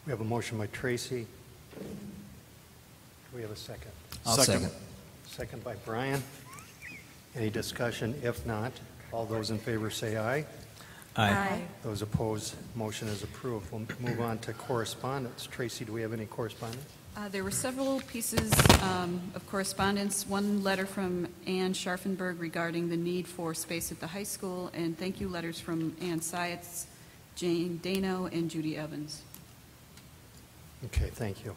We have a motion by Tracy. Do we have a second? I'll second. Second by Brian. Any discussion? If not, all those in favor say aye. Aye. Those opposed, motion is approved. We'll move on to correspondence. Tracy, do we have any correspondence? There were several pieces of correspondence. One letter from Ann Scharfenberg regarding the need for space at the high school, and thank you letters from Ann Sietz, Jane Dano, and Judy Evans. Okay, thank you.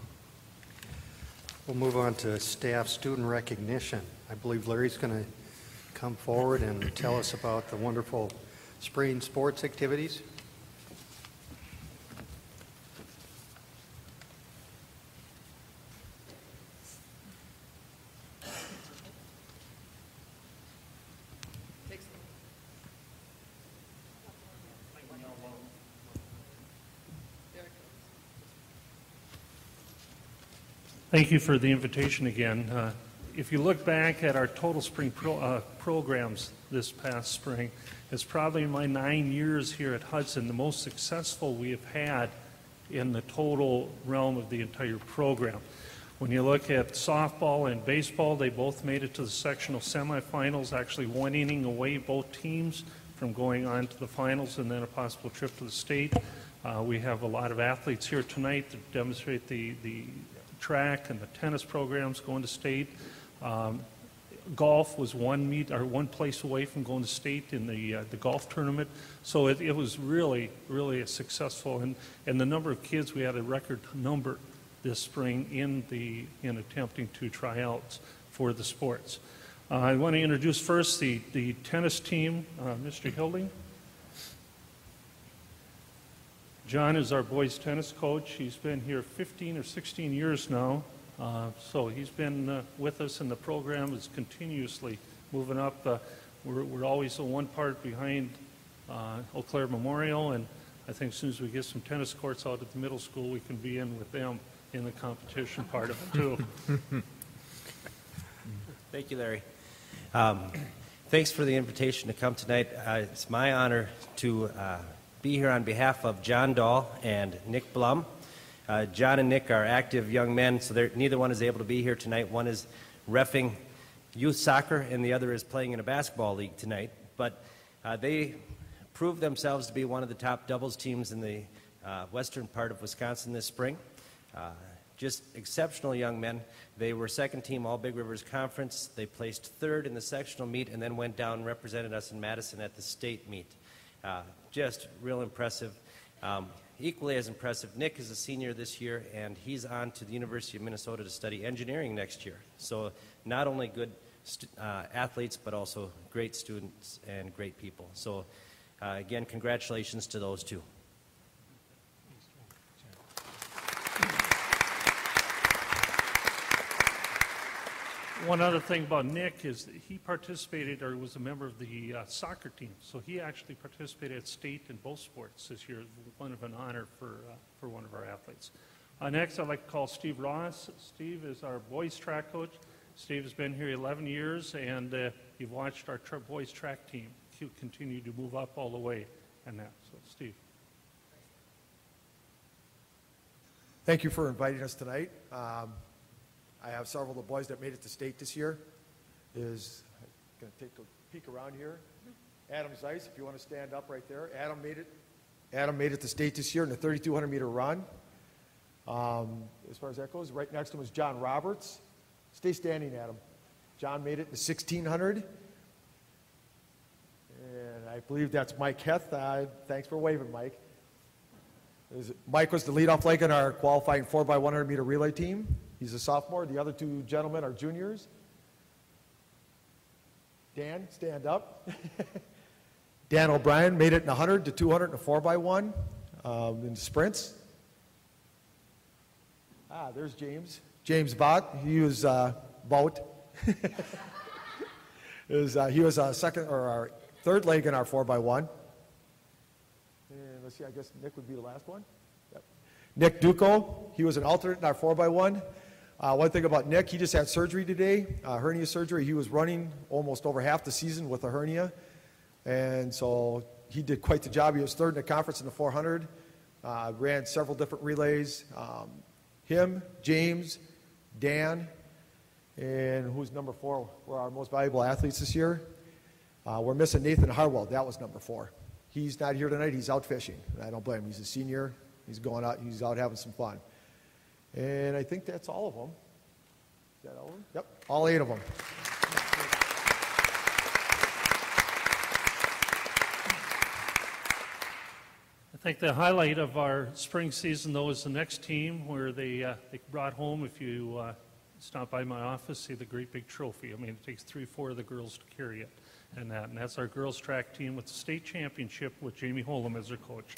We'll move on to staff student recognition. I believe Larry's going to come forward and tell us about the wonderful spring sports activities. Thank you for the invitation again. If you look back at our total spring programs this past spring, it's probably in my 9 years here at Hudson the most successful we have had in the total realm of the entire program. When you look at softball and baseball, they both made it to the sectional semifinals, actually one inning away, both teams, from going on to the finals and then a possible trip to the state. We have a lot of athletes here tonight to demonstrate the track and the tennis programs going to state. Golf was one place away from going to state in the golf tournament. So it was really a successful, and the number of kids, we had a record number this spring in attempting to try out for the sports. I want to introduce first the tennis team, Mr. Hilding. John is our boys tennis coach. He's been here 15 or 16 years now. So he's been with us, and the program is continuously moving up. We're always one part behind Eau Claire Memorial, and I think as soon as we get some tennis courts out at the middle school, we can be in with them in the competition part of it too. Thank you, Larry. Thanks for the invitation to come tonight. It's my honor to be here on behalf of John Dahl and Nick Blum. John and Nick are active young men, so neither one is able to be here tonight. One is reffing youth soccer, and the other is playing in a basketball league tonight. But they proved themselves to be one of the top doubles teams in the western part of Wisconsin this spring. Just exceptional young men. They were second team All Big Rivers Conference. They placed third in the sectional meet and then went down and represented us in Madison at the state meet. Just real impressive. Equally as impressive, Nick is a senior this year, and he's on to the University of Minnesota to study engineering next year. So not only good athletes, but also great students and great people. So again, congratulations to those two. One other thing about Nick is that he participated or was a member of the soccer team. So he actually participated at state in both sports this year. One of an honor for one of our athletes. Next, I'd like to call Steve Ross. Steve is our boys track coach. Steve has been here 11 years, and you've watched our boys track team. He'll continue to move up all the way and that. So, Steve. Thank you for inviting us tonight. I have several of the boys that made it to state this year. Is going to take a peek around here. Adam Zeiss, if you want to stand up right there. Adam made it to state this year in the 3,200 meter run. As far as that goes, right next to him is John Roberts. Stay standing, Adam. John made it in the 1600. And I believe that's Mike Heth. Thanks for waving, Mike. Mike was the leadoff leg in our qualifying 4x100 meter relay team. He's a sophomore. The other two gentlemen are juniors. Dan, stand up. Dan O'Brien made it in 100 to 200 in a 4x1 in sprints. There's James. James Bott. He was Boat. He was a second or our third leg in our 4x1. And let's see, I guess Nick would be the last one. Yep. Nick Duco. He was an alternate in our 4x1. One thing about Nick, he just had surgery today, hernia surgery. He was running almost over half the season with a hernia. And so he did quite the job. He was third in the conference in the 400, ran several different relays. Him, James, Dan, and who's number 4 were our most valuable athletes this year. We're missing Nathan Harwell. That was number 4. He's not here tonight. He's out fishing. I don't blame him. He's a senior. He's going out. He's out having some fun. And I think that's all of them. Is that all of them? Yep, all 8 of them. I think the highlight of our spring season, though, is the next team where they brought home, if you stop by my office, see the great big trophy. I mean, it takes 3-4 of the girls to carry it. And that's our girls track team with the state championship with Jamie Holm as their coach.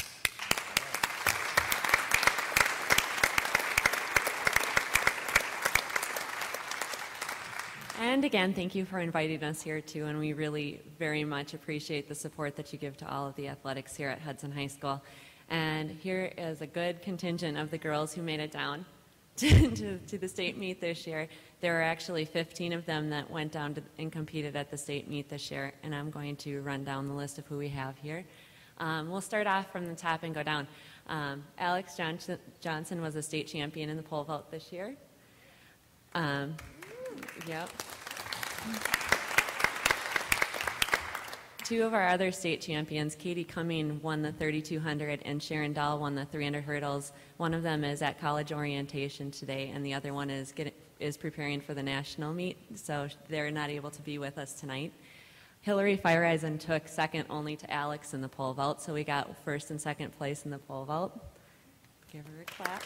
And again, thank you for inviting us here too, and we really very much appreciate the support that you give to all of the athletics here at Hudson High School. And here is a good contingent of the girls who made it down to the state meet this year. There are actually 15 of them that went down and competed at the state meet this year, and I'm going to run down the list of who we have here. We'll start off from the top and go down. Alex Johnson was a state champion in the pole vault this year. Yep. 2 of our other state champions, Katie Cumming won the 3,200 and Sharon Dahl won the 300 hurdles. One of them is at college orientation today, and the other one is preparing for the national meet, so they're not able to be with us tonight. Hillary Fireisen took second only to Alex in the pole vault, so we got first and second place in the pole vault. Give her a clap.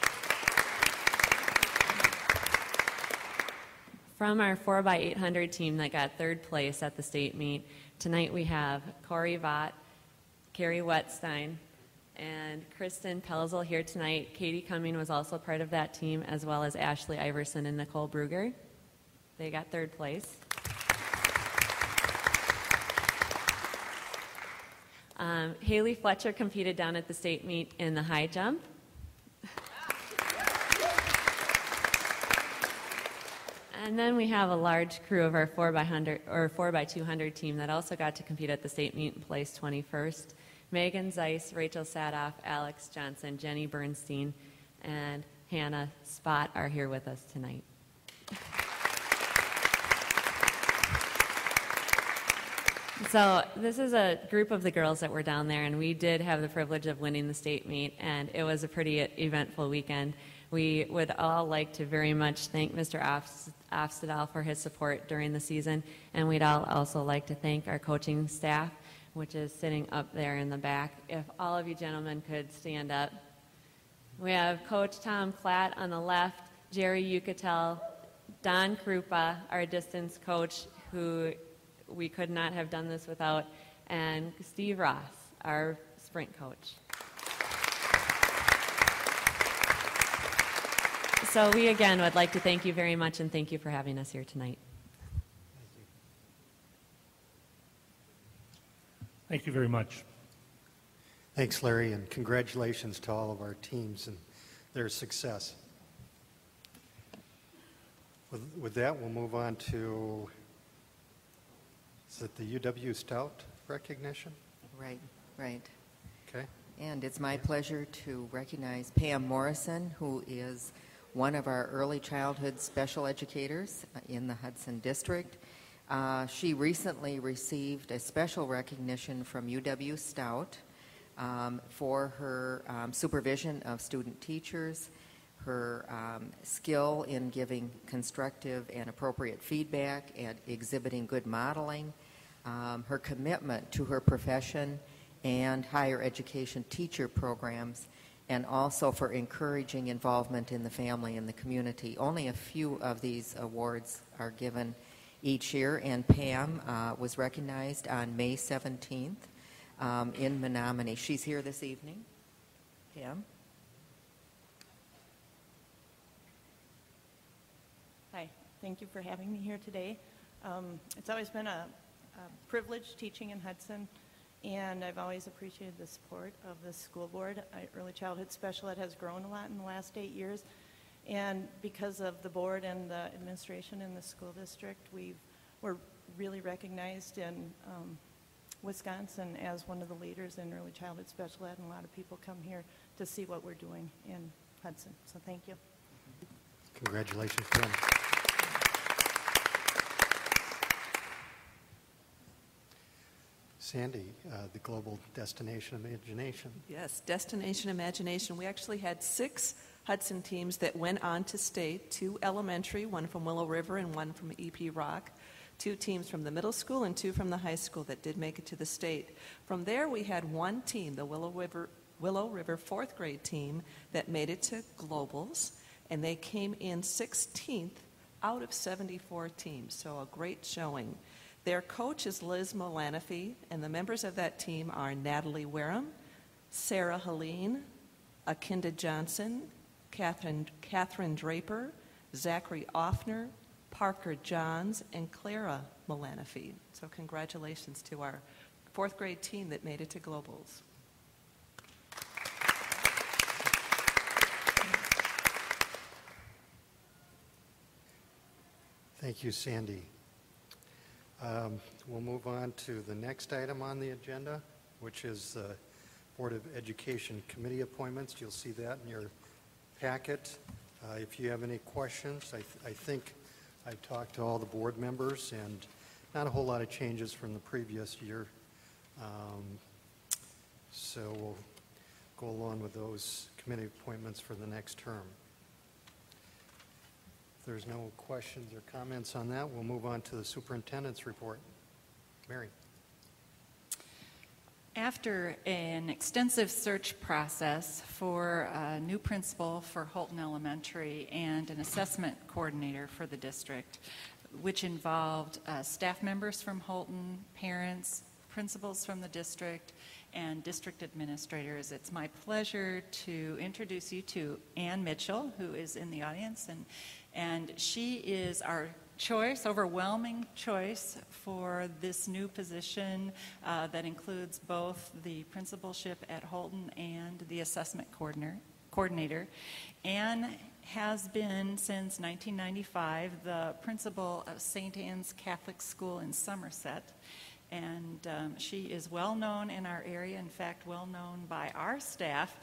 From our 4x800 team that got third place at the state meet, tonight we have Corey Vott, Carrie Wetstein, and Kristen Pelzel here tonight. Katie Cumming was also part of that team, as well as Ashley Iverson and Nicole Bruger. They got third place. Haley Fletcher competed down at the state meet in the high jump. And then we have a large crew of our 4x100 or 4x200 team that also got to compete at the state meet and placed 21st. Megan Zeiss, Rachel Sadoff, Alex Johnson, Jenny Bernstein, and Hannah Spott are here with us tonight. So this is a group of the girls that were down there, and we did have the privilege of winning the state meet, and it was a pretty eventful weekend. We would all like to very much thank Mr. Ofstedal for his support during the season, and we'd all also like to thank our coaching staff, which is sitting up there in the back. If all of you gentlemen could stand up. We have Coach Tom Klatt on the left, Jerry Yucatel, Don Krupa, our distance coach, who we could not have done this without, and Steve Ross, our sprint coach. So we again would like to thank you very much, and thank you for having us here tonight. Thank you very much. Thanks, Larry, and congratulations to all of our teams and their success. With that, we'll move on to, is it the UW Stout recognition? Right, right. Okay. And it's my pleasure to recognize Pam Morrison, who is one of our early childhood special educators in the Hudson District. She recently received a special recognition from UW Stout for her supervision of student teachers. her skill in giving constructive and appropriate feedback and exhibiting good modeling, her commitment to her profession and higher education teacher programs, and also for encouraging involvement in the family and the community. Only a few of these awards are given each year, and Pam was recognized on May 17th in Menominee. She's here this evening. Pam? Hi, thank you for having me here today. It's always been a privilege teaching in Hudson, and I've always appreciated the support of the school board. Early childhood special ed has grown a lot in the last 8 years, and because of the board and the administration in the school district, we're really recognized in Wisconsin as one of the leaders in early childhood special ed, and a lot of people come here to see what we're doing in Hudson. So thank you. Congratulations, Pam. Sandy, the Global Destination Imagination. Yes, Destination Imagination. We actually had 6 Hudson teams that went on to state, 2 elementary, one from Willow River and one from EP Rock, 2 teams from the middle school and 2 from the high school that did make it to the state. From there, we had 1 team, the Willow River 4th grade team, that made it to globals, and they came in 16th out of 74 teams, so a great showing. Their coach is Liz Mulanafi, and the members of that team are Natalie Wareham, Sarah Helene, Akinda Johnson, Catherine Draper, Zachary Offner, Parker Johns, and Clara Mulanafi. So congratulations to our 4th grade team that made it to globals. Thank you, Sandy. We'll move on to the next item on the agenda, which is the Board of Education Committee appointments. You'll see that in your packet. If you have any questions, I think I've talked to all the board members, and not a whole lot of changes from the previous year. So we'll go along with those committee appointments for the next term. If there's no questions or comments on that, we'll move on to the superintendent's report. Mary. After an extensive search process for a new principal for Holton Elementary and an assessment coordinator for the district, which involved staff members from Holton, parents, principals from the district, and district administrators, it's my pleasure to introduce you to Ann Mitchell, who is in the audience, and she is our overwhelming choice for this new position that includes both the principalship at Holton and the assessment coordinator. Ann has been since 1995 the principal of St. Anne's Catholic School in Somerset. And she is well known in our area, in fact, well known by our staff.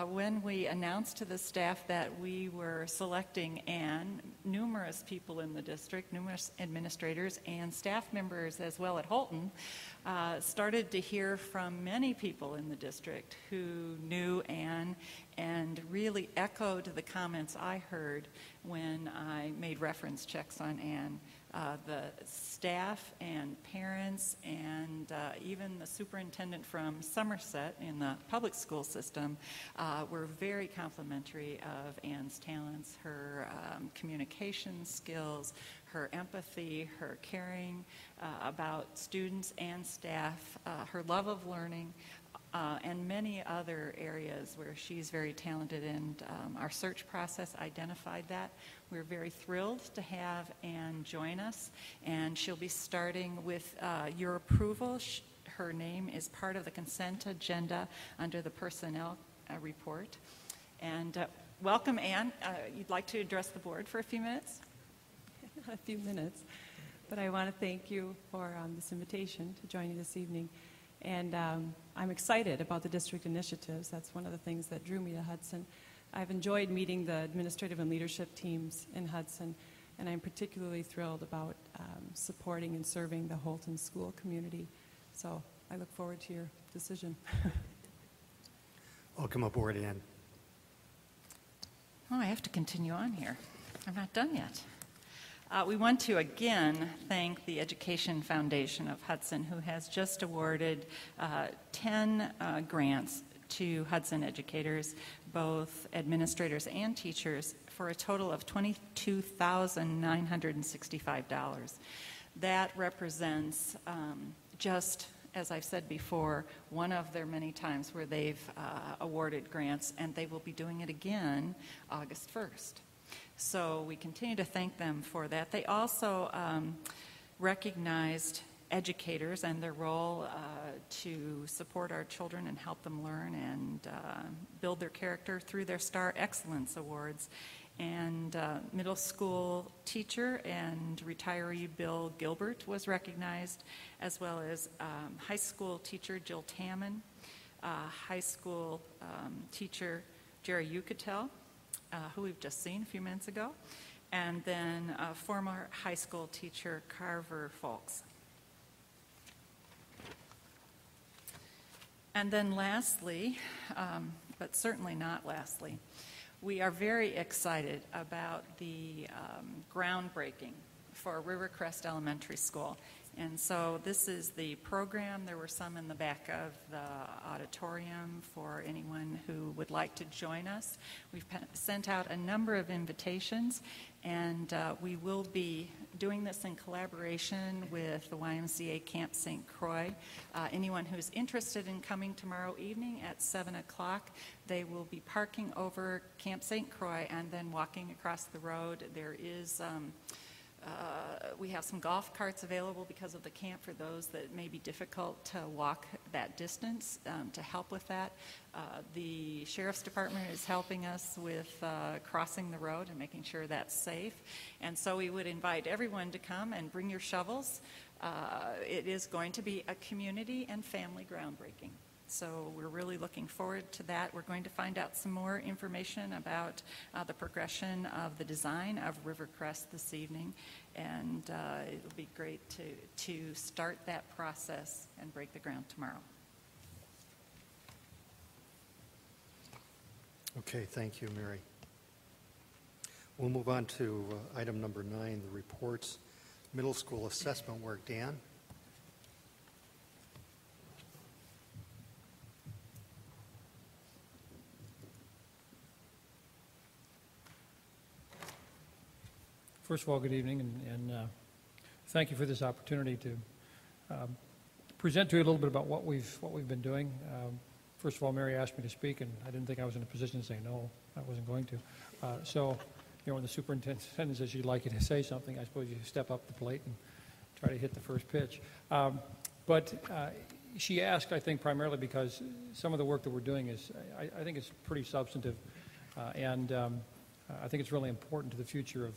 When we announced to the staff that we were selecting Ann, numerous people in the district, numerous administrators and staff members as well at Holton, started to hear from many people in the district who knew Ann and really echoed the comments I heard when I made reference checks on Ann. The staff and parents and even the superintendent from Somerset in the public school system were very complimentary of Ann's talents, her communication skills, her empathy, her caring about students and staff, her love of learning, and many other areas where she's very talented, and our search process identified that. We're very thrilled to have Ann join us, and she'll be starting with your approval. Her name is part of the consent agenda under the personnel report. And welcome, Ann. You'd like to address the board for a few minutes? Not a few minutes, but I want to thank you for this invitation to join you this evening. And I'm excited about the district initiatives. That's one of the things that drew me to Hudson. I've enjoyed meeting the administrative and leadership teams in Hudson, and I'm particularly thrilled about supporting and serving the Holton school community. So I look forward to your decision. Welcome aboard, Ann. Oh, I have to continue on here. I'm not done yet. We want to again thank the Education Foundation of Hudson, who has just awarded 10 grants to Hudson educators, both administrators and teachers, for a total of $22,965. That represents just, as I've said before, one of their many times where they've awarded grants, and they will be doing it again August 1st. So we continue to thank them for that. They also recognized educators and their role to support our children and help them learn and build their character through their Star Excellence Awards. And middle school teacher and retiree Bill Gilbert was recognized, as well as high school teacher Jill Tamman, high school teacher Jerry Yucatel, who we've just seen a few minutes ago, and then former high school teacher Carver Folks. And then lastly, but certainly not lastly, we are very excited about the groundbreaking for Rivercrest Elementary School. And so this is the program. There were some in the back of the auditorium for anyone who would like to join us. We've sent out a number of invitations, and we will be doing this in collaboration with the YMCA Camp St. Croix. Anyone who's interested in coming tomorrow evening at 7 o'clock, they will be parking over Camp St. Croix and then walking across the road. There is we have some golf carts available because of the camp for those that may be difficult to walk that distance to help with that. The Sheriff's Department is helping us with crossing the road and making sure that's safe. And so we would invite everyone to come and bring your shovels. It is going to be a community and family groundbreaking. So we're really looking forward to that. We're going to find out some more information about the progression of the design of Rivercrest this evening, and it'll be great to start that process and break the ground tomorrow. Okay, thank you, Mary. We'll move on to item number 9, the reports, middle school assessment work. Dan? First of all, good evening, and thank you for this opportunity to present to you a little bit about what we've been doing. First of all, Mary asked me to speak, and I didn't think I was in a position to say no. I wasn't going to. So, when the superintendent says she'd like you to say something, I suppose you step up the plate and try to hit the first pitch. But she asked, I think, primarily because some of the work that we're doing is, I think it's pretty substantive, and I think it's really important to the future of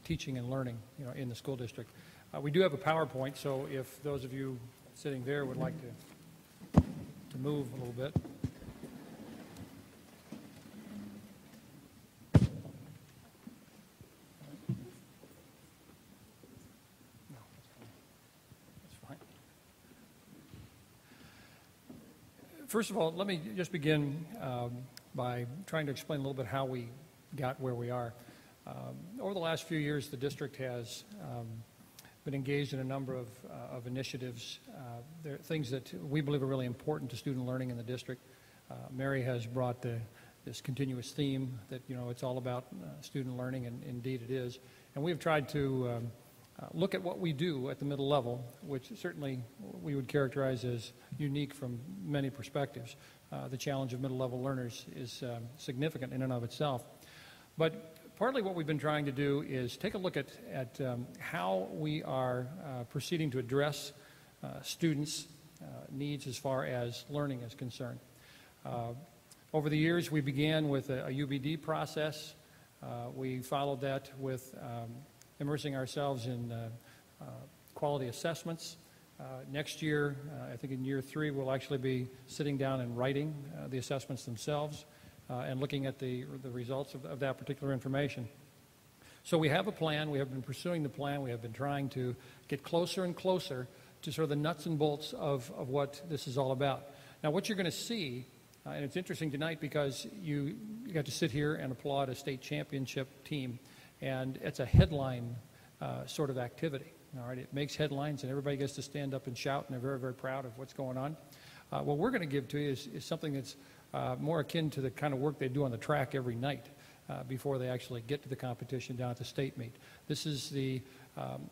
teaching and learning, in the school district. We do have a PowerPoint, so if those of you sitting there would like to move a little bit. No, that's fine. First of all, let me just begin by trying to explain a little bit how we got where we are. Over the last few years, the district has been engaged in a number of initiatives. There are things that we believe are really important to student learning in the district. Mary has brought this continuous theme that, it's all about student learning, and indeed it is. And we've tried to look at what we do at the middle level, which certainly we would characterize as unique from many perspectives. The challenge of middle level learners is significant in and of itself. But partly what we've been trying to do is take a look at how we are proceeding to address students' needs as far as learning is concerned. Over the years, we began with a UBD process. We followed that with immersing ourselves in quality assessments. Next year, I think in year 3, we'll actually be sitting down and writing the assessments themselves. And looking at the results of that particular information. So we have a plan. We have been pursuing the plan. We have been trying to get closer and closer to sort of the nuts and bolts of what this is all about. Now, what you're going to see And it's interesting tonight because you got to sit here and applaud a state championship team, and it's a headline sort of activity. All right, it makes headlines, and everybody gets to stand up and shout, and they're very, very proud of what's going on. What we're going to give to you is something that's more akin to the kind of work they do on the track every night before they actually get to the competition down at the state meet. This is the,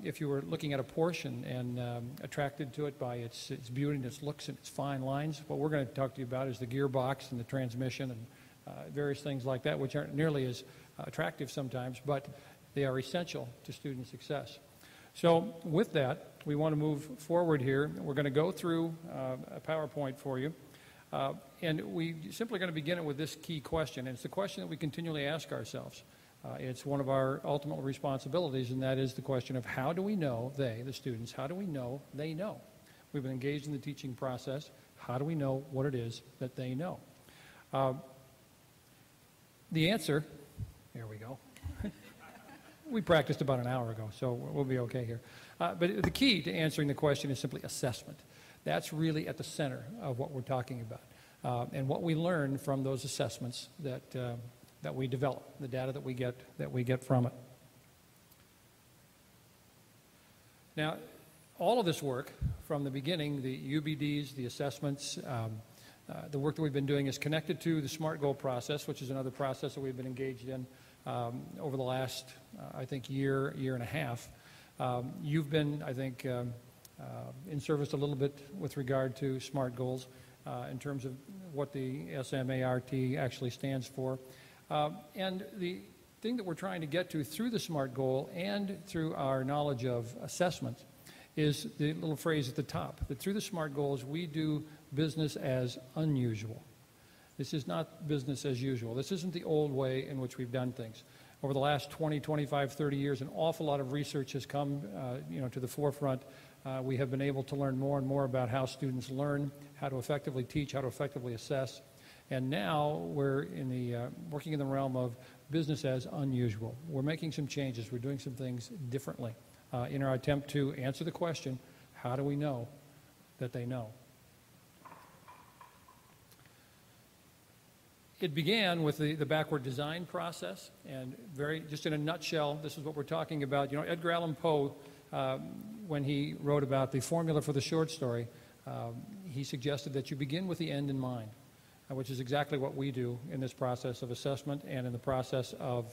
if you were looking at a Porsche and attracted to it by its beauty and its looks and its fine lines, what we're going to talk to you about is the gearbox and the transmission and various things like that, which aren't nearly as attractive sometimes, but they are essential to student success. So with that, we want to move forward here. We're going to go through a PowerPoint for you. And we simply going to begin it with this key question. And it's the question that we continually ask ourselves. It's one of our ultimate responsibilities, and that is the question of how do we know, they, the students, how do we know they know? We've been engaged in the teaching process. How do we know what it is that they know? The answer, there we go. We practiced about an hour ago, so we'll be okay here. But the key to answering the question is simply assessment. That's really at the center of what we're talking about, and what we learn from those assessments that we develop, the data that we get from it. Now, all of this work from the beginning, the UBDs, the assessments, the work that we've been doing is connected to the SMART goal process, which is another process that we've been engaged in over the last, I think, year and a half. You've been, I think, in service a little bit with regard to SMART goals in terms of what the SMART actually stands for. And the thing that we're trying to get to through the SMART goal and through our knowledge of assessment is the little phrase at the top, that through the SMART goals we do business as unusual. This is not business as usual. This isn't the old way in which we've done things. Over the last 20, 25, 30 years, an awful lot of research has come to the forefront. We have been able to learn more and more about how students learn, how to effectively teach, how to effectively assess. And now we're working in the realm of business as unusual. We're making some changes. We're doing some things differently in our attempt to answer the question, how do we know that they know? It began with the backward design process, and just in a nutshell, this is what we're talking about. You know, Edgar Allan Poe, when he wrote about the formula for the short story, he suggested that you begin with the end in mind, which is exactly what we do in this process of assessment and in the process of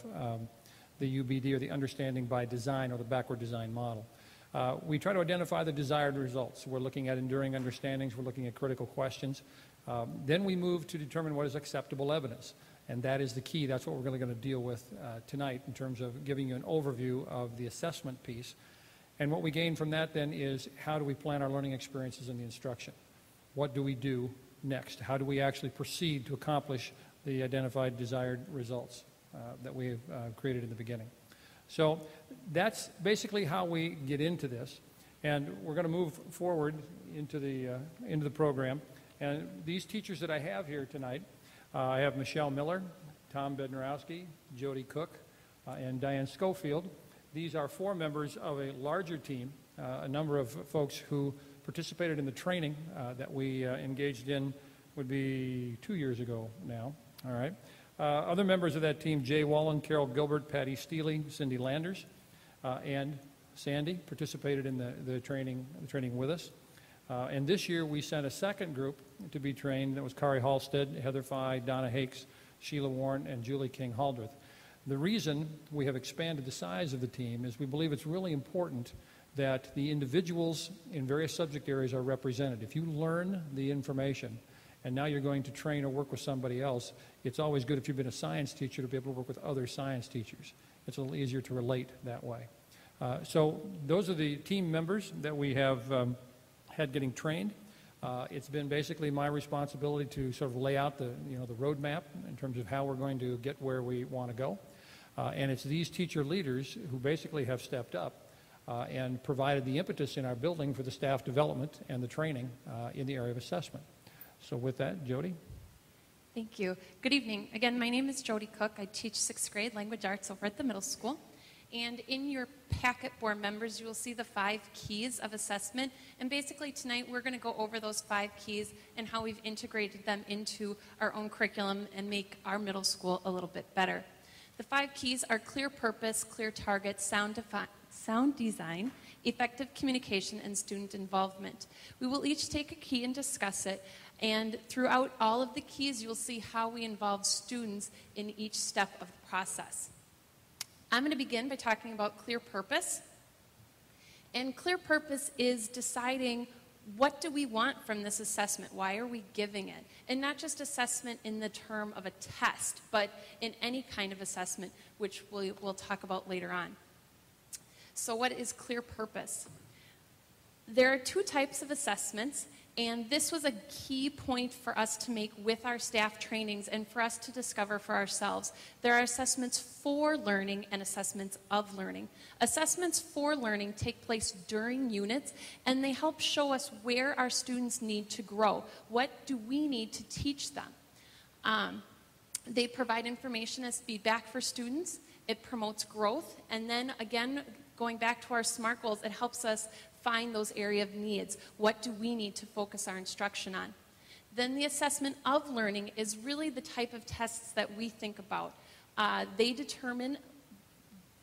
the UBD, or the understanding by design, or the backward design model. We try to identify the desired results. We're looking at enduring understandings. We're looking at critical questions. Then we move to determine what is acceptable evidence, and that is the key. That's what we're really going to deal with tonight in terms of giving you an overview of the assessment piece. And what we gain from that then is how do we plan our learning experiences in the instruction? What do we do next? How do we actually proceed to accomplish the identified desired results that we have created in the beginning? So that's basically how we get into this, and we're going to move forward into the program. And these teachers that I have here tonight, I have Michelle Miller, Tom Bednarowski, Jody Cook, and Diane Schofield. These are 4 members of a larger team, a number of folks who participated in the training that we engaged in would be 2 years ago now, all right? Other members of that team, Jay Wallen, Carol Gilbert, Patty Steele, Cindy Landers, and Sandy participated in the training with us. And this year we sent a second group to be trained. That was Kari Halstead, Heather Fye, Donna Hakes, Sheila Warren, and Julie King-Haldreth. The reason we have expanded the size of the team is we believe it's really important that the individuals in various subject areas are represented. If you learn the information and now you're going to train or work with somebody else, it's always good if you've been a science teacher to be able to work with other science teachers. It's a little easier to relate that way. So those are the team members that we have had getting trained. It's been basically my responsibility to sort of lay out the roadmap in terms of how we're going to get where we want to go. And it's these teacher leaders who basically have stepped up and provided the impetus in our building for the staff development and the training in the area of assessment. So with that, Jody. Thank you. Good evening. Again, my name is Jody Cook. I teach 6th grade language arts over at the middle school. And in your packet, board members, you will see the 5 keys of assessment. And basically tonight we're going to go over those 5 keys and how we've integrated them into our own curriculum and make our middle school a little bit better. The 5 keys are clear purpose, clear targets, sound design, effective communication, and student involvement. We will each take a key and discuss it. And throughout all of the keys, you'll see how we involve students in each step of the process. I'm going to begin by talking about clear purpose. And clear purpose is deciding what do we want from this assessment? Why are we giving it? And not just assessment in the term of a test, but in any kind of assessment, which we'll talk about later on. So what is clear purpose? There are 2 types of assessments, and this was a key point for us to make with our staff trainings and for us to discover for ourselves. There are assessments for learning and assessments of learning. Assessments for learning take place during units, and they help show us where our students need to grow. What do we need to teach them? They provide information as feedback for students. It promotes growth, and then again, going back to our SMART goals, it helps us find those area of needs. What do we need to focus our instruction on? Then the assessment of learning is really the type of tests that we think about. They determine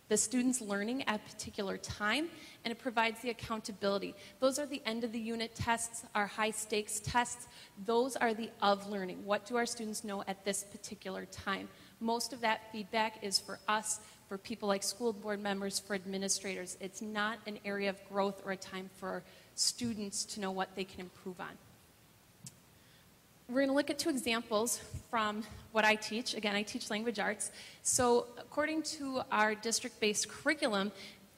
the student's learning at a particular time, and it provides the accountability. Those are the end of the unit tests, our high stakes tests. Those are the of learning. What do our students know at this particular time? Most of that feedback is for us, for people like school board members, for administrators. It's not an area of growth or a time for students to know what they can improve on. We're going to look at 2 examples from what I teach. Again, I teach language arts. So according to our district-based curriculum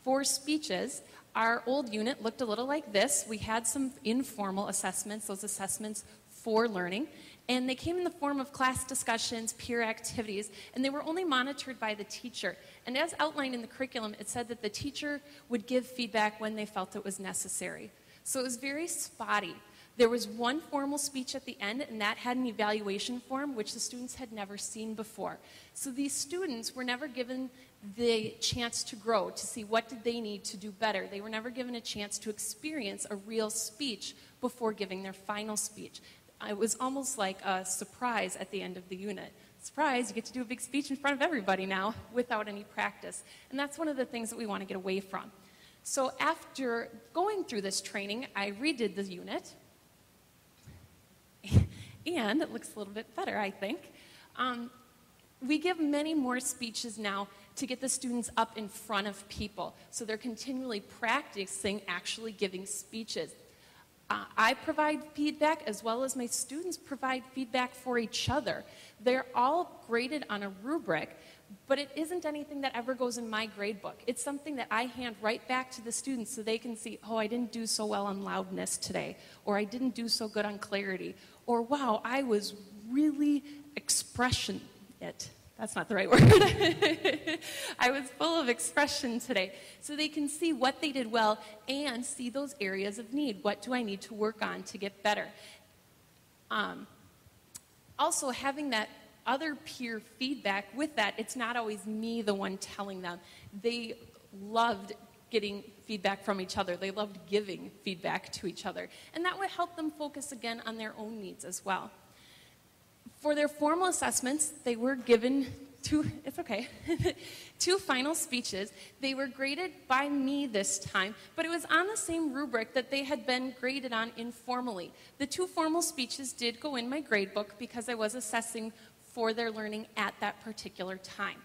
for speeches, our old unit looked a little like this. We had some informal assessments, those assessments for learning, and they came in the form of class discussions, peer activities, and they were only monitored by the teacher. And as outlined in the curriculum, it said that the teacher would give feedback when they felt it was necessary. So it was very spotty. There was one formal speech at the end, and that had an evaluation form, which the students had never seen before. So these students were never given the chance to grow, to see what did they need to do better. They were never given a chance to experience a real speech before giving their final speech. It was almost like a surprise at the end of the unit. Surprise, you get to do a big speech in front of everybody now without any practice. And that's one of the things that we want to get away from. So after going through this training, I redid the unit. And it looks a little bit better, I think. We give many more speeches now to get the students up in front of people. So they're continually practicing actually giving speeches. I provide feedback as well as my students provide feedback for each other. They're all graded on a rubric, but it isn't anything that ever goes in my grade book. It's something that I hand right back to the students so they can see, oh, I didn't do so well on loudness today, or I didn't do so good on clarity, or wow, I was really expressionate. That's not the right word. I was full of expression today. So they can see what they did well and see those areas of need. What do I need to work on to get better? Also, having that other peer feedback with that, it's not always me the one telling them. They loved getting feedback from each other. They loved giving feedback to each other. And that would help them focus again on their own needs as well. For their formal assessments, they were given two final speeches. They were graded by me this time, but it was on the same rubric that they had been graded on informally. The 2 formal speeches did go in my grade book because I was assessing for their learning at that particular time.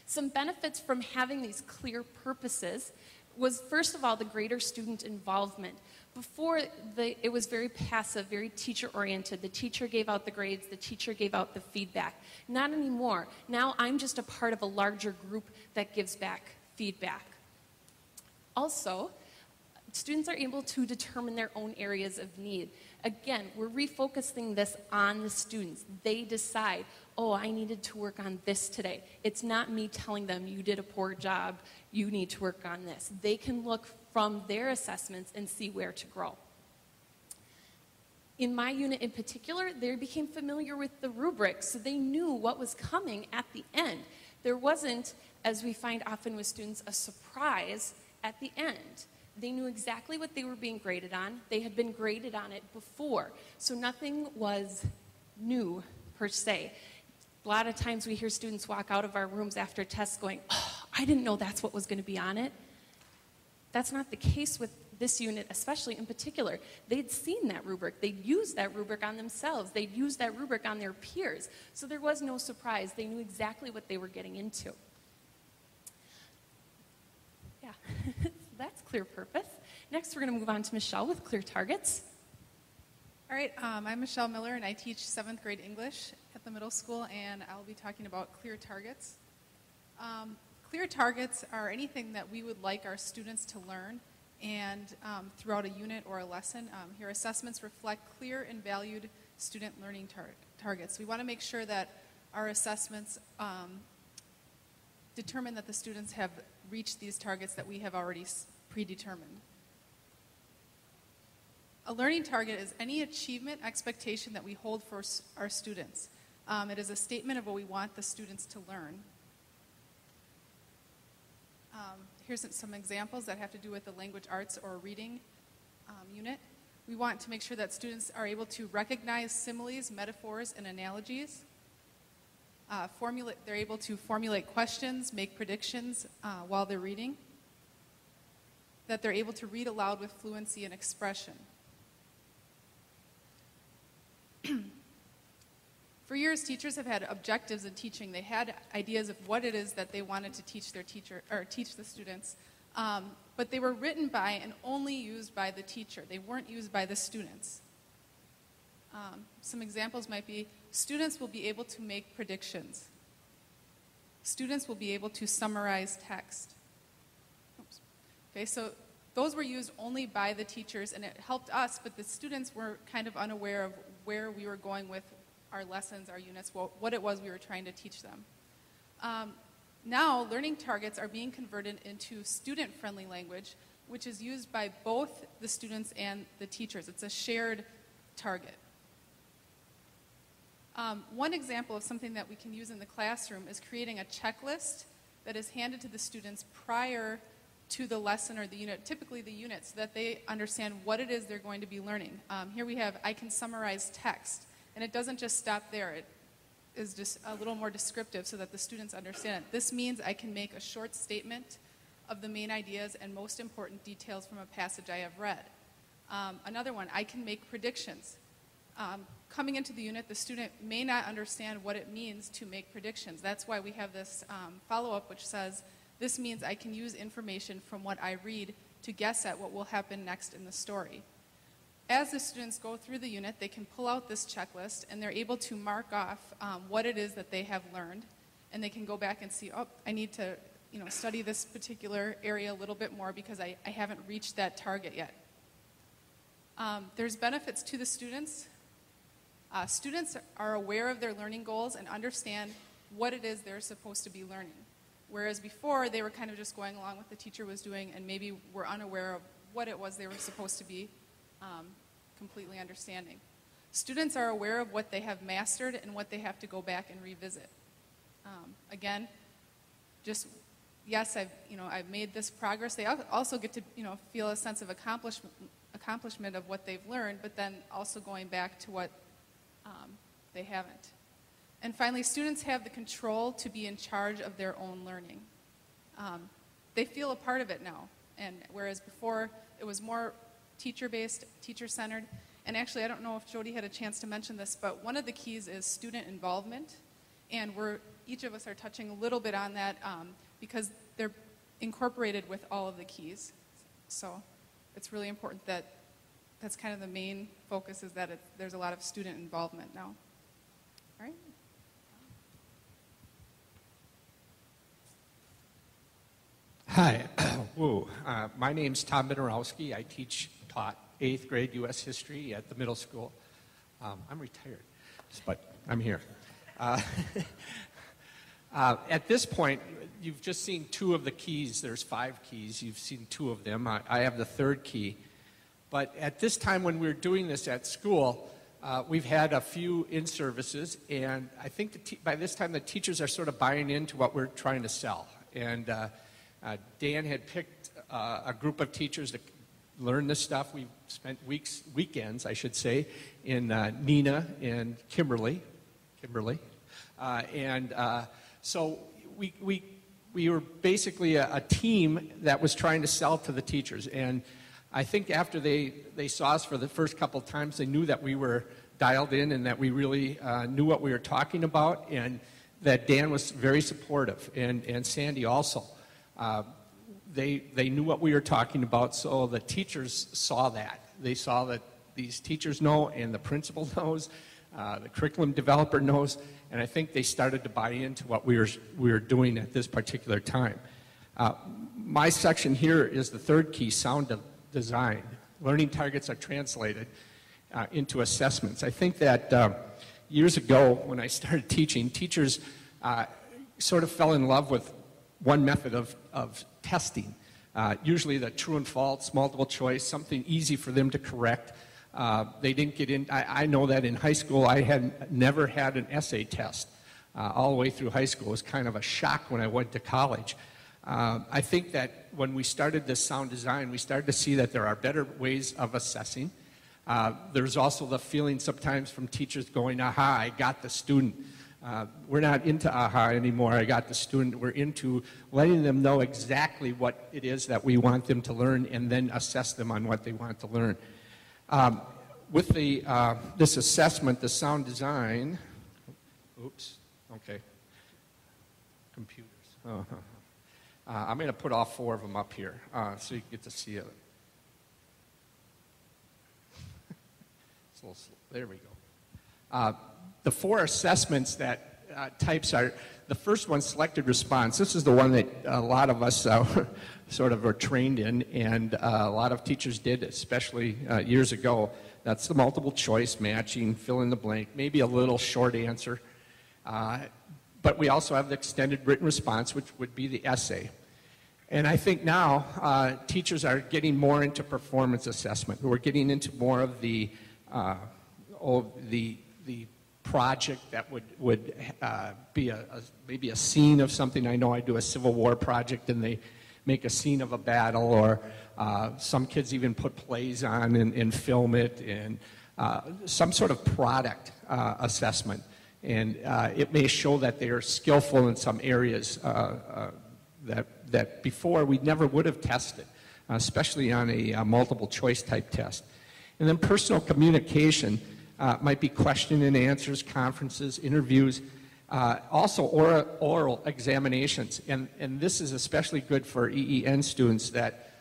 Some benefits from having these clear purposes was, first of all, the greater student involvement. Before, it was very passive, very teacher-oriented. The teacher gave out the grades, the teacher gave out the feedback. Not anymore. Now I'm just a part of a larger group that gives back feedback. Also, students are able to determine their own areas of need. Again, we're refocusing this on the students. They decide, oh, I needed to work on this today. It's not me telling them, you did a poor job, you need to work on this. They can look from their assessments and see where to grow. In my unit in particular, they became familiar with the rubric, so they knew what was coming at the end. There wasn't, as we find often with students, a surprise at the end. They knew exactly what they were being graded on. They had been graded on it before. So nothing was new, per se. A lot of times we hear students walk out of our rooms after tests going, oh, I didn't know that's what was going to be on it. That's not the case with this unit, especially in particular. They'd seen that rubric. They'd used that rubric on themselves. They'd used that rubric on their peers. So there was no surprise. They knew exactly what they were getting into. Yeah, so that's clear purpose. Next, we're going to move on to Michelle with clear targets. All right, I'm Michelle Miller, and I teach 7th grade English at the middle school, and I'll be talking about clear targets. Clear targets are anything that we would like our students to learn and throughout a unit or a lesson. Here, assessments reflect clear and valued student learning targets. We want to make sure that our assessments determine that the students have reached these targets that we have already predetermined. A learning target is any achievement expectation that we hold for our students. It is a statement of what we want the students to learn. Here's some examples that have to do with the language arts or reading unit. We want to make sure that students are able to recognize similes, metaphors, and analogies. They're able to formulate questions, make predictions while they're reading. That they're able to read aloud with fluency and expression. For years, teachers have had objectives in teaching. They had ideas of what it is that they wanted to teach their teach the students, but they were written by and only used by the teacher. They weren't used by the students. Some examples might be, students will be able to make predictions. Students will be able to summarize text. Oops. Okay, so those were used only by the teachers, and it helped us, but the students were kind of unaware of where we were going with our lessons, our units, what it was we were trying to teach them. Now, learning targets are being converted into student-friendly language, which is used by both the students and the teachers. It's a shared target. One example of something that we can use in the classroom is creating a checklist that is handed to the students prior to the lesson or the unit, typically the unit, so that they understand what it is they're going to be learning. Here we have, I can summarize text. And it doesn't just stop there. It is just a little more descriptive so that the students understand it. This means I can make a short statement of the main ideas and most important details from a passage I have read. Another one, I can make predictions. Coming into the unit, the student may not understand what it means to make predictions. That's why we have this follow-up which says, this means I can use information from what I read to guess at what will happen next in the story. As the students go through the unit, they can pull out this checklist and they're able to mark off what it is that they have learned, and they can go back and see, oh, I need to study this particular area a little bit more because I haven't reached that target yet. There's benefits to the students. Students are aware of their learning goals and understand what it is they're supposed to be learning. Whereas before, they were kind of just going along with what the teacher was doing and maybe were unaware of what it was they were supposed to be completely understanding. Students are aware of what they have mastered and what they have to go back and revisit. Again, just, yes, I've made this progress. They also get to feel a sense of accomplishment of what they've learned, but then also going back to what they haven't. And finally, students have the control to be in charge of their own learning. They feel a part of it now, and whereas before it was more teacher-based, teacher-centered. And actually, I don't know if Jody had a chance to mention this, but one of the keys is student involvement. And each of us are touching a little bit on that because they're incorporated with all of the keys. So it's really important that that's kind of the main focus, is that there's a lot of student involvement now. All right? Hi. My name's Tom Minorowski. I taught 8th grade U.S. history at the middle school. I'm retired, but I'm here. At this point, you've just seen 2 of the keys. There's 5 keys. You've seen 2 of them. I have the 3rd key. But at this time when we were doing this at school, We've had a few in-services, and I think by this time the teachers are sort of buying into what we're trying to sell. And Dan had picked a group of teachers to learn this stuff. We spent weekends, I should say, in Neenah and Kimberly. So we were basically a team that was trying to sell to the teachers. And I think after they saw us for the first couple of times, they knew that we were dialed in and that we really knew what we were talking about, and that Dan was very supportive, and Sandy also. They knew what we were talking about, so the teachers saw that. They saw that these teachers know, and the principal knows, the curriculum developer knows, and I think they started to buy into what we were doing at this particular time. My section here is the third key, sound design. Learning targets are translated into assessments. I think that years ago when I started teaching, teachers sort of fell in love with one method of testing. Usually the true and false, multiple choice, something easy for them to correct. They didn't get in. I know that in high school I had never had an essay test all the way through high school. It was kind of a shock when I went to college. I think that when we started this sound design, we started to see that there are better ways of assessing. There's also the feeling sometimes from teachers going, aha, I got the student. We're not into aha anymore, I got the student. We're into letting them know exactly what it is that we want them to learn and then assess them on what they want to learn. With this assessment, the sound design, computers. I'm going to put all four of them up here so you get to see it. It's a little slow. There we go. The four assessments that types are, the first one, selected response. This is the one that a lot of us sort of are trained in, and a lot of teachers did, especially years ago. That's the multiple choice, matching, fill in the blank, maybe a little short answer. But we also have the extended written response, which would be the essay. And I think now teachers are getting more into performance assessment. We're getting into more of the project that would be maybe a scene of something. I know I do a Civil War project and they make a scene of a battle, or some kids even put plays on and film it, and some sort of product assessment. And it may show that they are skillful in some areas that before we never would have tested, especially on a multiple choice type test. And then personal communication might be question and answers, conferences, interviews, also oral examinations. And this is especially good for EEN students that,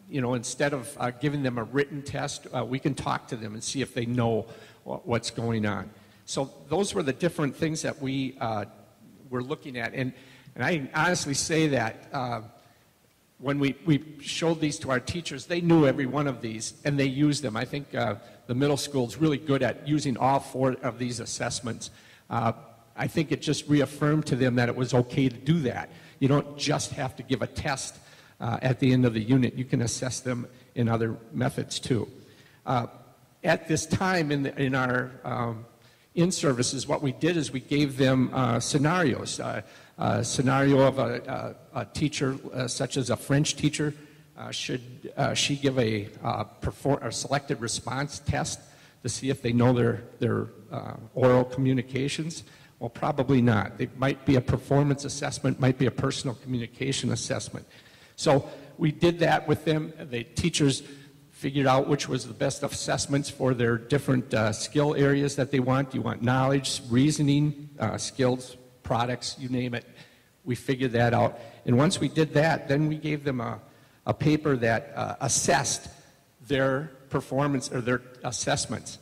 instead of giving them a written test, we can talk to them and see if they know what's going on. So those were the different things that we were looking at. And I honestly say that when we showed these to our teachers, they knew every one of these, and they used them. I think the middle school is really good at using all four of these assessments. I think it just reaffirmed to them that it was okay to do that. You don't just have to give a test at the end of the unit. You can assess them in other methods too. At this time in our in-services, what we did is we gave them scenarios. A scenario of a teacher, such as a French teacher, should she give a selected response test to see if they know their oral communications? Well, probably not. It might be a performance assessment, might be a personal communication assessment. So we did that with them. The teachers figured out which was the best assessments for their different skill areas that they want. You want knowledge, reasoning, skills, products, you name it. We figured that out. And once we did that, then we gave them a paper that assessed their performance or their assessments.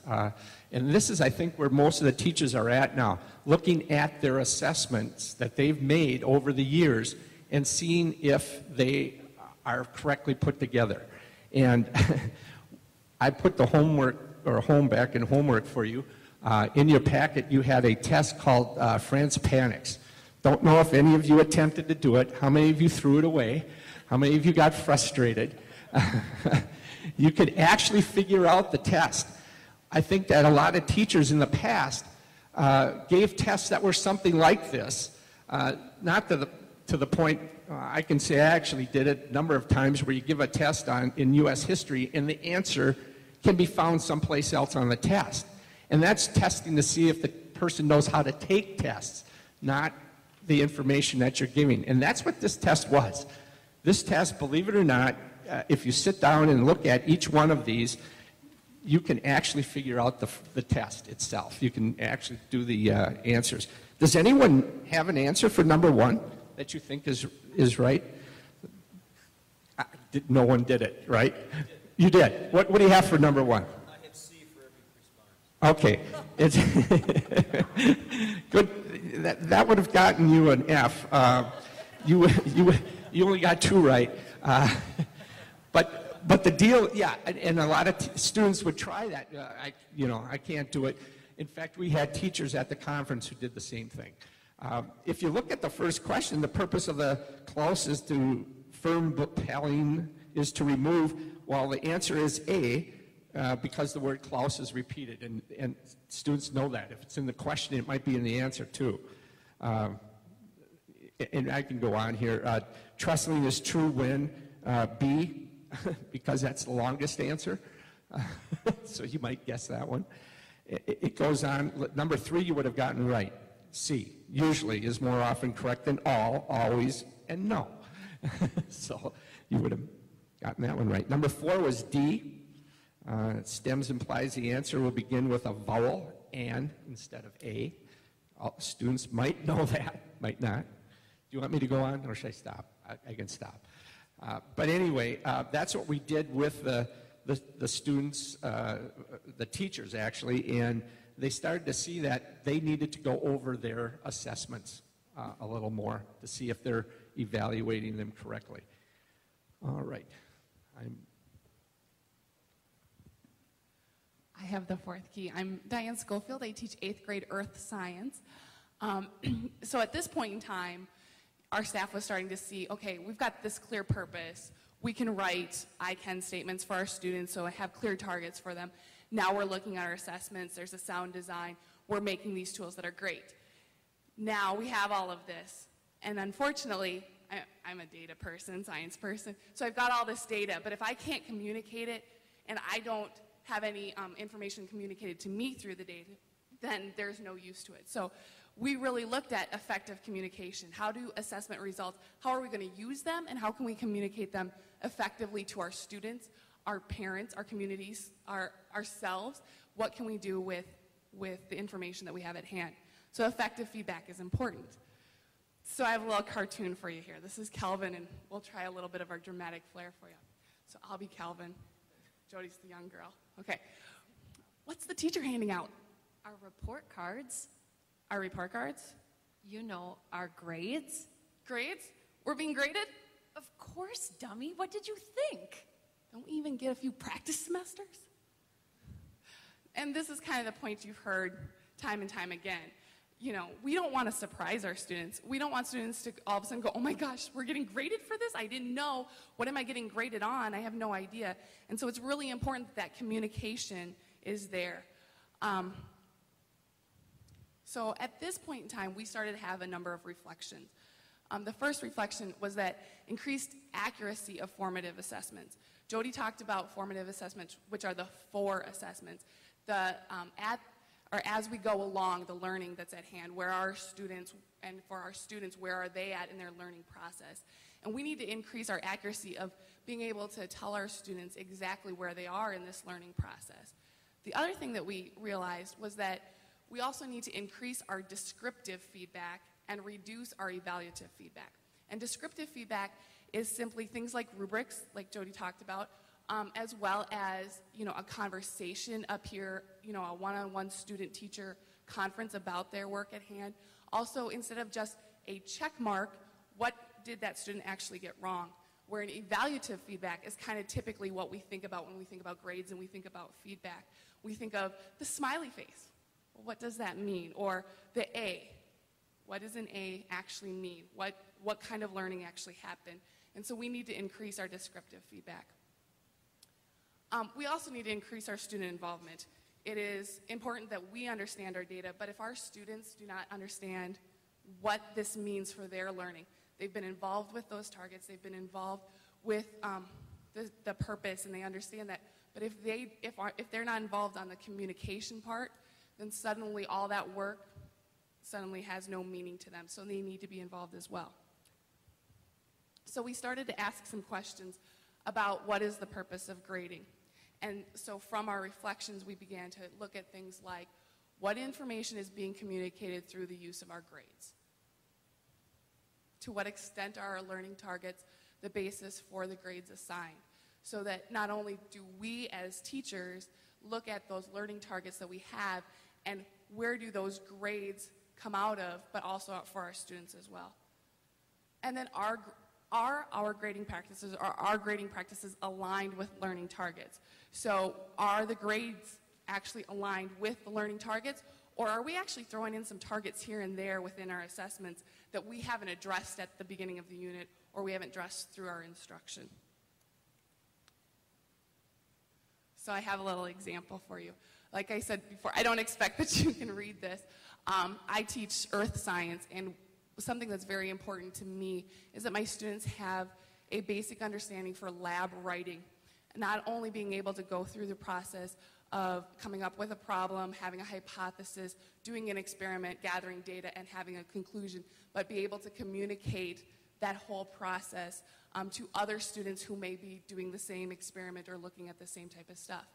And this is, I think, where most of the teachers are at now, looking at their assessments that they've made over the years and seeing if they are correctly put together. And I put the homework, or back in homework for you. In your packet, you had a test called France Panics. Don't know if any of you attempted to do it. How many of you threw it away? How many of you got frustrated? You could actually figure out the test. I think that a lot of teachers in the past gave tests that were something like this, not to the point, I can say I actually did it a number of times where you give a test in U.S. history and the answer can be found someplace else on the test. And that's testing to see if the person knows how to take tests, not the information that you're giving. And that's what this test was. This test, believe it or not, if you sit down and look at each one of these, you can actually figure out the test itself. You can actually do the answers. Does anyone have an answer for number one that you think is right? No one did it, right? You did. What do you have for number one? I had C for every response. Okay. It's good. That would have gotten you an F. You only got 2 right. But the deal, yeah, and a lot of students would try that. I can't do it. In fact, we had teachers at the conference who did the same thing. If you look at the first question, the purpose of the clause is to firm pelling is to remove, while the answer is A, because the word clause is repeated, and students know that. If it's in the question, it might be in the answer too. And I can go on here. Trustling is true when B, because that's the longest answer. So you might guess that one. It goes on. Number 3 you would have gotten right. C, usually is more often correct than all, always, and no. So you would have gotten that one right. Number 4 was D. Stems implies the answer will begin with a vowel, and, instead of A. Students might know that, might not. Do you want me to go on, or should I stop? I can stop. But anyway, that's what we did with the students, the teachers actually, and they started to see that they needed to go over their assessments a little more to see if they're evaluating them correctly. All right. I have the 4th key. I'm Diane Schofield. I teach 8th grade earth science. So at this point in time, our staff was starting to see, okay, we've got this clear purpose. We can write I can statements for our students, so I have clear targets for them. Now we're looking at our assessments. There's a sound design. We're making these tools that are great. Now we have all of this. And unfortunately, I'm a data person, science person, so I've got all this data, but if I can't communicate it and I don't have any information communicated to me through the data, then there's no use to it. So we really looked at effective communication. How do assessment results, how are we going to use them, and how can we communicate them effectively to our students, our parents, our communities, ourselves? What can we do with the information that we have at hand? So effective feedback is important. So I have a little cartoon for you here. This is Calvin, and we'll try a little bit of our dramatic flair for you. So I'll be Calvin. Jody's the young girl. Okay. What's the teacher handing out? Our report cards. Our report cards? You know, our grades. Grades? We're being graded? Of course, dummy. What did you think? Don't we even get a few practice semesters? And this is kind of the point you've heard time and time again. You know, we don't want to surprise our students. We don't want students to all of a sudden go, oh my gosh, we're getting graded for this? I didn't know. What am I getting graded on? I have no idea. And so it's really important that communication is there. So at this point in time, we started to have a number of reflections. The first reflection was that increased accuracy of formative assessments. Jody talked about formative assessments, which are the 4 assessments. As we go along, the learning that's at hand, where are our students, and for our students, where are they at in their learning process? And we need to increase our accuracy of being able to tell our students exactly where they are in this learning process. The other thing that we realized was that we also need to increase our descriptive feedback and reduce our evaluative feedback. And descriptive feedback is simply things like rubrics, like Jody talked about, as well as, a conversation up here, a one-on-one student-teacher conference about their work at hand. Also, instead of just a check mark, what did that student actually get wrong? Where an evaluative feedback is kind of typically what we think about when we think about grades and we think about feedback. We think of the smiley face. Well, what does that mean? Or the A. What does an A actually mean? What kind of learning actually happened? And so we need to increase our descriptive feedback. We also need to increase our student involvement. it is important that we understand our data, but if our students do not understand what this means for their learning, they've been involved with those targets, they've been involved with the purpose, and they understand that. But if they're not involved on the communication part, then suddenly all that work suddenly has no meaning to them. So they need to be involved as well. So we started to ask some questions about what is the purpose of grading. And so from our reflections, we began to look at things like what information is being communicated through the use of our grades. To what extent are our learning targets the basis for the grades assigned? So that not only do we as teachers look at those learning targets that we have and where do those grades come out of, but also for our students as well. And then are our grading practices aligned with learning targets? So are the grades actually aligned with the learning targets, or are we actually throwing in some targets here and there within our assessments that we haven't addressed at the beginning of the unit or we haven't addressed through our instruction? So I have a little example for you. Like I said before, I don't expect that you can read this. I teach earth science, and something that's very important to me is that my students have a basic understanding for lab writing. Not only being able to go through the process of coming up with a problem, having a hypothesis, doing an experiment, gathering data, and having a conclusion, but be able to communicate that whole process to other students who may be doing the same experiment or looking at the same type of stuff.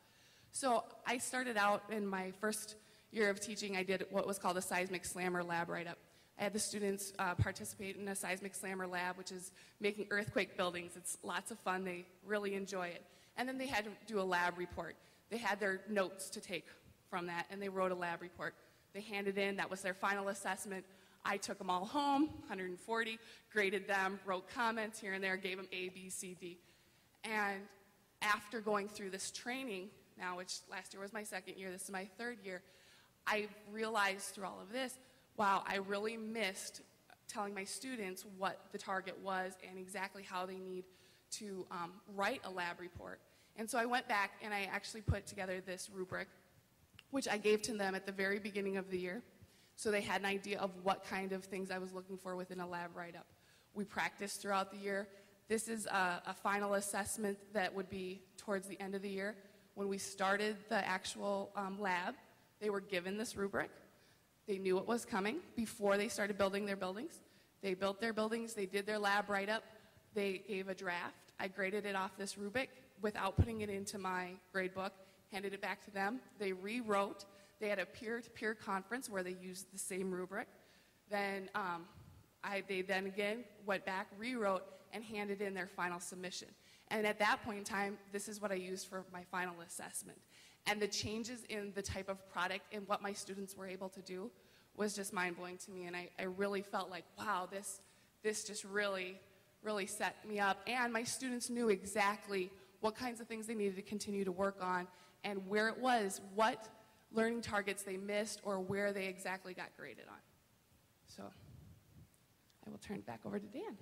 So I started out in my first year of teaching, I did what was called a seismic slammer lab write-up. I had the students participate in a seismic slammer lab, which is making earthquake buildings. It's lots of fun. They really enjoy it. And then they had to do a lab report. They had their notes to take from that, and they wrote a lab report. They handed in. That was their final assessment. I took them all home, 140, graded them, wrote comments here and there, gave them A, B, C, D. And after going through this training, now which last year was my second year, this is my third year, I realized through all of this, wow, I really missed telling my students what the target was and exactly how they need to write a lab report. And so I went back and I actually put together this rubric, which I gave to them at the very beginning of the year, so they had an idea of what kind of things I was looking for within a lab write-up. We practiced throughout the year. This is a final assessment that would be towards the end of the year. When we started the actual lab, they were given this rubric. They knew what was coming before they started building their buildings. They built their buildings. They did their lab write-up. They gave a draft. I graded it off this rubric without putting it into my grade book, handed it back to them. They rewrote. They had a peer-to-peer conference where they used the same rubric. Then they then again went back, rewrote, and handed in their final submission. And at that point in time, this is what I used for my final assessment. And the changes in the type of product and what my students were able to do was just mind-blowing to me. And I really felt like, wow, this just really set me up. And my students knew exactly what kinds of things they needed to continue to work on and where it was, what learning targets they missed, or where they exactly got graded on. So I will turn it back over to Dan.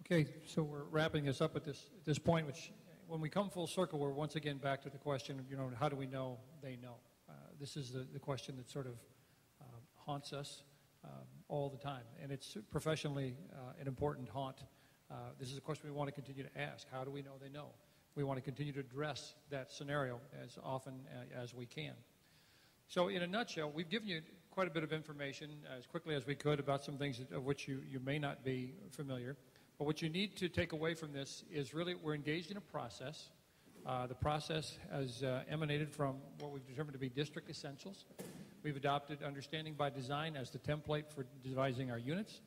Okay, so we're wrapping this up at this point, which when we come full circle, we're once again back to the question of, how do we know they know? This is the question that sort of haunts us all the time, and it's professionally an important haunt. This is a question we want to continue to ask. How do we know they know? We want to continue to address that scenario as often as we can. So in a nutshell, we've given you quite a bit of information as quickly as we could about some things of which you may not be familiar. But what you need to take away from this is really we're engaged in a process. The process has emanated from what we've determined to be district essentials. We've adopted understanding by design as the template for devising our units.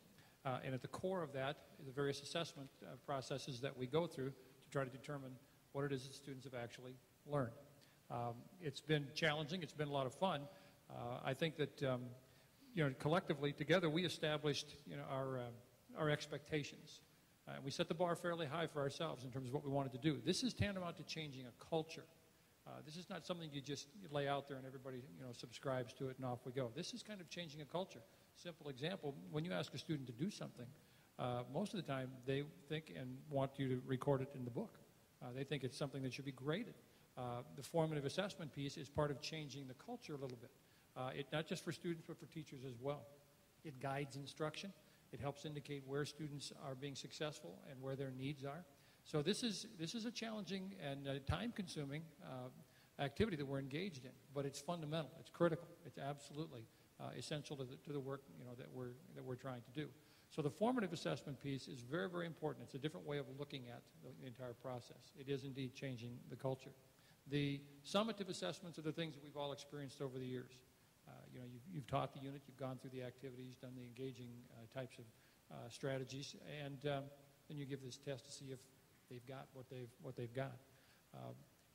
And at the core of that is the various assessment processes that we go through to try to determine what it is that students have actually learned. It's been challenging. It's been a lot of fun. I think that collectively together we established our expectations. We set the bar fairly high for ourselves in terms of what we wanted to do. This is tantamount to changing a culture. This is not something you just lay out there and everybody subscribes to it and off we go. This is kind of changing a culture. Simple example, when you ask a student to do something, most of the time they think and want you to record it in the book. They think it's something that should be graded. The formative assessment piece is part of changing the culture a little bit. Not just for students, but for teachers as well. It guides instruction. It helps indicate where students are being successful and where their needs are. So this is a challenging and time-consuming activity that we're engaged in, but it's fundamental. It's critical. It's absolutely essential to the work that we're trying to do. So the formative assessment piece is very, very important. It's a different way of looking at the entire process. It is indeed changing the culture. The summative assessments are the things that we've all experienced over the years. You've taught the unit, you've gone through the activities, done the engaging types of strategies, and then you give this test to see if they've got what they've got.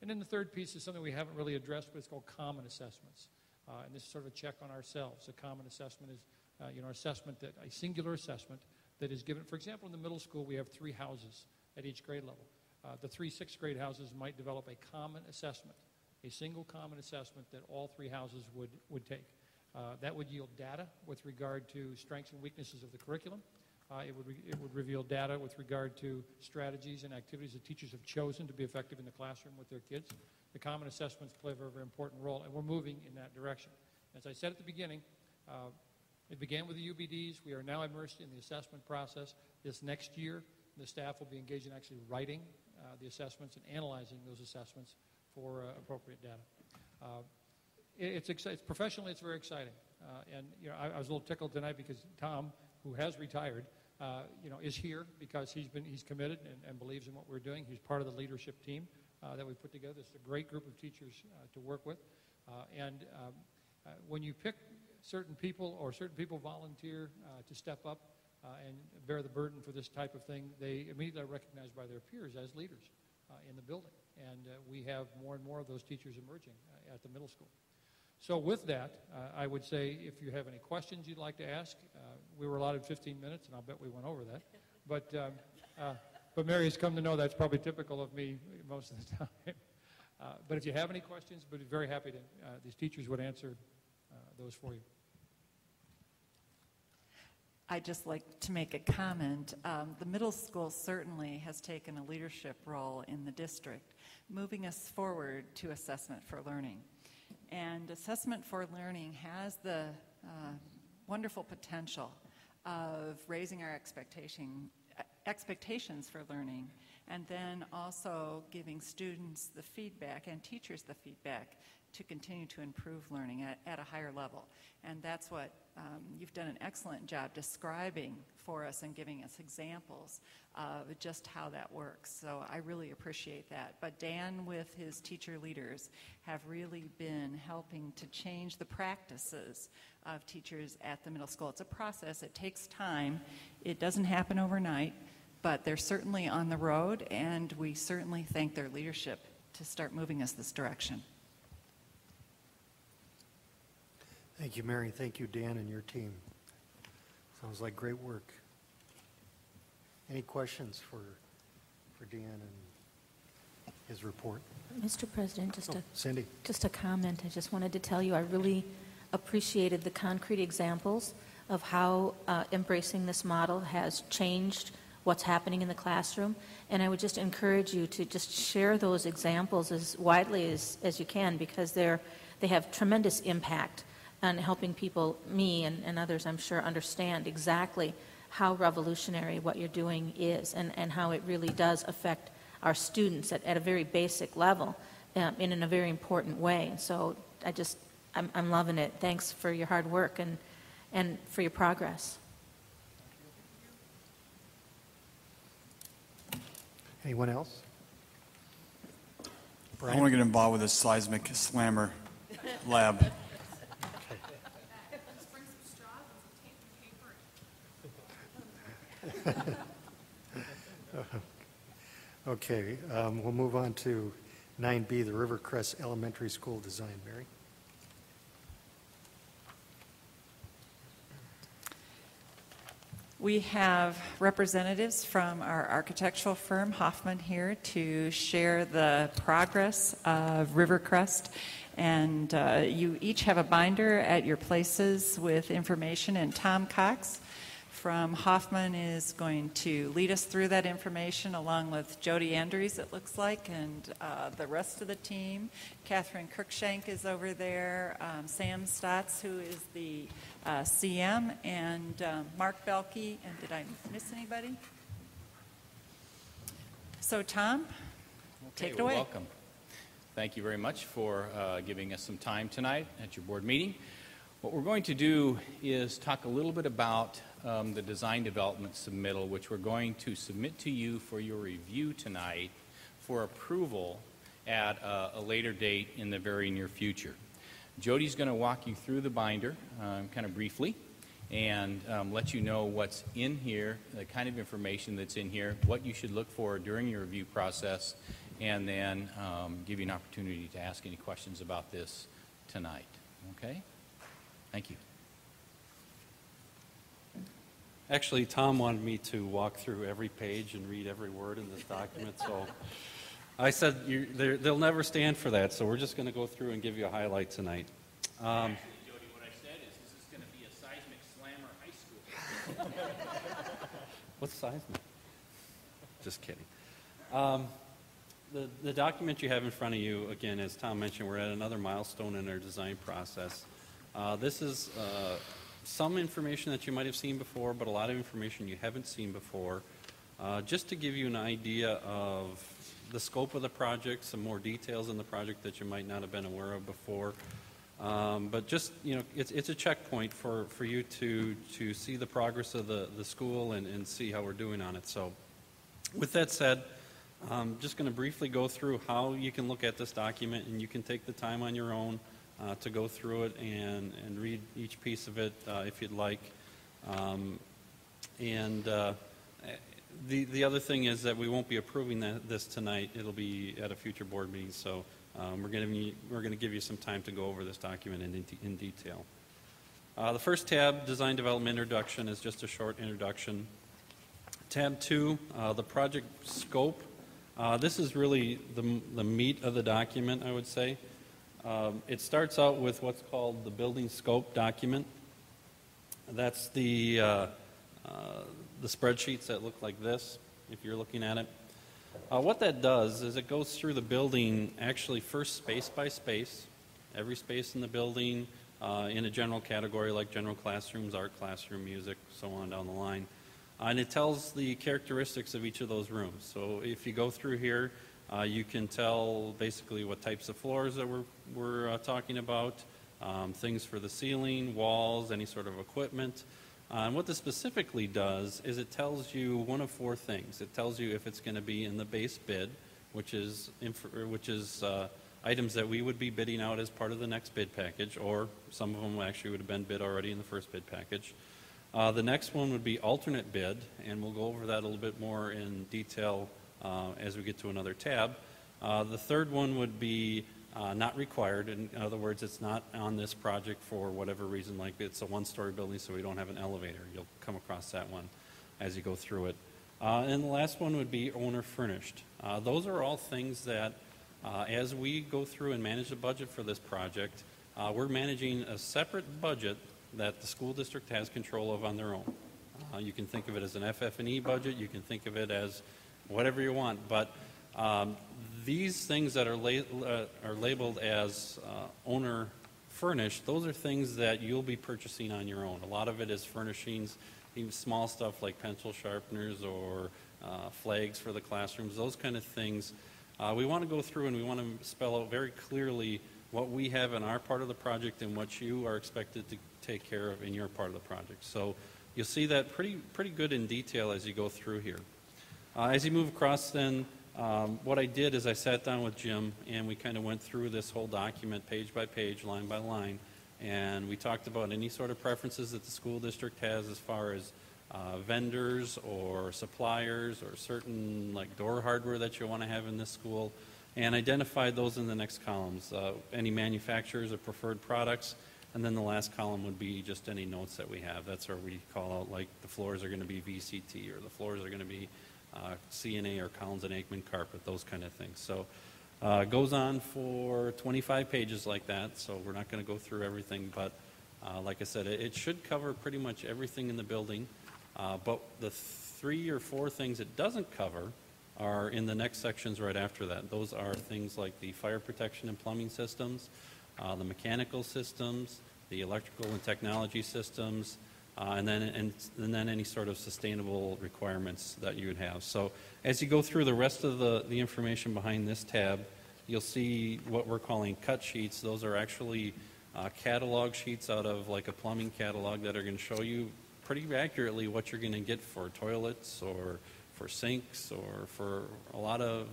And then the third piece is something we haven't really addressed, but it's called common assessments. And this is sort of a check on ourselves. A common assessment is a singular assessment that is given. For example, in the middle school, we have 3 houses at each grade level. The 3 6th grade houses might develop a common assessment, a single common assessment that all 3 houses would take. That would yield data with regard to strengths and weaknesses of the curriculum. It would reveal data with regard to strategies and activities that teachers have chosen to be effective in the classroom with their kids. The common assessments play a very, very important role, and we're moving in that direction. As I said at the beginning, it began with the UBDs. We are now immersed in the assessment process. This next year, the staff will be engaged in actually writing the assessments and analyzing those assessments for appropriate data. It's professionally, it's very exciting. And I was a little tickled tonight because Tom, who has retired, is here because he's committed and believes in what we're doing. He's part of the leadership team that we put together. This is a great group of teachers to work with. When you pick certain people or certain people volunteer to step up and bear the burden for this type of thing, they immediately are recognized by their peers as leaders in the building. And we have more and more of those teachers emerging at the middle school. So with that, I would say if you have any questions you'd like to ask, we were allotted 15 minutes, and I'll bet we went over that. But Mary has come to know that's probably typical of me most of the time. But if you have any questions, we'd be very happy to, these teachers would answer those for you. I'd just like to make a comment. The middle school certainly has taken a leadership role in the district, moving us forward to assessment for learning. And assessment for learning has the wonderful potential of raising our expectations for learning, and then also giving students the feedback and teachers the feedback to continue to improve learning at a higher level. And that's what you've done an excellent job describing for us and giving us examples of just how that works. So I really appreciate that. But Dan, with his teacher leaders, have really been helping to change the practices of teachers at the middle school. It's a process. It takes time. It doesn't happen overnight, but they're certainly on the road, and we certainly thank their leadership to start moving us this direction. Thank you, Mary. Thank you, Dan, and your team. Sounds like great work. Any questions for Dan and his report? Mr. President, Cindy. Just a comment. I just wanted to tell you I really appreciated the concrete examples of how embracing this model has changed what's happening in the classroom. And I would just encourage you to just share those examples as widely as you can, because they have tremendous impact on helping people, me and others, I'm sure, understand exactly how revolutionary what you're doing is, and how it really does affect our students at a very basic level in a very important way. So I'm loving it. Thanks for your hard work and for your progress. Anyone else? Brian? I want to get involved with this seismic slammer lab. Okay, we'll move on to 9B, the Rivercrest Elementary School design. Mary? We have representatives from our architectural firm, Hoffman, here to share the progress of Rivercrest. And you each have a binder at your places with information. And Tom Cox from Hoffman is going to lead us through that information along with Jody Andrews, it looks like, and the rest of the team. Catherine Kirkshank is over there, Sam Stotz, who is the CM, and Mark Belke. And did I miss anybody? So Tom, take it well, away. Welcome. Thank you very much for giving us some time tonight at your board meeting. What we're going to do is talk a little bit about the design development submittal, which we're going to submit to you for your review tonight for approval at a later date in the very near future. Jody's going to walk you through the binder kind of briefly and let you know what's in here, the kind of information that's in here, what you should look for during your review process, and then give you an opportunity to ask any questions about this tonight. Okay? Thank you. Actually, Tom wanted me to walk through every page and read every word in this document, so I said they'll never stand for that, so we're just going to go through and give you a highlight tonight. Actually, Jody, what I said is this is going to be a seismic slammer high school. What's seismic? Just kidding. The document you have in front of you, again, as Tom mentioned, we're at another milestone in our design process. This is some information that you might have seen before, but a lot of information you haven't seen before, just to give you an idea of the scope of the project, some more details in the project that you might not have been aware of before. But just, it's a checkpoint for you to see the progress of the school and see how we're doing on it. So with that said, I'm just going to briefly go through how you can look at this document, and you can take the time on your own to go through it and read each piece of it if you'd like. The other thing is that we won't be approving this tonight. It'll be at a future board meeting, so we're going to give you some time to go over this document in detail. The first tab, Design Development Introduction, is just a short introduction. Tab 2, the project scope. This is really the meat of the document, I would say. It starts out with what's called the building scope document. That's the spreadsheets that look like this, if you're looking at it. What that does is it goes through the building actually first space by space, every space in the building in a general category like general classrooms, art classroom, music, so on down the line. And it tells the characteristics of each of those rooms. So if you go through here, you can tell basically what types of floors that we're talking about, things for the ceiling, walls, any sort of equipment. And what this specifically does is it tells you one of four things. It tells you if it's going to be in the base bid, which is items that we would be bidding out as part of the next bid package, or some of them actually would have been bid already in the first bid package. The next one would be alternate bid, and we'll go over that a little bit more in detail as we get to another tab. The third one would be not required. In other words, it's not on this project for whatever reason, like it's a one-story building, so we don't have an elevator. You'll come across that one as you go through it. And the last one would be owner furnished. Those are all things that, as we go through and manage the budget for this project, we're managing a separate budget that the school district has control of on their own. You can think of it as an FF&E budget. You can think of it as whatever you want. But these things that are labeled as owner furnished, those are things that you'll be purchasing on your own. A lot of it is furnishings, even small stuff like pencil sharpeners or flags for the classrooms, those kind of things. We want to go through and we want to spell out very clearly what we have in our part of the project and what you are expected to take care of in your part of the project. So you'll see that pretty good in detail as you go through here. As you move across then, what I did is I sat down with Jim and we kind of went through this whole document page by page, line by line, and we talked about any sort of preferences that the school district has as far as vendors or suppliers or certain like door hardware that you want to have in this school, and identified those in the next columns. Any manufacturers or preferred products, and then the last column would be just any notes that we have. That's where we call out like the floors are going to be VCT or the floors are going to be CNA or Collins and Aikman carpet, those kind of things. So it goes on for 25 pages like that, so we're not going to go through everything, but like I said, it should cover pretty much everything in the building. But the 3 or 4 things it doesn't cover are in the next sections right after that. Those are things like the fire protection and plumbing systems, the mechanical systems, the electrical and technology systems, and then any sort of sustainable requirements that you would have. So as you go through the rest of the information behind this tab, you'll see what we're calling cut sheets. Those are actually catalog sheets out of like a plumbing catalog that are going to show you pretty accurately what you're going to get for toilets or for sinks or for a lot of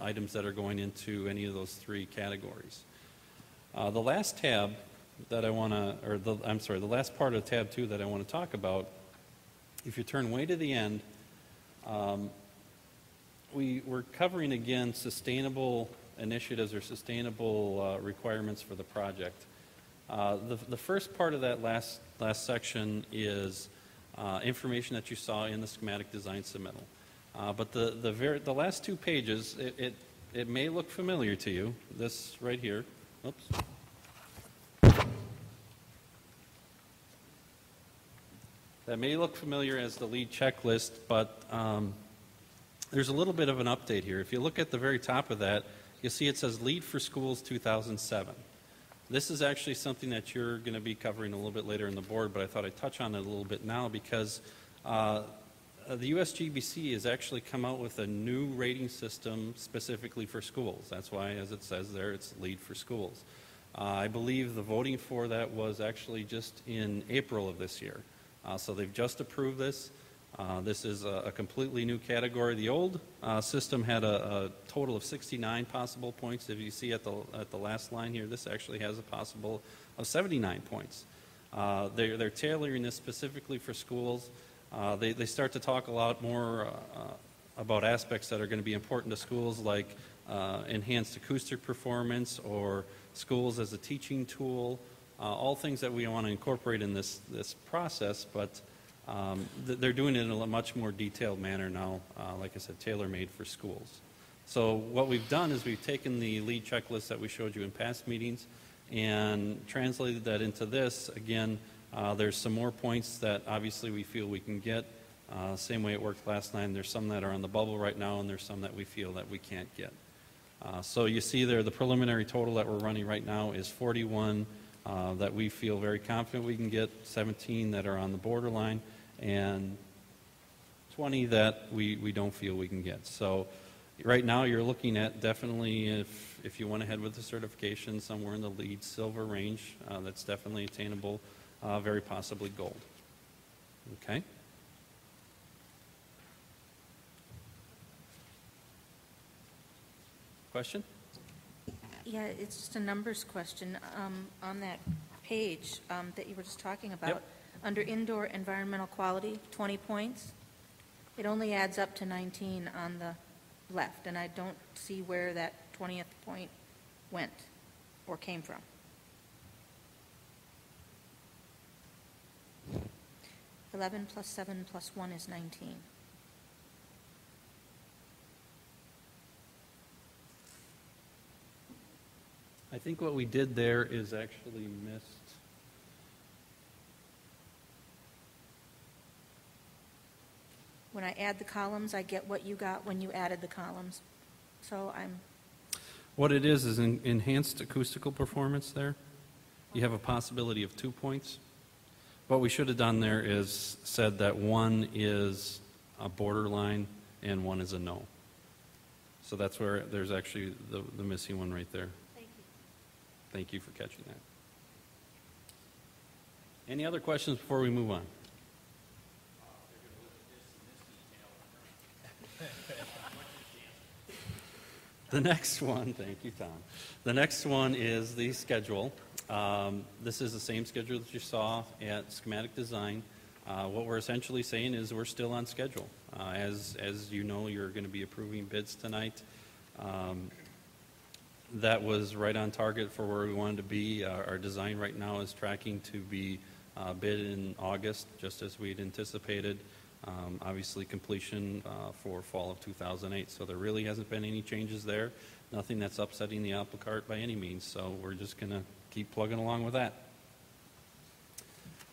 items that are going into any of those 3 categories. The last tab that I want to, the last part of tab 2 that I want to talk about, if you turn way to the end, we're covering again sustainable initiatives or sustainable requirements for the project. The first part of that last section is information that you saw in the schematic design submittal. But the last 2 pages, it may look familiar to you. This right here. Oops. That may look familiar as the lead checklist, but there's a little bit of an update here. If you look at the very top of that, you'll see it says Lead for Schools 2007. This is actually something that you're going to be covering a little bit later in the board, but I thought I'd touch on it a little bit now because the USGBC has actually come out with a new rating system specifically for schools. That's why, as it says there, it's Lead for Schools. I believe the voting for that was actually just in April of this year. So they've just approved this. This is a completely new category. The old system had a total of 69 possible points. If you see at the last line here, this actually has a possible of 79 points. They're tailoring this specifically for schools. They start to talk a lot more about aspects that are going to be important to schools, like enhanced acoustic performance or schools as a teaching tool, all things that we want to incorporate in this process, but they're doing it in a much more detailed manner now, like I said, tailor-made for schools. So what we've done is we've taken the lead checklist that we showed you in past meetings and translated that into this. Again, there's some more points that obviously we feel we can get. Same way it worked last night. There's some that are on the bubble right now, and there's some that we feel that we can't get. So you see there the preliminary total that we're running right now is 41 that we feel very confident we can get, 17 that are on the borderline, and 20 that we don't feel we can get. So right now you're looking at definitely, if you went ahead with the certification, somewhere in the lead silver range. That's definitely attainable, very possibly gold. Okay? Question? Yeah, it's just a numbers question. On that page that you were just talking about, Yep. under indoor environmental quality, 20 points, it only adds up to 19 on the left, and I don't see where that 20th point went or came from. (11 plus 7 plus 1 is 19. I think what we did there is actually missed. When I add the columns, I get what you got when you added the columns. So I'm, What it is enhanced acoustical performance there. You have a possibility of 2 points. What we should have done there is said that 1 is a borderline and 1 is a no. So that's where there's actually the missing one right there. thank you. Thank you for catching that. Any other questions before we move on? The next one, thank you, Tom. The next one is the schedule. This is the same schedule that you saw at schematic design. What we're essentially saying is we're still on schedule. As you know, you're going to be approving bids tonight. That was right on target for where we wanted to be. Our design right now is tracking to be bid in August, just as we'd anticipated. Obviously completion for fall of 2008. So there really hasn't been any changes there. Nothing that's upsetting the apple cart by any means. So we're just going to keep plugging along with that.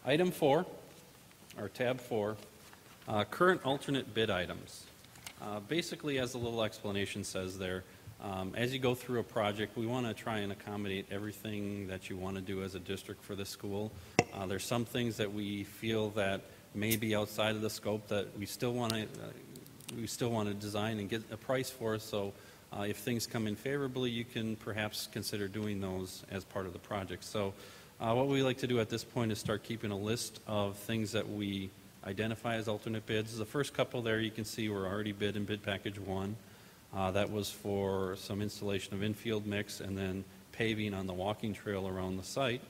Item 4, or tab 4, Current alternate bid items. Basically, as the little explanation says there, as you go through a project, we want to try and accommodate everything that you want to do as a district for the school. There's some things that we feel that may be outside of the scope that we still want to design and get a price for. So if things come in favorably, you can perhaps consider doing those as part of the project. So what we like to do at this point is start keeping a list of things that we identify as alternate bids. The first couple there you can see were already bid in bid package 1. That was for some installation of infield mix and then paving on the walking trail around the site.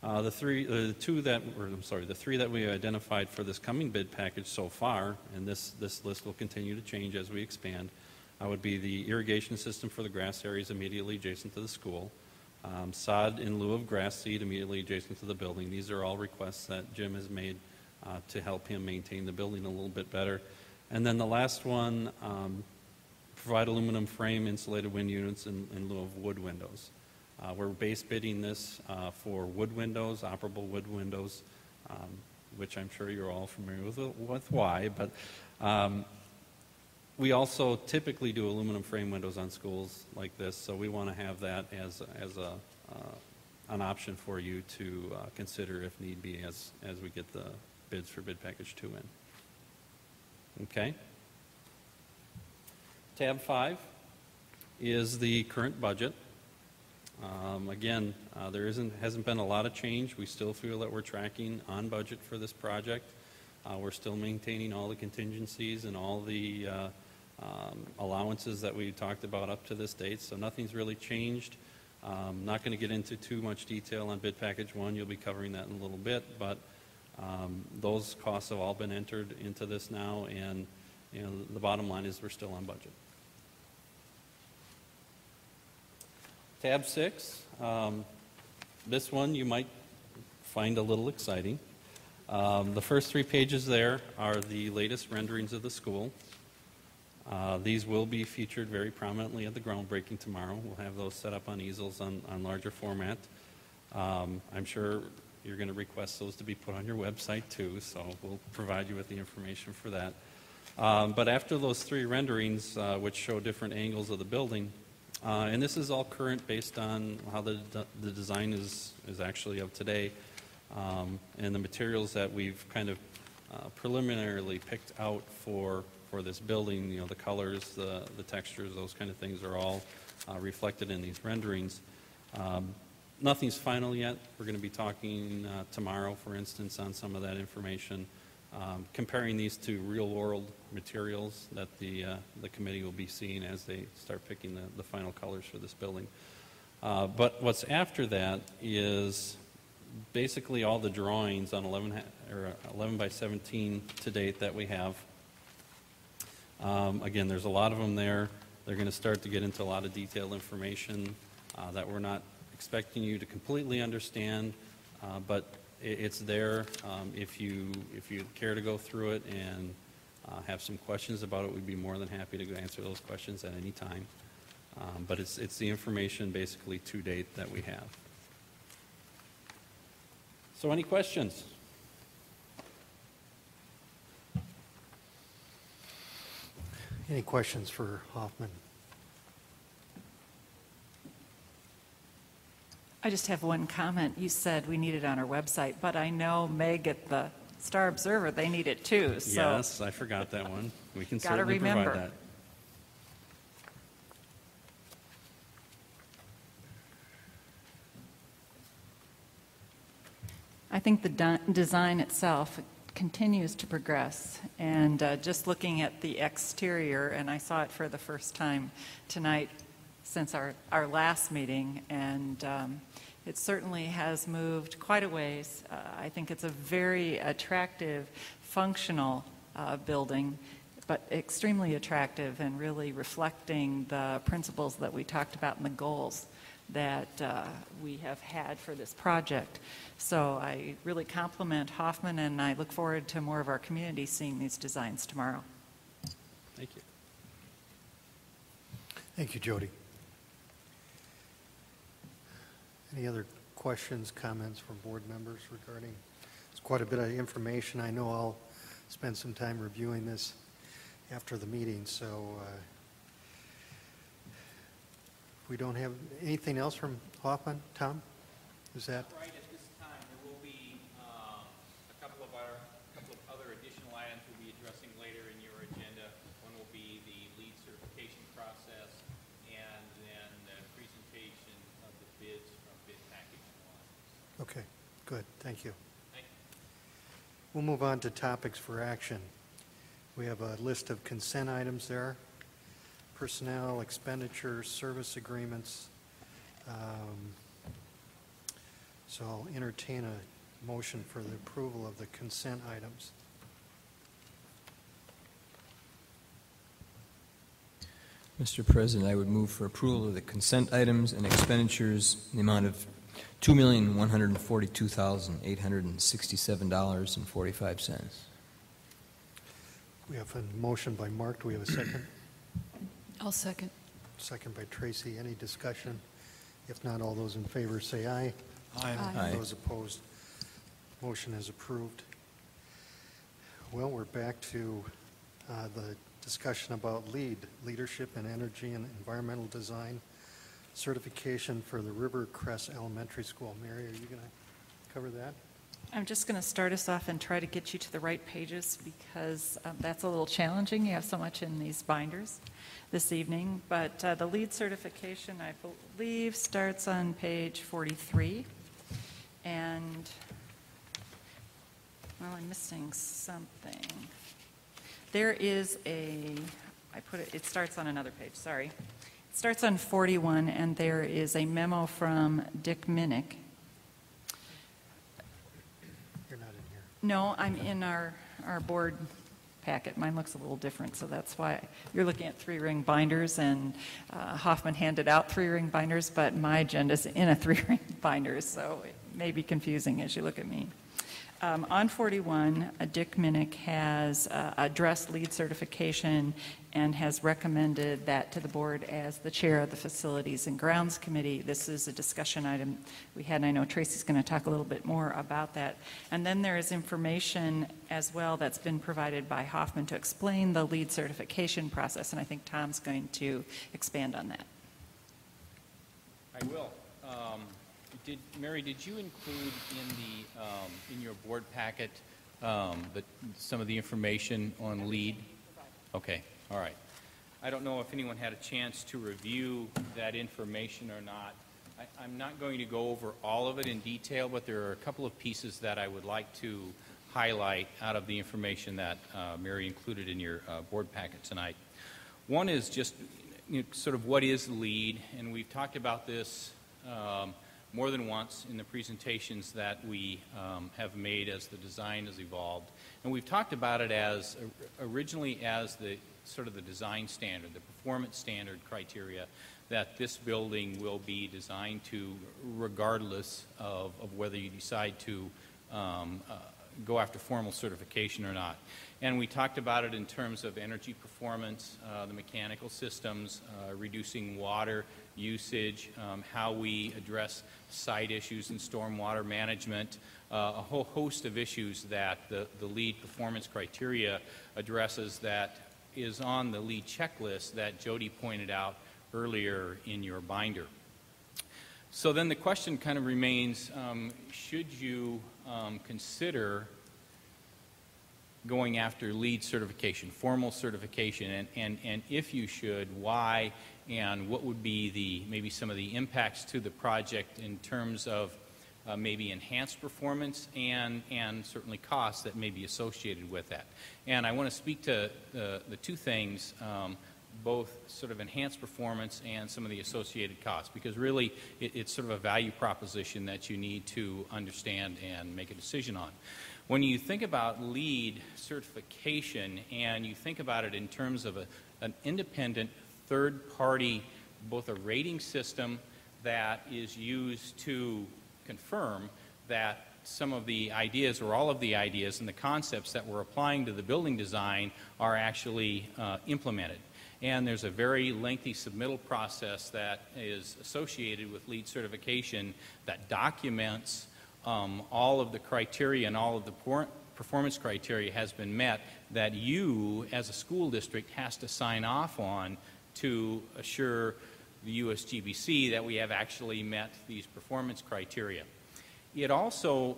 The three that we identified for this coming bid package so far, and this list will continue to change as we expand, would be the irrigation system for the grass areas immediately adjacent to the school, sod in lieu of grass seed immediately adjacent to the building. These are all requests that Jim has made to help him maintain the building a little bit better. And then the last one, provide aluminum frame insulated wind units in lieu of wood windows. We're base bidding this for wood windows, operable wood windows, which I'm sure you're all familiar with why, but we also typically do aluminum frame windows on schools like this, so we want to have that as an option for you to consider if need be as we get the bids for bid package 2 in. Okay. Tab 5 is the current budget. Again, there hasn't been a lot of change. We still feel that we're tracking on budget for this project. We're still maintaining all the contingencies and all the allowances that we talked about up to this date, so nothing's really changed. Not going to get into too much detail on bid package 1. You'll be covering that in a little bit, but those costs have all been entered into this now, and the bottom line is we're still on budget. Tab 6, this one you might find a little exciting. The first 3 pages there are the latest renderings of the school. These will be featured very prominently at the groundbreaking tomorrow. We'll have those set up on easels on larger format. I'm sure you're going to request those to be put on your website too, so we'll provide you with the information for that. But after those 3 renderings, which show different angles of the building, and this is all current based on how the design is actually of today, and the materials that we've kind of preliminarily picked out for this building, the colors, the textures, those kind of things are all reflected in these renderings. Nothing's final yet. We're going to be talking tomorrow, for instance, on some of that information, comparing these to real-world materials that the committee will be seeing as they start picking the final colors for this building. But what's after that is basically all the drawings on 11 by 17 to date that we have. Again, there's a lot of them there. They're going to start to get into a lot of detailed information that we're not expecting you to completely understand, but it's there. If you care to go through it and have some questions about it, we'd be more than happy to answer those questions at any time. But it's the information basically to date that we have. So any questions? Any questions for Hoffman? I just have one comment. You said we need it on our website, but I know Meg at the Star Observer, they need it too. So Yes, I forgot that one. We can gotta certainly remember. provide that. I think the design itself continues to progress, and just looking at the exterior, and I saw it for the first time tonight since our last meeting, and it certainly has moved quite a ways. I think it's a very attractive, functional building, but extremely attractive and really reflecting the principles that we talked about and the goals that we have had for this project. So I really compliment Hoffman, and I look forward to more of our community seeing these designs tomorrow. Thank you. Thank you, Jody. Any other questions, comments from board members regarding? It's quite a bit of information. I know I'll spend some time reviewing this after the meeting. So we don't have anything else from Hoffman. Tom, is that? Right at this time, there will be a couple of other additional items we'll be addressing later in your agenda. One will be the lead certification process, and then the presentation of the bids from bid package one. Okay, good. Thank you. Thank you. We'll move on to topics for action. We have a list of consent items there. Personnel, expenditures, service agreements. So I'll entertain a motion for the approval of the consent items. Mr. President, I would move for approval of the consent items and expenditures in the amount of $2,142,867.45. We have a motion by Mark. Do we have a second? I'll second. Second by Tracy. Any discussion? If not, all those in favor say aye. Aye. Aye. Those opposed, motion is approved. Well, we're back to the discussion about leadership in energy and environmental design certification for the Rivercrest Elementary School. Mary, are you going to cover that? I'm just going to start us off and try to get you to the right pages because that's a little challenging. You have so much in these binders this evening. But the lead certification, I believe, starts on page 43. And, well, I'm missing something. There is it starts on another page, sorry. It starts on 41, and there is a memo from Dick Minnick. You're not in here. No, I'm in our board packet. Mine looks a little different, so that's why you're looking at 3-ring binders, and Hoffman handed out 3-ring binders, but my agenda's in a 3-ring binder, so it may be confusing as you look at me. On 41, Dick Minnick has addressed lead certification and has recommended that to the board as the chair of the Facilities and Grounds Committee. This is a discussion item we had, and I know Tracy's going to talk a little bit more about that. And then there is information as well that's been provided by Hoffman to explain the lead certification process, and I think Tom's going to expand on that. I will. Mary, did you include in your board packet some of the information on lead? Okay, all right. I don't know if anyone had a chance to review that information or not. I'm not going to go over all of it in detail, but there are a couple of pieces that I would like to highlight out of the information that Mary included in your board packet tonight. One is just sort of what is lead, and we've talked about this more than once in the presentations that we have made as the design has evolved. And we've talked about it as originally as the sort of the design standard, the performance standard criteria that this building will be designed to regardless of whether you decide to go after formal certification or not. And we talked about it in terms of energy performance, the mechanical systems, reducing water usage, how we address site issues and stormwater management, a whole host of issues that the LEED performance criteria addresses that is on the LEED checklist that Jody pointed out earlier in your binder. So then the question kind of remains, should you consider going after LEED certification, formal certification, and if you should, why, and what would be maybe some of the impacts to the project in terms of maybe enhanced performance and certainly costs that may be associated with that. And I want to speak to the two things, both sort of enhanced performance and some of the associated costs, because really it's sort of a value proposition that you need to understand and make a decision on. When you think about LEED certification and you think about it in terms of an independent third-party, both a rating system that is used to confirm that some of the ideas or all of the ideas and the concepts that we're applying to the building design are actually implemented. And there's a very lengthy submittal process that is associated with LEED certification that documents all of the criteria and all of the performance criteria has been met that you, as a school district, has to sign off on to assure the USGBC that we have actually met these performance criteria. It also,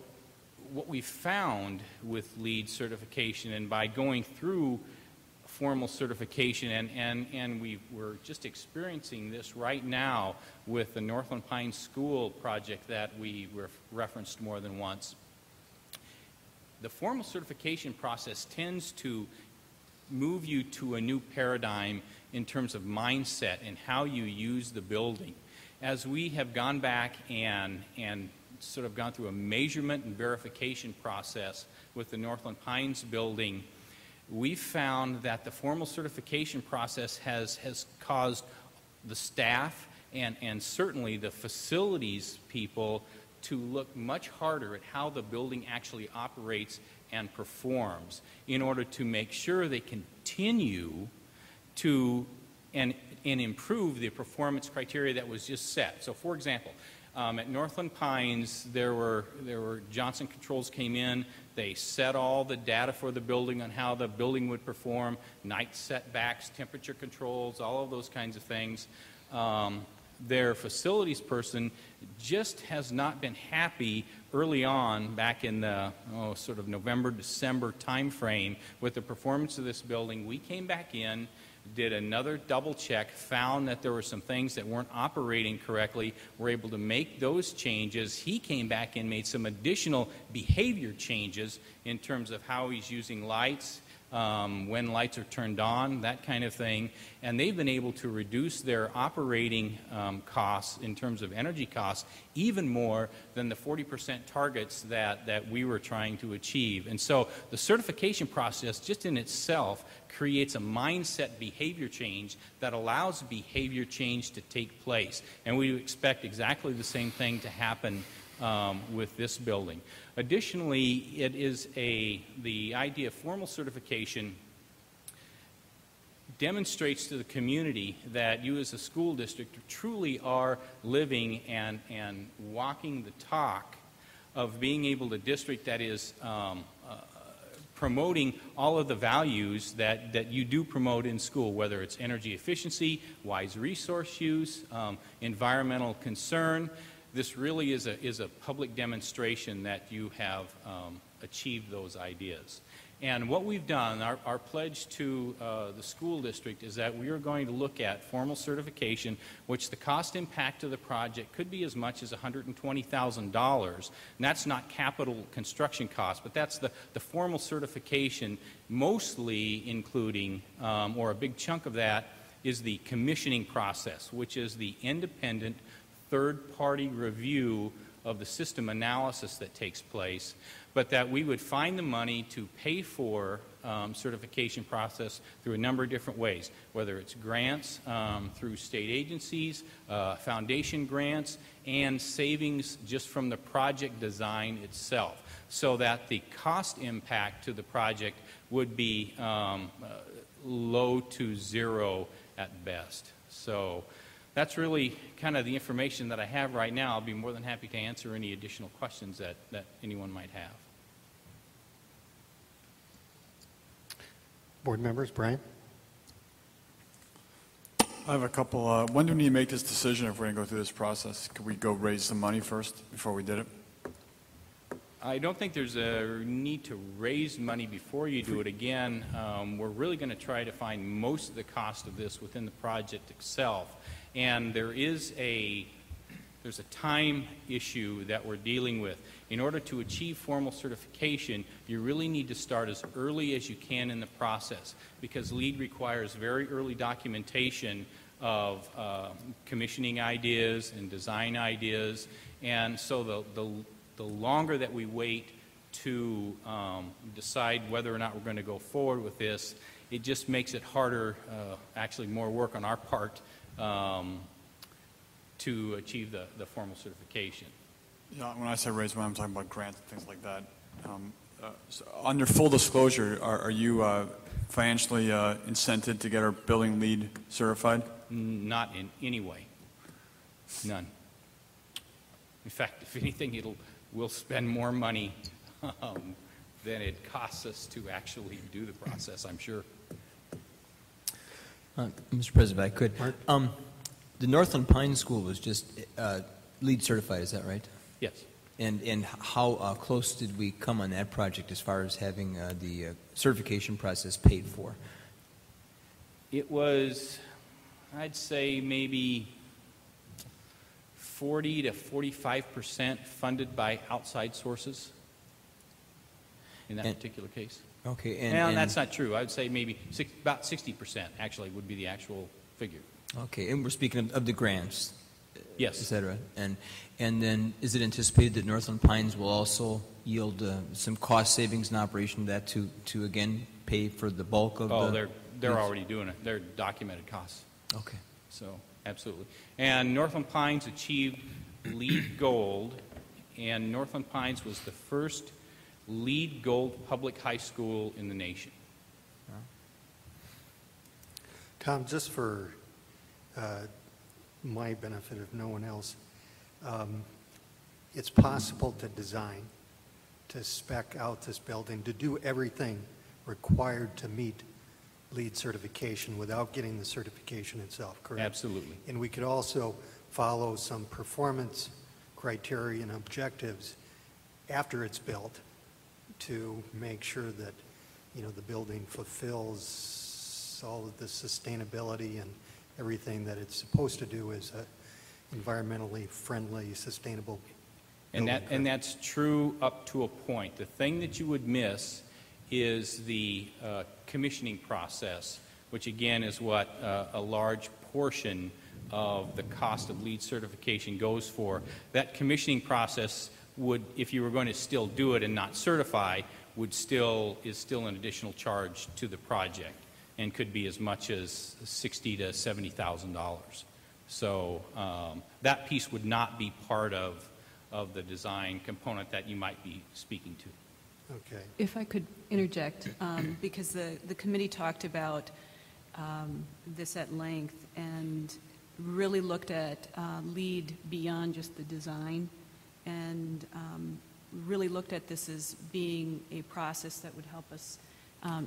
what we found with LEED certification, and by going through formal certification, and we're just experiencing this right now with the Northland Pines School project that we referenced more than once. The formal certification process tends to move you to a new paradigm in terms of mindset and how you use the building. As we have gone back and sort of gone through a measurement and verification process with the Northland Pines building, we found that the formal certification process has caused the staff and certainly the facilities people to look much harder at how the building actually operates and performs in order to make sure they continue to and improve the performance criteria that was just set. So for example, at Northland Pines, there were Johnson Controls came in, they set all the data for the building on how the building would perform, night setbacks, temperature controls, all of those kinds of things. Their facilities person just has not been happy early on back in the sort of November, December time frame with the performance of this building. We came back in, did another double check, found that there were some things that weren't operating correctly, were able to make those changes. He came back and made some additional behavior changes in terms of how he's using lights, when lights are turned on, that kind of thing. And they've been able to reduce their operating costs in terms of energy costs even more than the 40% targets that we were trying to achieve. And so the certification process just in itself creates a mindset behavior change that allows behavior change to take place. And we expect exactly the same thing to happen with this building. Additionally, it is the idea of formal certification demonstrates to the community that you as a school district truly are living and walking the talk of being able to district that is promoting all of the values that you do promote in school, whether it's energy efficiency, wise resource use, environmental concern. This really is a public demonstration that you have achieved those ideas. And what we've done, our pledge to the school district is that we are going to look at formal certification, which the cost impact of the project could be as much as $120,000. And that's not capital construction cost, but that's the formal certification, mostly including, or a big chunk of that, is the commissioning process, which is the independent third-party review of the system analysis that takes place, but that we would find the money to pay for certification process through a number of different ways, whether it's grants through state agencies, foundation grants, and savings just from the project design itself, so that the cost impact to the project would be low to zero at best. So that's really kind of the information that I have right now. I'll be more than happy to answer any additional questions that anyone might have. Board members, Brian? I have a couple. When do we need to make this decision if we're going to go through this process? Could we go raise some money first before we did it? I don't think there's a need to raise money before you do it. Again, we're really going to try to find most of the cost of this within the project itself. And there's a time issue that we're dealing with. In order to achieve formal certification, you really need to start as early as you can in the process, because LEED requires very early documentation of commissioning ideas and design ideas. And so the longer that we wait to decide whether or not we're going to go forward with this, it just makes it harder, actually more work on our part, to achieve the formal certification. Yeah, when I say raise money, I'm talking about grants and things like that. So under full disclosure, are you financially incented to get our building LEED certified? Not in any way. None. In fact, if anything, we'll spend more money than it costs us to actually do the process, I'm sure. Mr. President, if I could. The Northland Pines School was just LEED certified, is that right? Yes. And how close did we come on that project as far as having the certification process paid for? It was, I'd say, maybe 40 to 45% funded by outside sources in that particular case. Okay. And that's not true. I would say maybe about 60% actually would be the actual figure. Okay, and we're speaking of the grants, yes, et cetera. And then is it anticipated that Northland Pines will also yield some cost savings in operation of that to again pay for the bulk of the... They're already doing it. They're documented costs. Okay. So, absolutely. And Northland Pines achieved LEED Gold, and Northland Pines was the first LEED Gold public high school in the nation. Tom, just for my benefit, if no one else, it's possible to design, to spec out this building, to do everything required to meet LEED certification without getting the certification itself, correct? Absolutely. And we could also follow some performance criteria and objectives after it's built to make sure that, you know, the building fulfills all of the sustainability and everything that it's supposed to do as a environmentally friendly, sustainable building. And that's true up to a point. The thing that you would miss is the commissioning process, which again is what a large portion of the cost of LEED certification goes for. That commissioning process would, if you were going to still do it and not certify, is still an additional charge to the project and could be as much as $60,000 to $70,000. So that piece would not be part of the design component that you might be speaking to. Okay. If I could interject, because the committee talked about this at length and really looked at LEED beyond just the design and really looked at this as being a process that would help us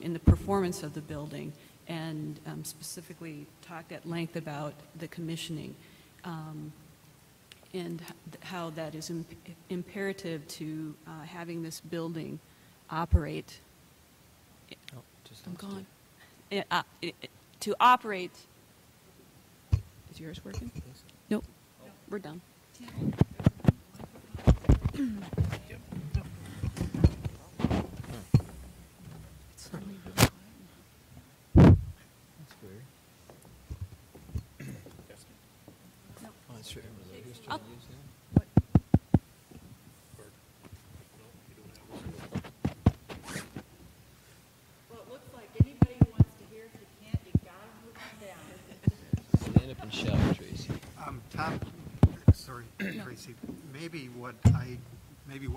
in the performance of the building and specifically talked at length about the commissioning and how that is imperative to having this building operate. I'm gone. To operate. Is yours working? Nope. We're done. That's weird. Oh, that's right. I'll- Well, it looks like anybody who wants to hear, if you can't, you gotta move on down. Stand up and shout, Tracy. Tom, sorry, Tracy, maybe what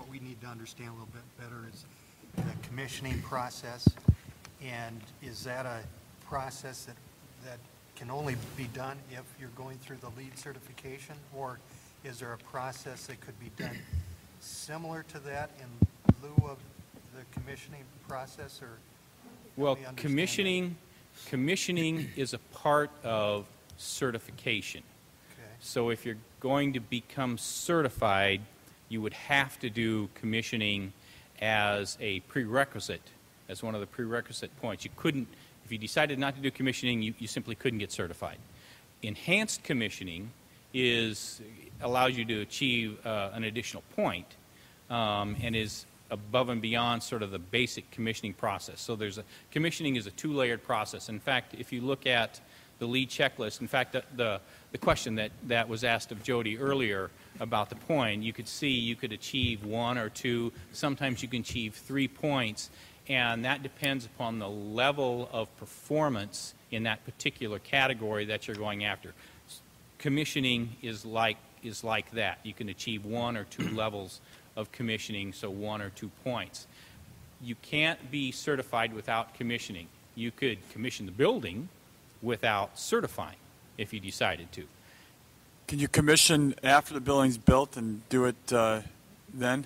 we need to understand a little bit better is the commissioning process, and is that a process that can only be done if you're going through the LEED certification, or is there a process that could be done similar to that in lieu of the commissioning process, or? Well, commissioning is a part of certification. Okay. So if you're going to become certified, you would have to do commissioning as a prerequisite, as one of the prerequisite points. You couldn't, if you decided not to do commissioning, you simply couldn't get certified. Enhanced commissioning allows you to achieve an additional point and is above and beyond sort of the basic commissioning process. So commissioning is a two-layered process. In fact, if you look at the LEED checklist, in fact, the question that was asked of Jody earlier about the point, you could see you could achieve 1 or 2, sometimes you can achieve 3 points, and that depends upon the level of performance in that particular category that you're going after. Commissioning is like that. You can achieve 1 or 2 levels of commissioning, so 1 or 2 points. You can't be certified without commissioning. You could commission the building without certifying if you decided to. Can you commission after the building's built and do it then?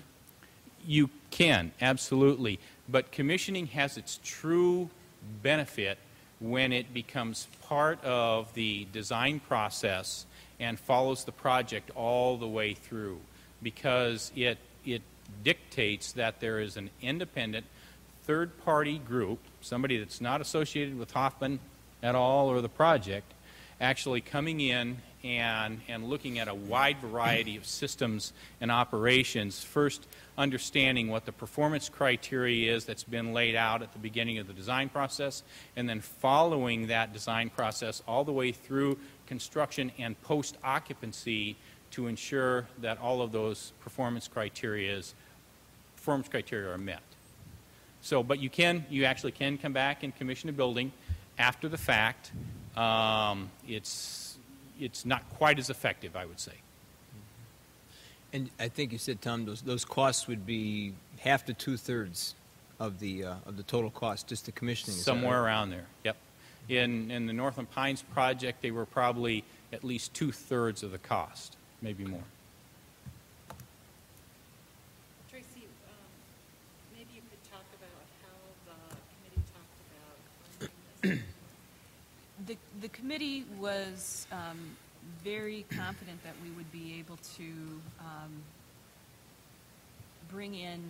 You can, absolutely. But commissioning has its true benefit when it becomes part of the design process and follows the project all the way through, because it dictates that there is an independent third-party group, somebody that's not associated with Hoffman at all or the project, actually coming in and looking at a wide variety of systems and operations, first understanding what the performance criteria is that's been laid out at the beginning of the design process, and then following that design process all the way through construction and post-occupancy to ensure that all of those performance criteria are met. So, but you actually can come back and commission a building after the fact. It's not quite as effective, I would say. And I think you said, Tom, those costs would be half to two-thirds of the total cost, just the commissioning. Somewhere around there, yep. In the Northland Pines project, they were probably at least two-thirds of the cost, maybe more. Tracy, maybe you could talk about how the committee talked about funding this. The committee was very confident that we would be able to bring in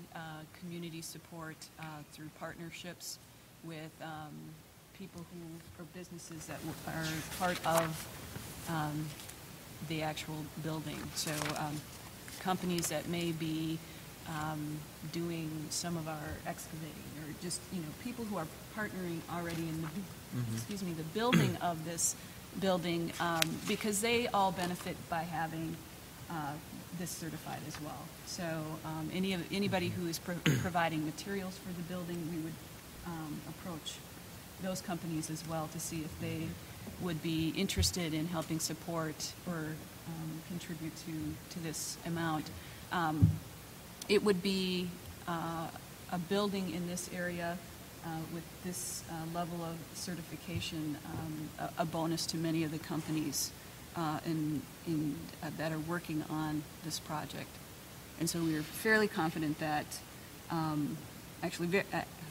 community support through partnerships with people or businesses that are part of the actual building. So companies that may be doing some of our excavating, or just, people who are partnering already in the, the building of this building, because they all benefit by having this certified as well. So anybody who is providing materials for the building, we would approach those companies as well to see if they would be interested in helping support or contribute to this amount. It would be a building in this area with this level of certification, a bonus to many of the companies that are working on this project. And so we are fairly confident that,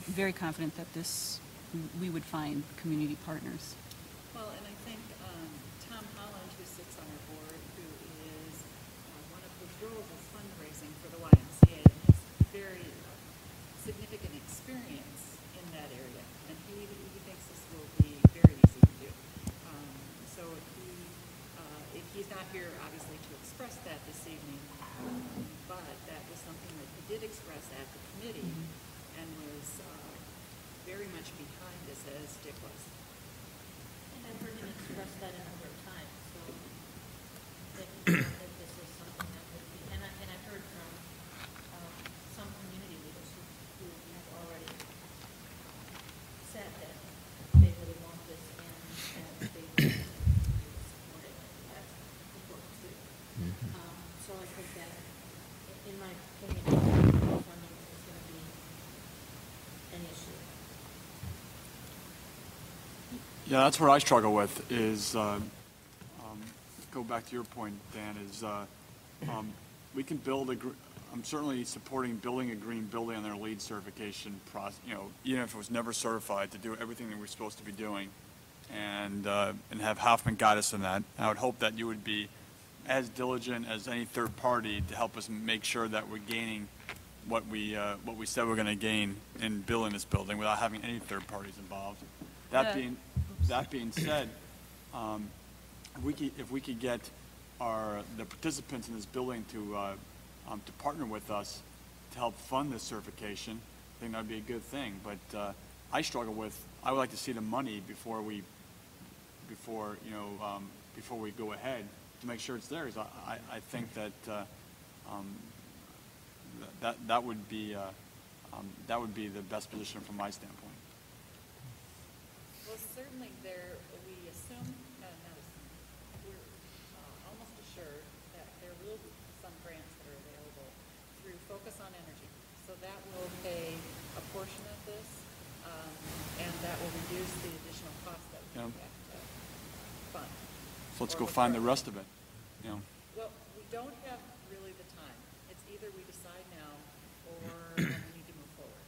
very confident that we would find community partners. Well, and I think Tom Holland, who sits on our board, who is one of the drove of fundraising for the YMCA, and has very significant experience in that area, and he thinks this will be very easy to do. So if he's not here, obviously, to express that this evening, but that was something that he did express at the committee, and was very much behind this, as Dick was. And I've heard him express that a number of times, so that this is something that would be, and I've heard from some community leaders who have already said that they really want this and they want to support it. That's important too. So I think that, in my opinion, funding is going to be an issue. Yeah, that's what I struggle with is, go back to your point, Dan, is we can build I'm certainly supporting building a green building on their LEED certification process, even if it was never certified, to do everything that we're supposed to be doing and have Hoffman guide us in that. I would hope that you would be as diligent as any third party to help us make sure that we're gaining what we said we're going to gain in building this building without having any third parties involved. That being said, if we could get the participants in this building to partner with us to help fund this certification, I think that would be a good thing. But I would like to see the money before we go ahead to make sure it's there. Because I think that that would be the best position from my standpoint. Well, certainly we assume, we're almost assured that there will be some grants that are available through Focus on Energy. So that will pay a portion of this, and that will reduce the additional cost that we have to fund. So let's go find the rest of it. Well, we don't have really the time. It's either we decide now or we need to move forward.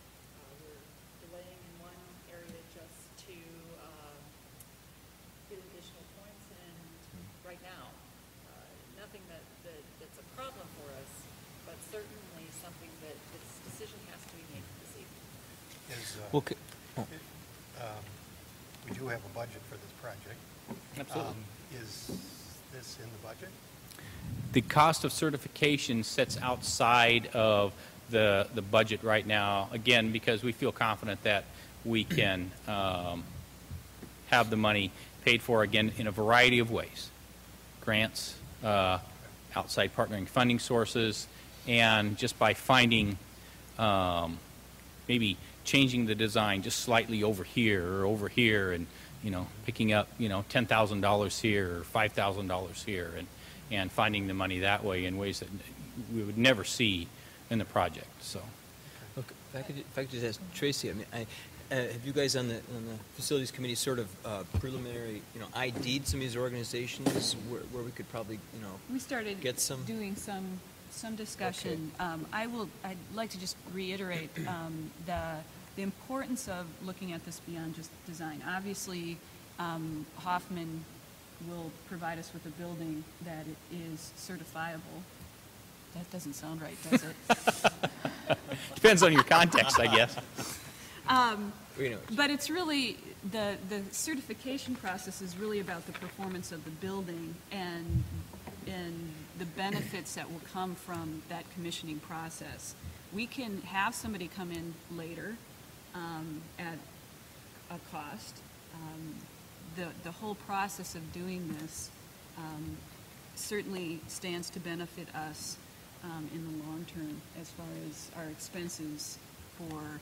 that this decision has to be made this evening. Well, We do have a budget for this project. Absolutely. Is this in the budget? The cost of certification sits outside of the budget right now, again, because we feel confident that we can have the money paid for, again, in a variety of ways. Grants, outside partnering funding sources, and just by finding maybe changing the design just slightly over here, and picking up $10,000 here or $5,000 here, and finding the money that way in ways that we would never see in the project. So, look, if I could just ask Tracy, I mean, have you guys on the facilities committee sort of preliminary, ID'd some of these organizations where we could probably, we started get some doing some discussion. Okay. I'd like to just reiterate the importance of looking at this beyond just design. Obviously, Hoffman will provide us with a building that is certifiable. That doesn't sound right, does it? depends on your context, I guess. But it's really, the certification process is really about the performance of the building and the benefits that will come from that commissioning process. We can have somebody come in later at a cost. The whole process of doing this certainly stands to benefit us in the long term as far as our expenses for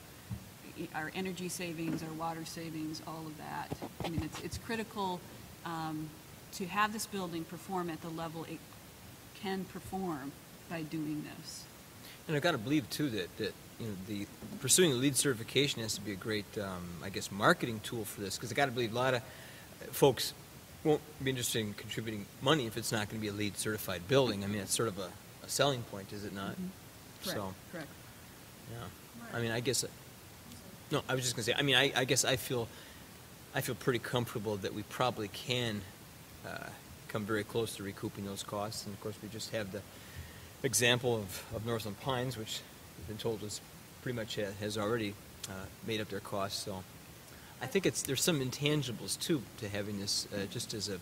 our energy savings, our water savings, all of that. I mean, it's critical to have this building perform at the level it can perform by doing this. And I've got to believe too that the pursuing the LEED certification has to be a great, I guess, marketing tool for this, because I got to believe a lot of folks won't be interested in contributing money if it's not going to be a LEED certified building. I mean, it's sort of a selling point, is it not? Mm-hmm. Correct. So, correct. yeah. I mean, I guess. No, I was just going to say. I mean, I guess I feel pretty comfortable that we probably can come very close to recouping those costs. And of course, we just have the example of Northland Pines, which we've been told is pretty much has already made up their costs. So I think there's some intangibles too to having this just as a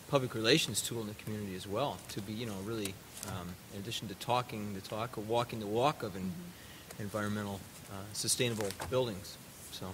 public relations tool in the community as well, to be really in addition to talking the talk or walking the walk of environmental sustainable buildings. So.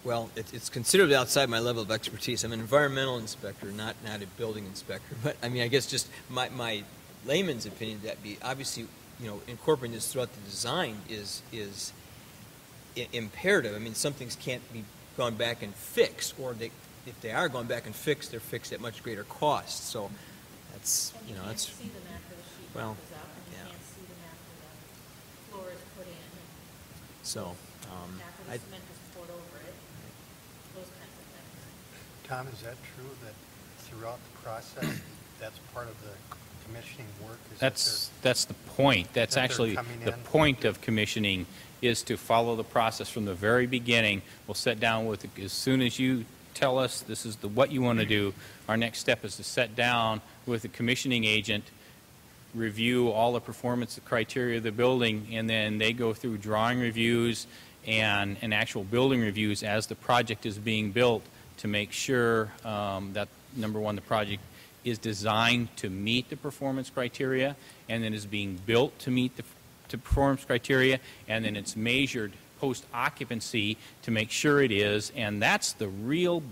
Well, it's considerably outside my level of expertise. I'm an environmental inspector, not a building inspector. But I mean, I guess just my layman's opinion that be obviously, incorporating this throughout the design is imperative. I mean, some things can't be gone back and fixed, or if they are gone back and fixed, they're fixed at much greater cost. So that's and you can't see them after the sheet well, goes up, and you can't see them after the floor is put in. So after the cement is poured over it, those kinds of things. Tom, is that true that throughout the process, that's part of the commissioning work? That's the point. That's actually the point of commissioning, is to follow the process from the very beginning. We'll sit down with, as soon as you tell us this is what you want to do, our next step is to sit down with the commissioning agent, review all the performance criteria of the building, and then they go through drawing reviews and actual building reviews as the project is being built to make sure that, number one, the project is designed to meet the performance criteria, and then is being built to meet the performance criteria, and then it's measured post-occupancy to make sure it is. And that's the real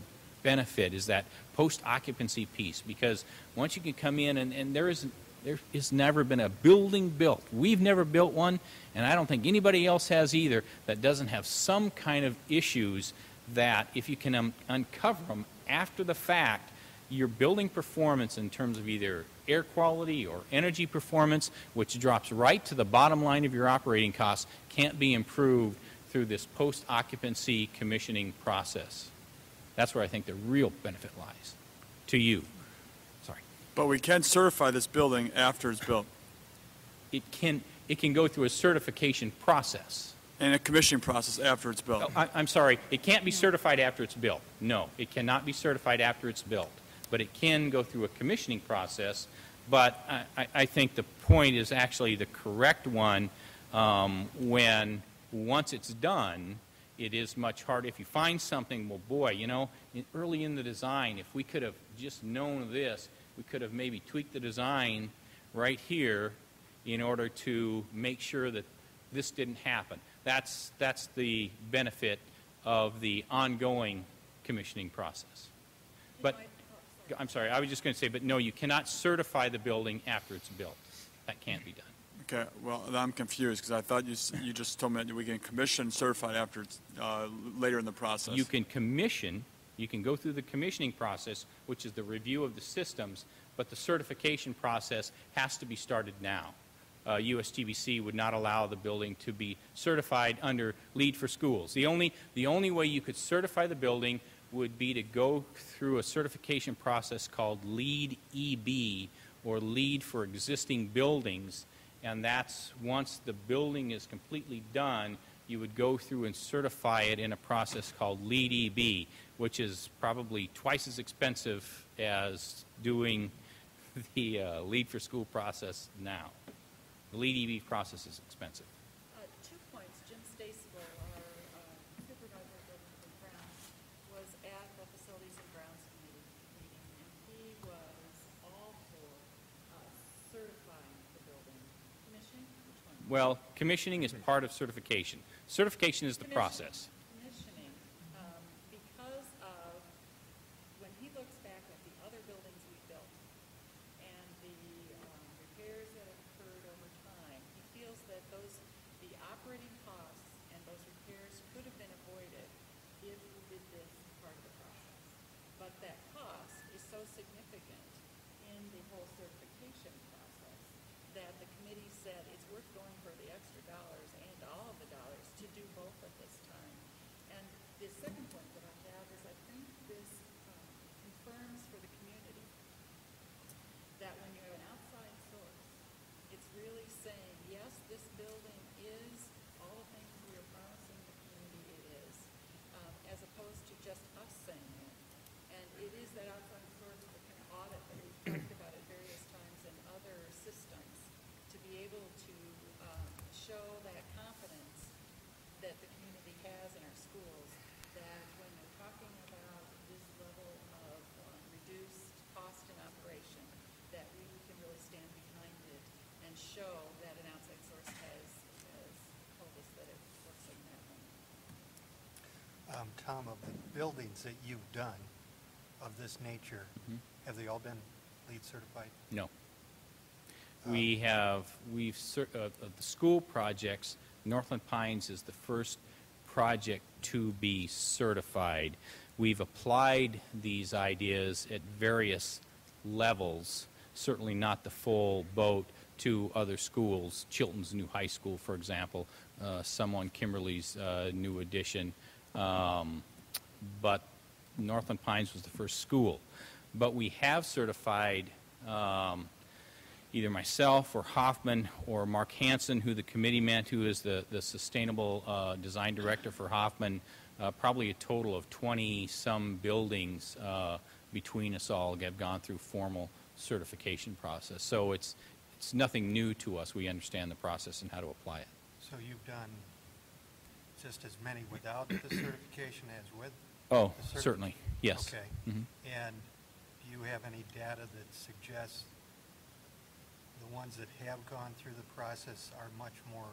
benefit, is that post-occupancy piece, because once you can come in and there has never been a building built. We've never built one, and I don't think anybody else has either, that doesn't have some kind of issues that, if you can uncover them after the fact, your building performance in terms of either air quality or energy performance, which drops right to the bottom line of your operating costs, can't be improved through this post-occupancy commissioning process. That's where I think the real benefit lies to you. Sorry. But we can certify this building after it's built. It can go through a certification process. And a commissioning process after it's built. Oh, I'm sorry, it can't be certified after it's built. No, it cannot be certified after it's built. But it can go through a commissioning process. But I think the point is actually the correct one. When once it's done, it is much harder. If you find something, well, boy, you know, early in the design, if we could have just known this, we could have maybe tweaked the design right here in order to make sure that this didn't happen. That's the benefit of the ongoing commissioning process. But I'm sorry, I was just going to say, but no, you cannot certify the building after it's built. That can't be done. Okay, well, I'm confused because I thought you just told me that we can commission certified after it's later in the process. You can commission, you can go through the commissioning process, which is the review of the systems, but the certification process has to be started now. USTBC would not allow the building to be certified under LEED for Schools. The only way you could certify the building would be to go through a certification process called LEED EB, or LEED for Existing Buildings, and that's once the building is completely done, you would go through and certify it in a process called LEED EB, which is probably twice as expensive as doing the LEED for School process now. The LEED EB process is expensive. 2 points. Jim Staceville, our supervisor of buildings and grounds, was at the Facilities and Grounds Committee meeting, and he was all for certifying the building. Commissioning? Which one? Well, commissioning is part of certification. Certification is the process. Commissioning, because of when he looks back at the other buildings we built and the repairs that have occurred over time, he feels that the operating costs and those repairs could have been avoided if we did this part of the process. But that cost is so significant in the whole certification process that the committee said it's worth going for the extra dollars and all of the dollars to do both at this time. And the second point that I have is I think this confirms for the community that when you have an outside source, it's really saying, yes, this building is all the things we are promising the community it is, as opposed to just us saying it. And it is that outside source, the kind of audit that we've talked about at various times in other systems, to be able to show that confidence that the community has in our schools, that when they're talking about this level of reduced cost in operation, that we can really stand behind it and show that an outside source has told us that it works in that way. Tom, of the buildings that you've done of this nature, have they all been LEED certified? No. The school projects, Northland Pines is the first project to be certified. We've applied these ideas at various levels, certainly not the full boat, to other schools. Chilton's new high school, for example, someone Kimberly's new addition, but Northland Pines was the first school. But we have certified either myself or Hoffman or Mark Hansen, who the committee met, who is the sustainable design director for Hoffman, probably a total of 20-some buildings between us all have gone through formal certification process. So it's nothing new to us. We understand the process and how to apply it. So you've done just as many without the certification as with? Oh, certainly, yes. Okay. And do you have any data that suggests the ones that have gone through the process are much more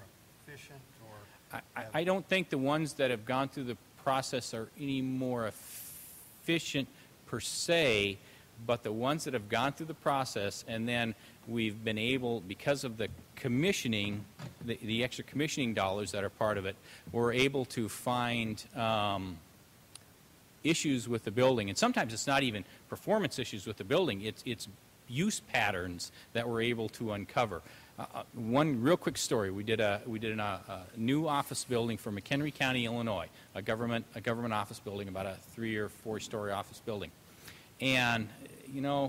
efficient, or? I don't think the ones that have gone through the process are any more efficient per se, but the ones that have gone through the process, and then we've been able, because of the commissioning, the extra commissioning dollars that are part of it, we're able to find issues with the building. And sometimes it's not even performance issues with the building. It's use patterns that we're able to uncover. One real quick story: we did a new office building for McHenry County, Illinois, a government office building, about a 3 or 4 story office building. And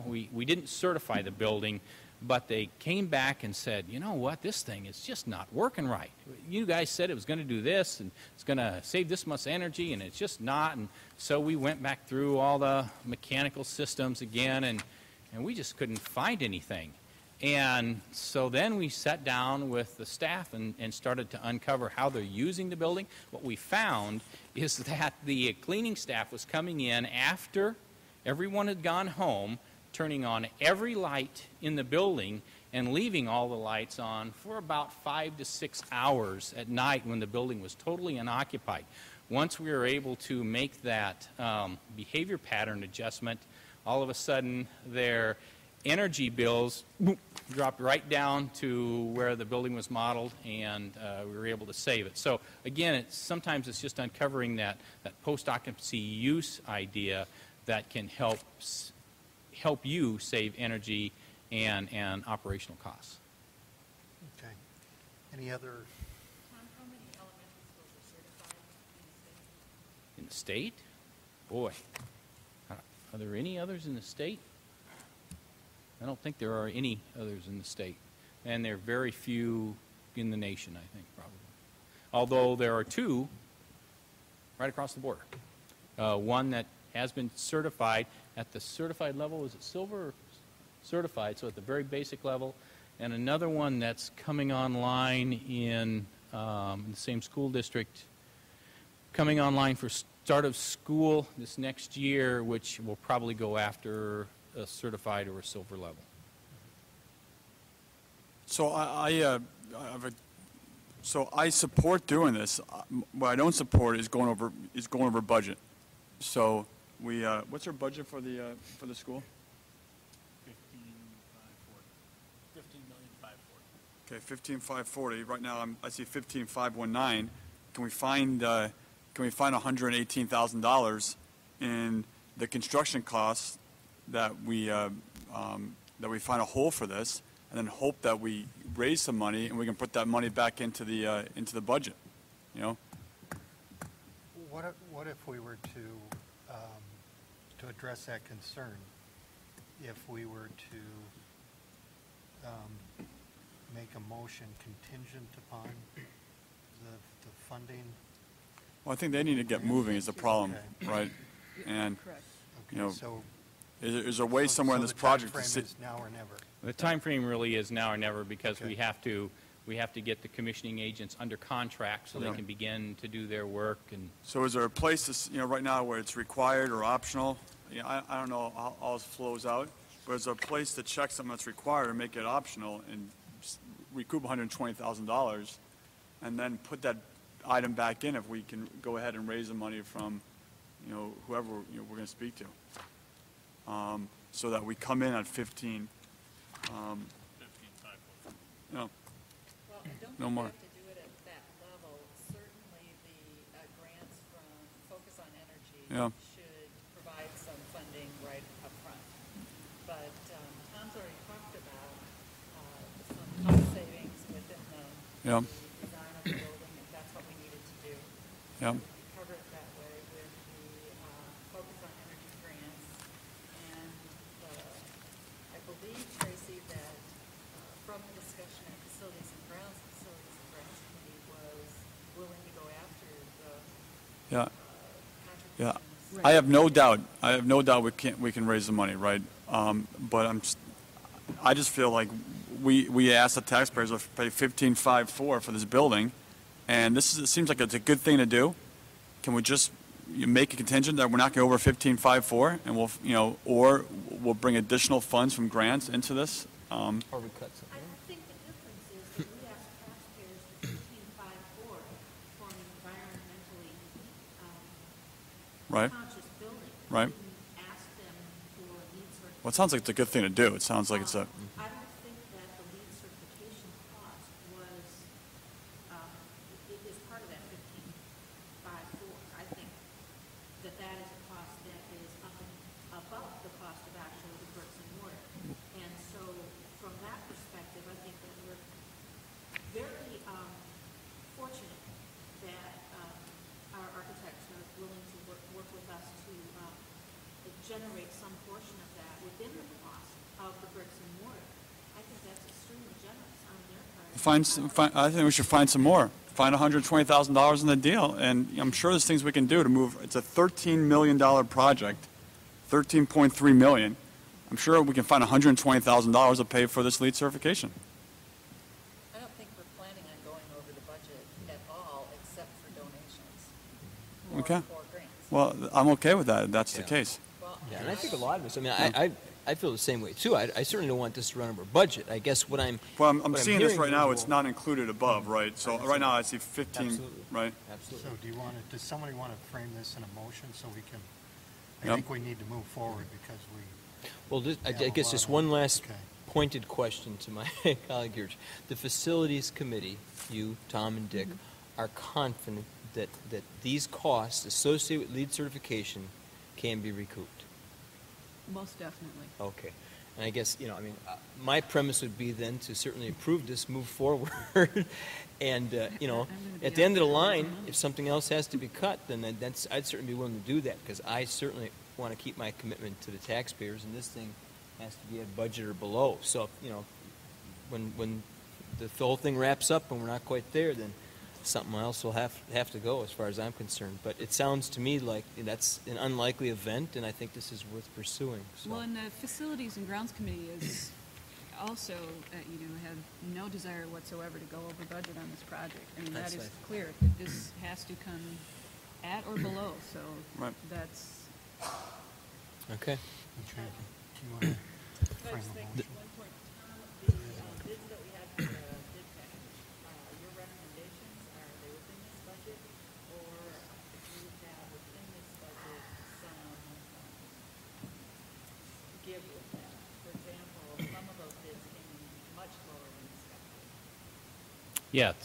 we didn't certify the building, but they came back and said, you know what, this thing is just not working right. You guys said it was going to do this and it's going to save this much energy, and it's just not. And so we went back through all the mechanical systems again, and we just couldn't find anything. And so then we sat down with the staff and started to uncover how they're using the building. What we found is that the cleaning staff was coming in after everyone had gone home, turning on every light in the building and leaving all the lights on for about 5 to 6 hours at night when the building was totally unoccupied. Once we were able to make that behavior pattern adjustment, all of a sudden their energy bills dropped right down to where the building was modeled, and we were able to save it. So again, sometimes it's just uncovering that post-occupancy use idea that can help you save energy and operational costs. Okay. Any other? Tom, how many elementary schools are certified In the state? Boy, are there any others in the state? I don't think there are any others in the state. And there are very few in the nation, I think, probably. Although there are 2 right across the border. One that has been certified at the certified level, is it silver or certified, so at the very basic level, and another one that's coming online in the same school district, coming online for start of school this next year, which will probably go after a certified or a silver level. So I support doing this. What I don't support is going over budget. So what's our budget for the school? 15,540. Okay, 15,540. Right now I see 15,519. Can we find $118,000 in the construction costs that we find a hole for this, and then hope that we raise some money and we can put that money back into the budget, What if we were to address that concern? If we were to make a motion contingent upon the funding? Well, I think they need to get moving is the problem, right? And So is there a way somewhere in this project to sit? Is now or never. The time frame really is now or never, because we have to get the commissioning agents under contract so they can begin to do their work. And so is there a place right now where it's required or optional? I don't know how all this flows out, but is there a place to check something that's required and make it optional and recoup $120,000 and then put that item back in if we can go ahead and raise the money from whoever we're going to speak to, so that we come in at 15. No. Well, I don't No more. have to do it at that level. Certainly the grants from Focus on Energy should provide some funding right up front. But Tom's already talked about some cost savings within the design of the building, if that's what we needed to do. Yeah. Cover it that way with the Focus on Energy grants. And I believe, Tracy, that from the discussion at Facilities and Grounds Committee was willing to go after the I have no doubt. We can raise the money, right? But I just feel like we asked the taxpayers to pay $15,540 for this building, and it seems like it's a good thing to do. Can we just make a contingent that we're not going over $15,540, and or we'll bring additional funds from grants into this? Or we cut something. I think the difference is that we ask taxpayers to 1554 for an environmentally Right. conscious building. Right. We didn't ask them for LEED certification. Well, it sounds like it's a good thing to do. It sounds like it's a. I don't think that the LEED certification cost was, is part of that 1554. I think that is a cost that is up and above the cost of actually the bricks and mortar. And I think we should find some more. Find $120,000 in the deal, and I'm sure there's things we can do to move. It's a $13 million project, $13.3 million. I'm sure we can find $120,000 to pay for this LEED certification. I don't think we're planning on going over the budget at all, except for donations. Okay. For grants. Well, I'm okay with that. If that's the case. Yeah, and I think a lot of us, I mean, I feel the same way, too. I certainly don't want this to run over budget. I guess what I'm... Well, I'm what seeing this hearing right now. is, It's not included above, right? So right now I see 15, Absolutely. right? Absolutely. So do you want to, does somebody want to frame this in a motion so we can, I Yep. think we need to move forward because we. Well, I have a guess lot just on. one last Okay. pointed question to my colleague here. The Facilities Committee, you, Tom, and Dick, are confident that these costs associated with LEED certification can be recouped? Most definitely. Okay. And I guess, I mean, my premise would be then to certainly approve this, move forward, and, at the end of the line, if something else has to be cut, then I'd certainly be willing to do that, because I certainly want to keep my commitment to the taxpayers, and this thing has to be at budget or below. So, when the whole thing wraps up and we're not quite there, then something else will have to go as far as I'm concerned. But it sounds to me like that's an unlikely event, and I think this is worth pursuing. So. Well, and the Facilities and Grounds Committee is also, have no desire whatsoever to go over budget on this project. I mean, that is clear, that this has to come at or below, so Right. that's... Okay. Do you want to frame a motion? One point, Tom, the bids that we had for the bid package, your recommendations, are they within this budget, or do you have within this budget some give with that? For example, some of those bids came in much lower than expected. Yes,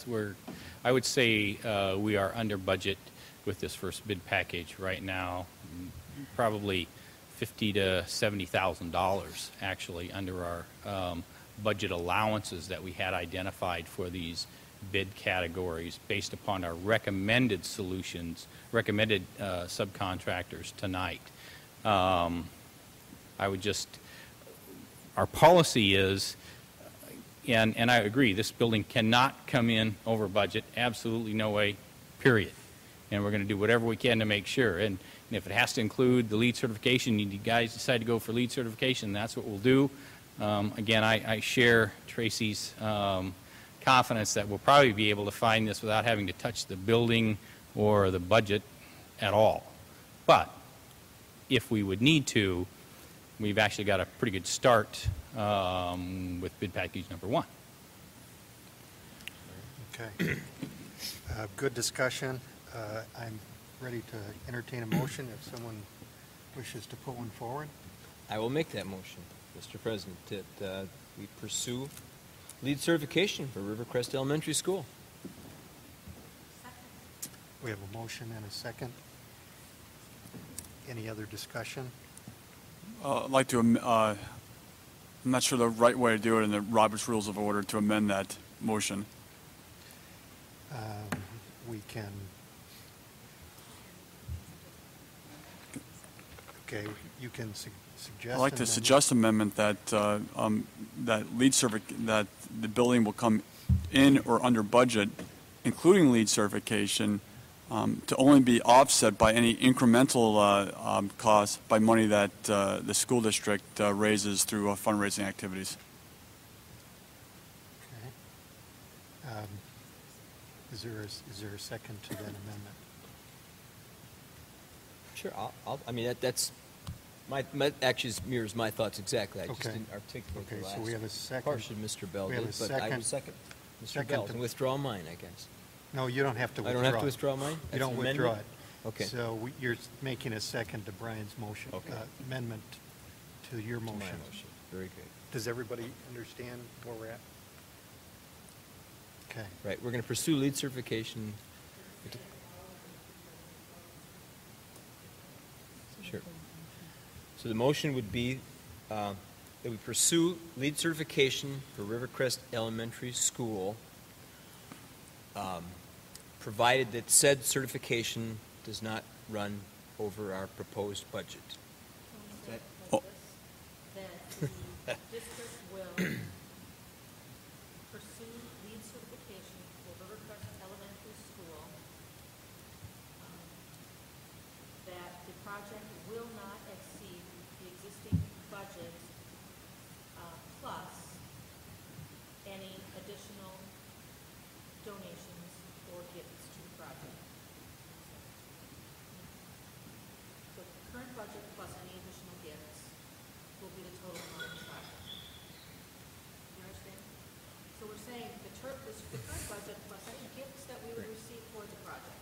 I would say we are under budget with this first bid package right now, probably $50,000 to $70,000 actually under our budget allowances that we had identified for these bid categories based upon our recommended solutions, recommended subcontractors tonight. Our policy is, and I agree, this building cannot come in over budget, absolutely no way, period. And we're going to do whatever we can to make sure. And if it has to include the LEED certification, you guys decide to go for LEED certification, that's what we'll do. Again, I share Tracy's confidence that we'll probably be able to find this without having to touch the building or the budget at all. But if we would need to, we've actually got a pretty good start with bid package number 1. Okay. Good discussion. I'm ready to entertain a motion if someone wishes to put one forward. I will make that motion, Mr. President, that we pursue LEED certification for Rivercrest Elementary School. We have a motion and a second. Any other discussion? I'd like to, I'm not sure the right way to do it in the Robert's Rules of Order to amend that motion. We can. Okay, you can suggest. I'd like to suggest amendment that that that the building will come in or under budget, including LEED certification, to only be offset by any incremental costs by money that the school district raises through fundraising activities. Okay. Is there a second to that amendment? Sure, I mean, that's actually mirrors my thoughts exactly. I just Okay. didn't articulate Okay, the last so we have a second. portion Mr. Bell We have did, a but I second. would second Mr. Second Bell's to- and withdraw mine, I guess. No, you don't have to I withdraw. don't have to withdraw mine? You That's don't an withdraw it. amendment? Okay. So you're making a second to Brian's motion, Okay. amendment to your To my motion. motion. Very good. Does everybody understand where we're at? Okay. Right, we're going to pursue LEED certification. Sure. So the motion would be that we pursue LEED certification for Rivercrest Elementary School, provided that said certification does not run over our proposed budget. Oh. That the district will pursue LEED project will not exceed the existing budget plus any additional donations or gifts to the project. So the current budget plus any additional gifts will be the total amount of the project. You understand? So we're saying the current budget plus any gifts that we would receive for the project.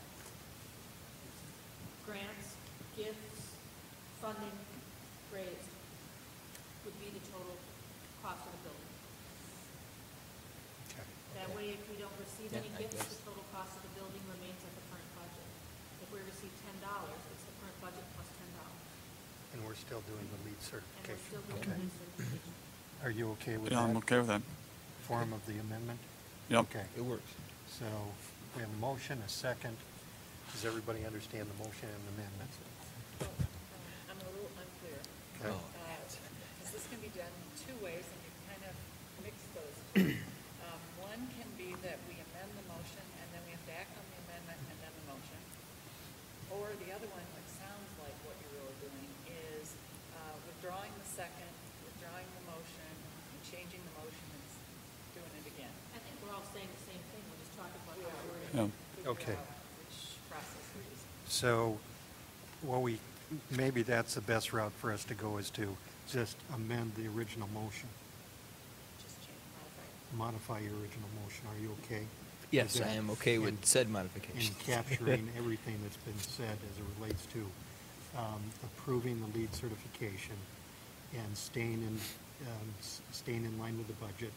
Grants, gifts, funding raised would be the total cost of the building. That way, if we don't receive any gifts, the total cost of the building remains at the current budget. If we receive $10, it's the current budget plus $10. And we're still doing the lead certification. And we're still doing the lead certification. Are you okay with Yeah, that? I'm okay with that. Form of the amendment? Yep. Okay. It works. So we have a motion, a second. Does everybody understand the motion and amendment? I'm a little unclear. Okay. Because this can be done two ways, and you kind of mix those two. One can be that we amend the motion, and then we have to act on the amendment and then the motion. Or the other one, which sounds like what you're really doing, is withdrawing the second, withdrawing the motion, and changing the motion and doing it again. I think we're all saying the same thing. We're just talking about how we're Okay. which process we're using. So maybe that's the best route for us to go, is to just amend the original motion. Just change, Modify your original motion. Are you okay? Yes, with I that? am okay with And- said modification. And capturing everything that's been said as it relates to approving the lead certification and staying in line with the budget,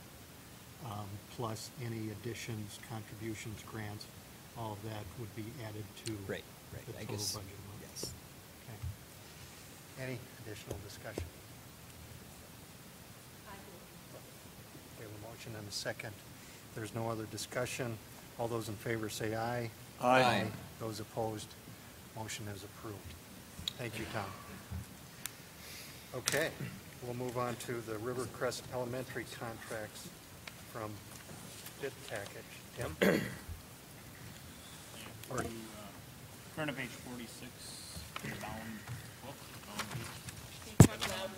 plus any additions, contributions, grants, all of that would be added to Right. the I total guess, budget amount. yes. Okay. Any additional discussion? We have a motion and a second. If there's no other discussion, all those in favor say aye. Aye. Aye. Those opposed, motion is approved. Thank you, Tom. Okay, we'll move on to the Rivercrest Elementary contracts from bid package. Tim? Or- Turn to page 46, bound book,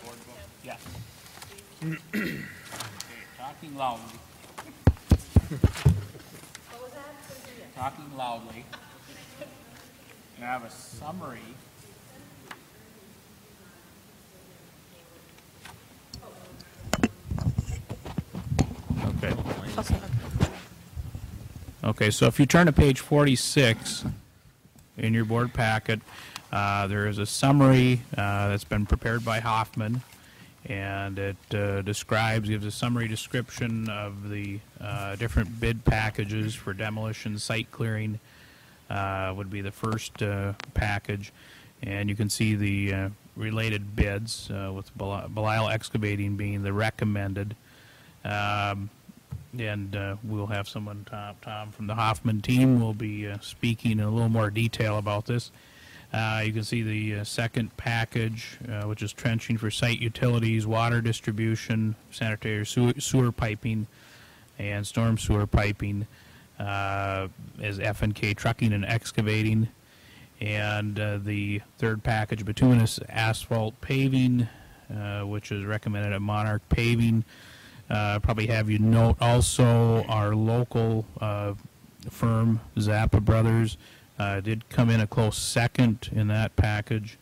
board book. Yes. Okay, talking loudly. What was that? Talking loudly. You have a summary. Okay. Okay. Okay, so if you turn to page 46 in your board packet, there is a summary that's been prepared by Hoffman, and it gives a summary description of the different bid packages for demolition, site clearing would be the first package, and you can see the related bids with Belial Excavating being the recommended. And we'll have someone, Tom from the Hoffman team, will be speaking in a little more detail about this. You can see the second package, which is trenching for site utilities, water distribution, sanitary sewer piping, and storm sewer piping, as F&K Trucking and Excavating. And the third package, bituminous asphalt paving, which is recommended at Monarch Paving. Probably have you note also our local firm, Zappa Brothers, did come in a close second in that package.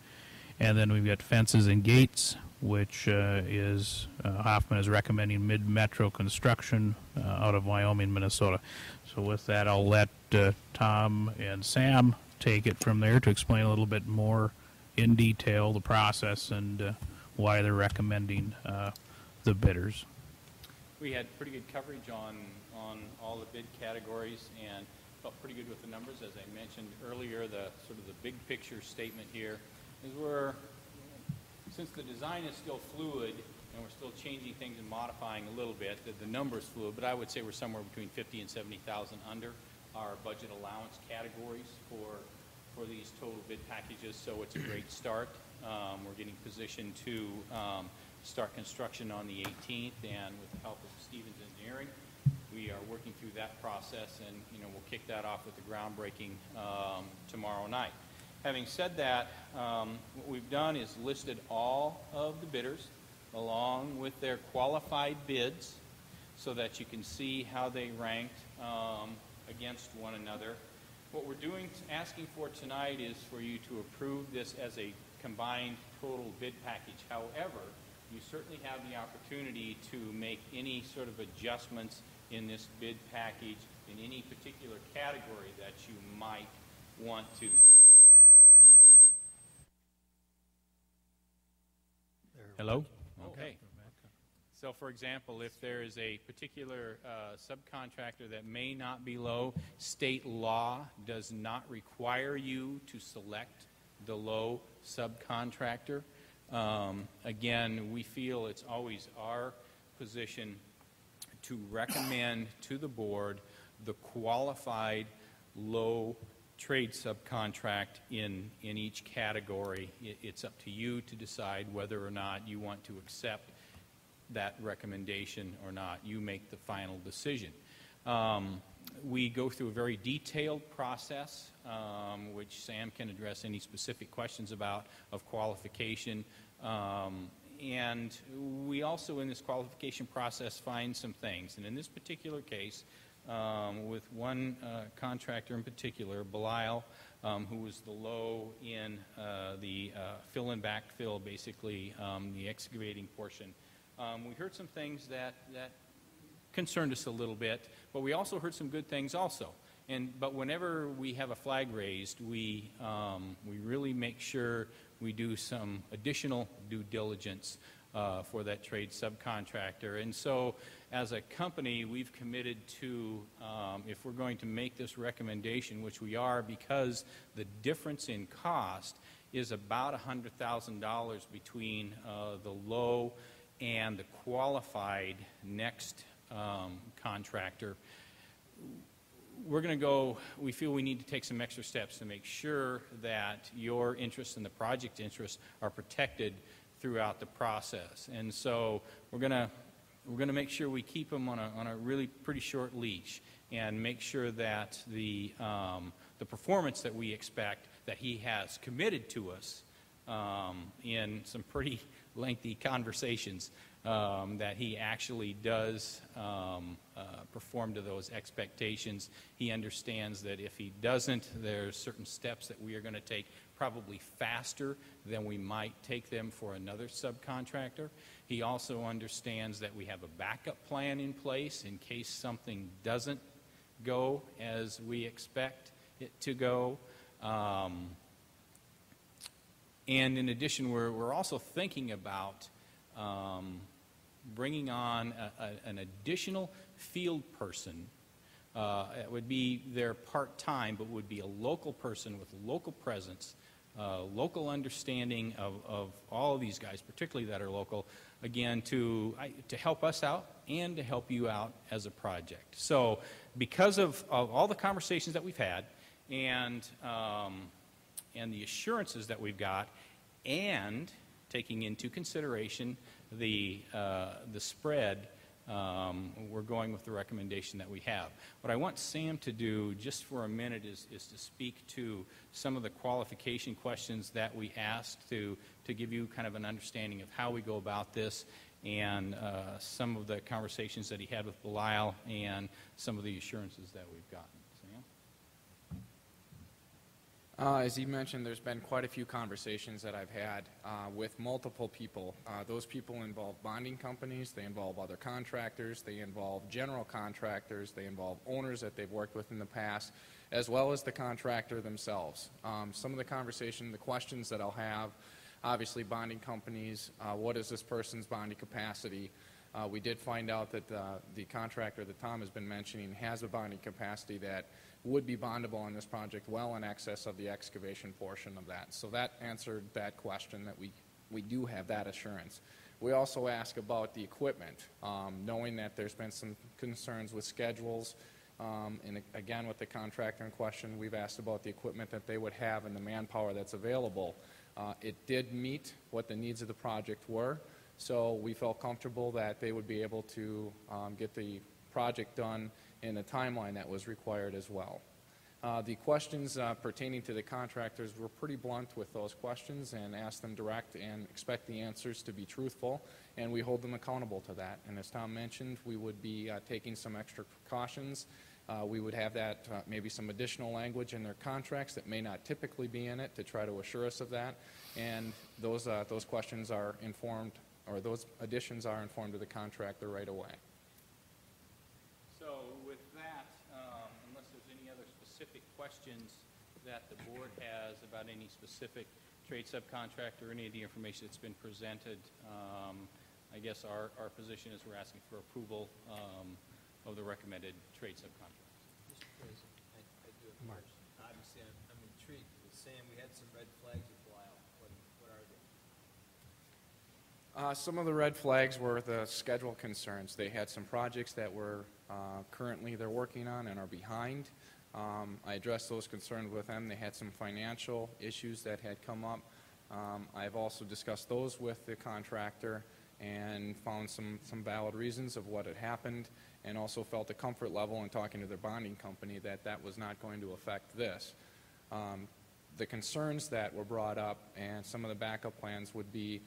And then we've got Fences and Gates, which is Hoffman is recommending mid-metro construction out of Wyoming, Minnesota. So with that, I'll let Tom and Sam take it from there to explain a little bit more in detail the process and why they're recommending the bidders. We had pretty good coverage on all the bid categories and felt pretty good with the numbers. As I mentioned earlier, the sort of the big picture statement here is since the design is still fluid and we're still changing things and modifying a little bit, the number's fluid, but I would say we're somewhere between 50 and 70,000 under our budget allowance categories for these total bid packages, so it's a great start. We're getting positioned to start construction on the 18th, and with the help of Stevens Engineering, we are working through that process, and we'll kick that off with the groundbreaking tomorrow night. Having said that, what we've done is listed all of the bidders along with their qualified bids so that you can see how they ranked against one another. What we're asking for tonight is for you to approve this as a combined total bid package. However, you certainly have the opportunity to make any sort of adjustments in this bid package in any particular category that you might want to. So, for example, hello? Okay. So, for example, if there is a particular subcontractor that may not be low, state law does not require you to select the low subcontractor. Again, we feel it's always our position to recommend to the board the qualified low trade subcontract in each category. It's up to you to decide whether or not you want to accept that recommendation or not. You make the final decision. We go through a very detailed process, which Sam can address any specific questions about of qualification. And we also, in this qualification process, find some things. And in this particular case, with one contractor in particular, Belial, who was the low in the fill and backfill, basically the excavating portion, we heard some things that concerned us a little bit, but we also heard some good things also. But whenever we have a flag raised, we really make sure we do some additional due diligence for that trade subcontractor. And so as a company, we've committed to, if we're going to make this recommendation, which we are because the difference in cost is about $100,000 between the low and the qualified next contractor, we're going to go, we feel we need to take some extra steps to make sure that your interests and the project interests are protected throughout the process. And so we're going to make sure we keep them on a really pretty short leash and make sure that the performance that we expect that he has committed to us in some pretty lengthy conversations, that he actually does perform to those expectations. He understands that if he doesn't, there's certain steps that we are going to take probably faster than we might take them for another subcontractor. He also understands that we have a backup plan in place in case something doesn't go as we expect it to go. And in addition, we're also thinking about bringing on an additional field person. It would be there part-time, but would be a local person with local presence, local understanding of all of these guys, particularly that are local, again, to help us out and to help you out as a project. So because of all the conversations that we've had and the assurances that we've got, and taking into consideration the spread, we're going with the recommendation that we have. What I want Sam to do just for a minute is to speak to some of the qualification questions that we asked to give you kind of an understanding of how we go about this, and some of the conversations that he had with Belial and some of the assurances that we've gotten. As he mentioned, there's been quite a few conversations that I've had with multiple people. Those people involve bonding companies, they involve other contractors, they involve general contractors, they involve owners that they've worked with in the past, as well as the contractor themselves. Some of the conversation, the questions that I'll have, obviously bonding companies, what is this person's bonding capacity? We did find out that the contractor that Tom has been mentioning has a bonding capacity that would be bondable on this project well in excess of the excavation portion of that. So that answered that question, that we do have that assurance. We also ask about the equipment, knowing that there's been some concerns with schedules. And again, with the contractor in question, we've asked about the equipment that they would have and the manpower that's available. It did meet what the needs of the project were, so we felt comfortable that they would be able to get the project done in the timeline that was required as well. The questions pertaining to the contractors were pretty blunt with those questions and asked them direct and expect the answers to be truthful, and we hold them accountable to that. And as Tom mentioned, we would be taking some extra precautions. We would have that, maybe some additional language in their contracts that may not typically be in it to try to assure us of that. And those questions are informed, or those additions are informed to the contractor right away. So with that, unless there's any other specific questions that the board has about any specific trade subcontract or any of the information that's been presented, I guess our position is we're asking for approval of the recommended trade subcontract. Mr. President, I do have a question. Obviously, I'm intrigued with Sam. We had some red flags at Belial. What are they? Some of the red flags were the schedule concerns. They had some projects that were currently they're working on and are behind. I addressed those concerns with them. They had some financial issues that had come up. I've also discussed those with the contractor and found some valid reasons of what had happened, and also felt a comfort level in talking to their bonding company that that was not going to affect this. The concerns that were brought up and some of the backup plans would be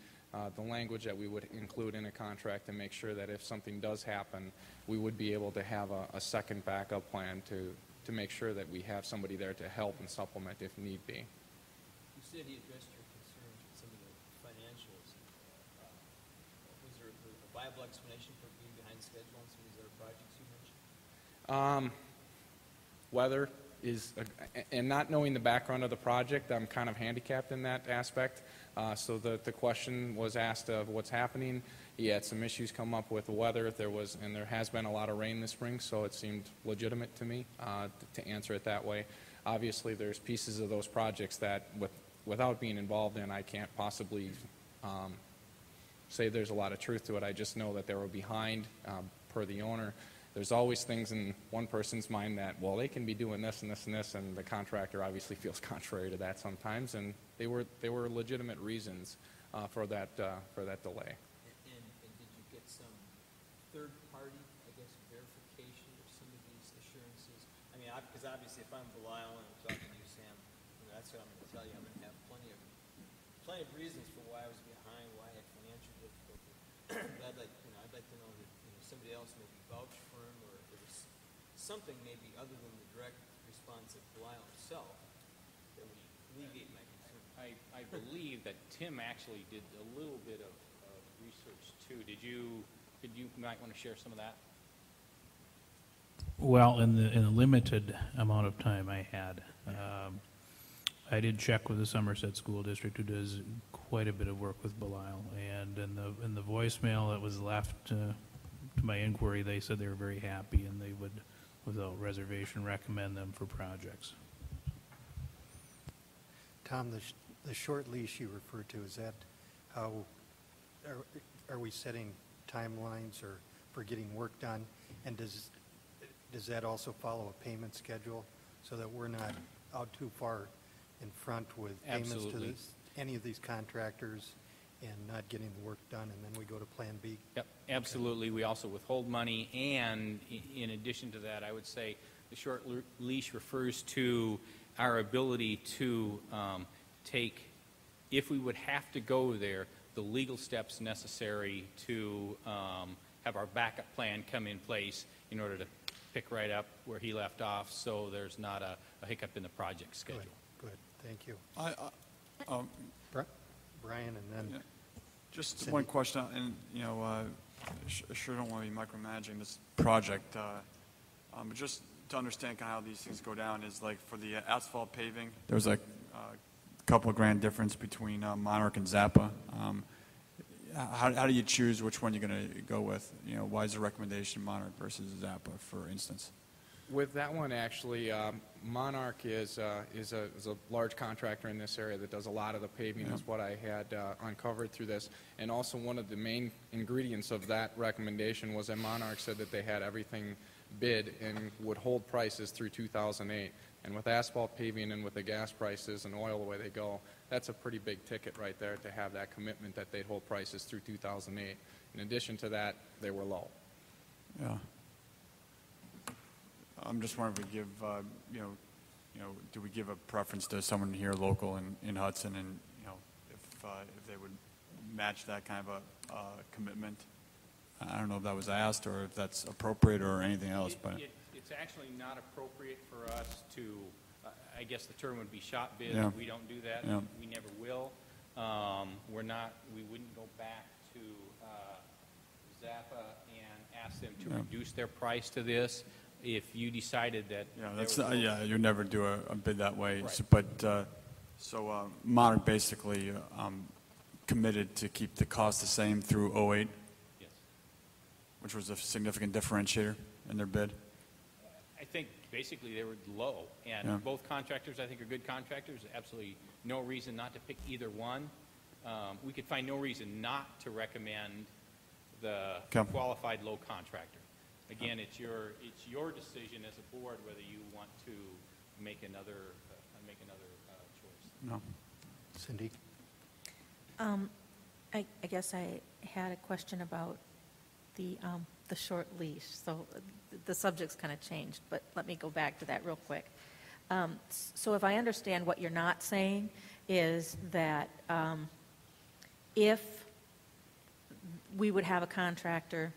the language that we would include in a contract to make sure that if something does happen, we would be able to have a second backup plan to make sure that we have somebody there to help and supplement if need be. You said he addressed your concerns with some of the financials. Was there a viable explanation for being behind schedule on some of these other projects you mentioned? Weather is, and not knowing the background of the project, I'm kind of handicapped in that aspect. So the question was asked of what's happening. He had some issues come up with the weather. And there has been a lot of rain this spring, so it seemed legitimate to me to answer it that way. Obviously, there's pieces of those projects that, without being involved in, I can't possibly say there's a lot of truth to it. I just know that they were behind per the owner. There's always things in one person's mind that, well, they can be doing this and this and this, and the contractor obviously feels contrary to that sometimes, and they were legitimate reasons for that delay. And did you get some third-party, I guess, verification of some of these assurances? I mean, because obviously, if I'm Belial and I'm talking to you, Sam, that's what I'm going to tell you. I'm going to have plenty of reasons for why I was behind, why I had financial difficulty. But I'd like to know that somebody else maybe vouched for him, or if there was something maybe other than the direct response of Belial himself that would alleviate my concern. I believe that Tim actually did a little bit of research too. You might want to share some of that? Well, in the limited amount of time I had, I did check with the Somerset School District, who does quite a bit of work with Belial, and in the voicemail that was left to my inquiry, they said they were very happy and they would, without reservation, recommend them for projects. Tom, the short leash you referred to, is that how, are we setting timelines or for getting work done? And does that also follow a payment schedule so that we're not out too far in front with payments Absolutely. to any of these contractors and not getting the work done, and then we go to Plan B? Yep, absolutely. We also withhold money, and in addition to that, I would say the short leash refers to our ability to take, if we would have to go there, the legal steps necessary to have our backup plan come in place in order to pick right up where he left off, so there's not a hiccup in the project schedule. Good, thank you. Brian, and then just Cindy. one question, and sure don't want to be micromanaging this project, but just to understand kind of how these things go down is like for the asphalt paving, there's like a couple of grand difference between Monarch and Zappa. How do you choose which one you're going to go with? Why is the recommendation Monarch versus Zappa, for instance? With that one, actually, Monarch is a large contractor in this area that does a lot of the paving, is what I had uncovered through this. And also one of the main ingredients of that recommendation was that Monarch said that they had everything bid and would hold prices through 2008. And with asphalt paving and with the gas prices and oil the way they go, that's a pretty big ticket right there to have that commitment that they'd hold prices through 2008. In addition to that, they were low. Yeah. I'm just wondering if we give, do we give a preference to someone here local in Hudson, and if they would match that kind of a commitment? I don't know if that was asked or if that's appropriate or anything else, but It's actually not appropriate for us to, I guess the term would be shop bid. Yeah. We don't do that. Yeah. We never will. We wouldn't go back to Zappa and ask them to Yeah. reduce their price to this if you decided that. you never do a bid that way. Right. So Monarch basically committed to keep the cost the same through '08, Yes. which was a significant differentiator in their bid. I think basically they were low, and Yeah. both contractors I think are good contractors. Absolutely no reason not to pick either one. We could find no reason not to recommend the Okay. qualified low contractor. Again, it's your decision as a board whether you want to make another choice. No. Cindy? I guess I had a question about the short leash. So the subject's kind of changed, but let me go back to that real quick. So if I understand what you're not saying is that if we would have a contractor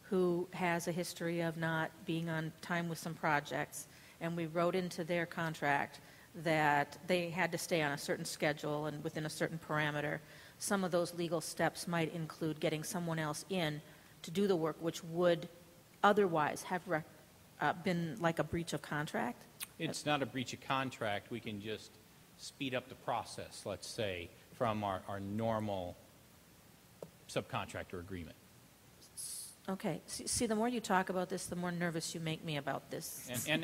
who has a history of not being on time with some projects, and we wrote into their contract that they had to stay on a certain schedule and within a certain parameter, some of those legal steps might include getting someone else in to do the work, which would otherwise have been like a breach of contract? It's not a breach of contract. We can just speed up the process, let's say, from our normal subcontractor agreement. Okay. See, the more you talk about this, the more nervous you make me about this. And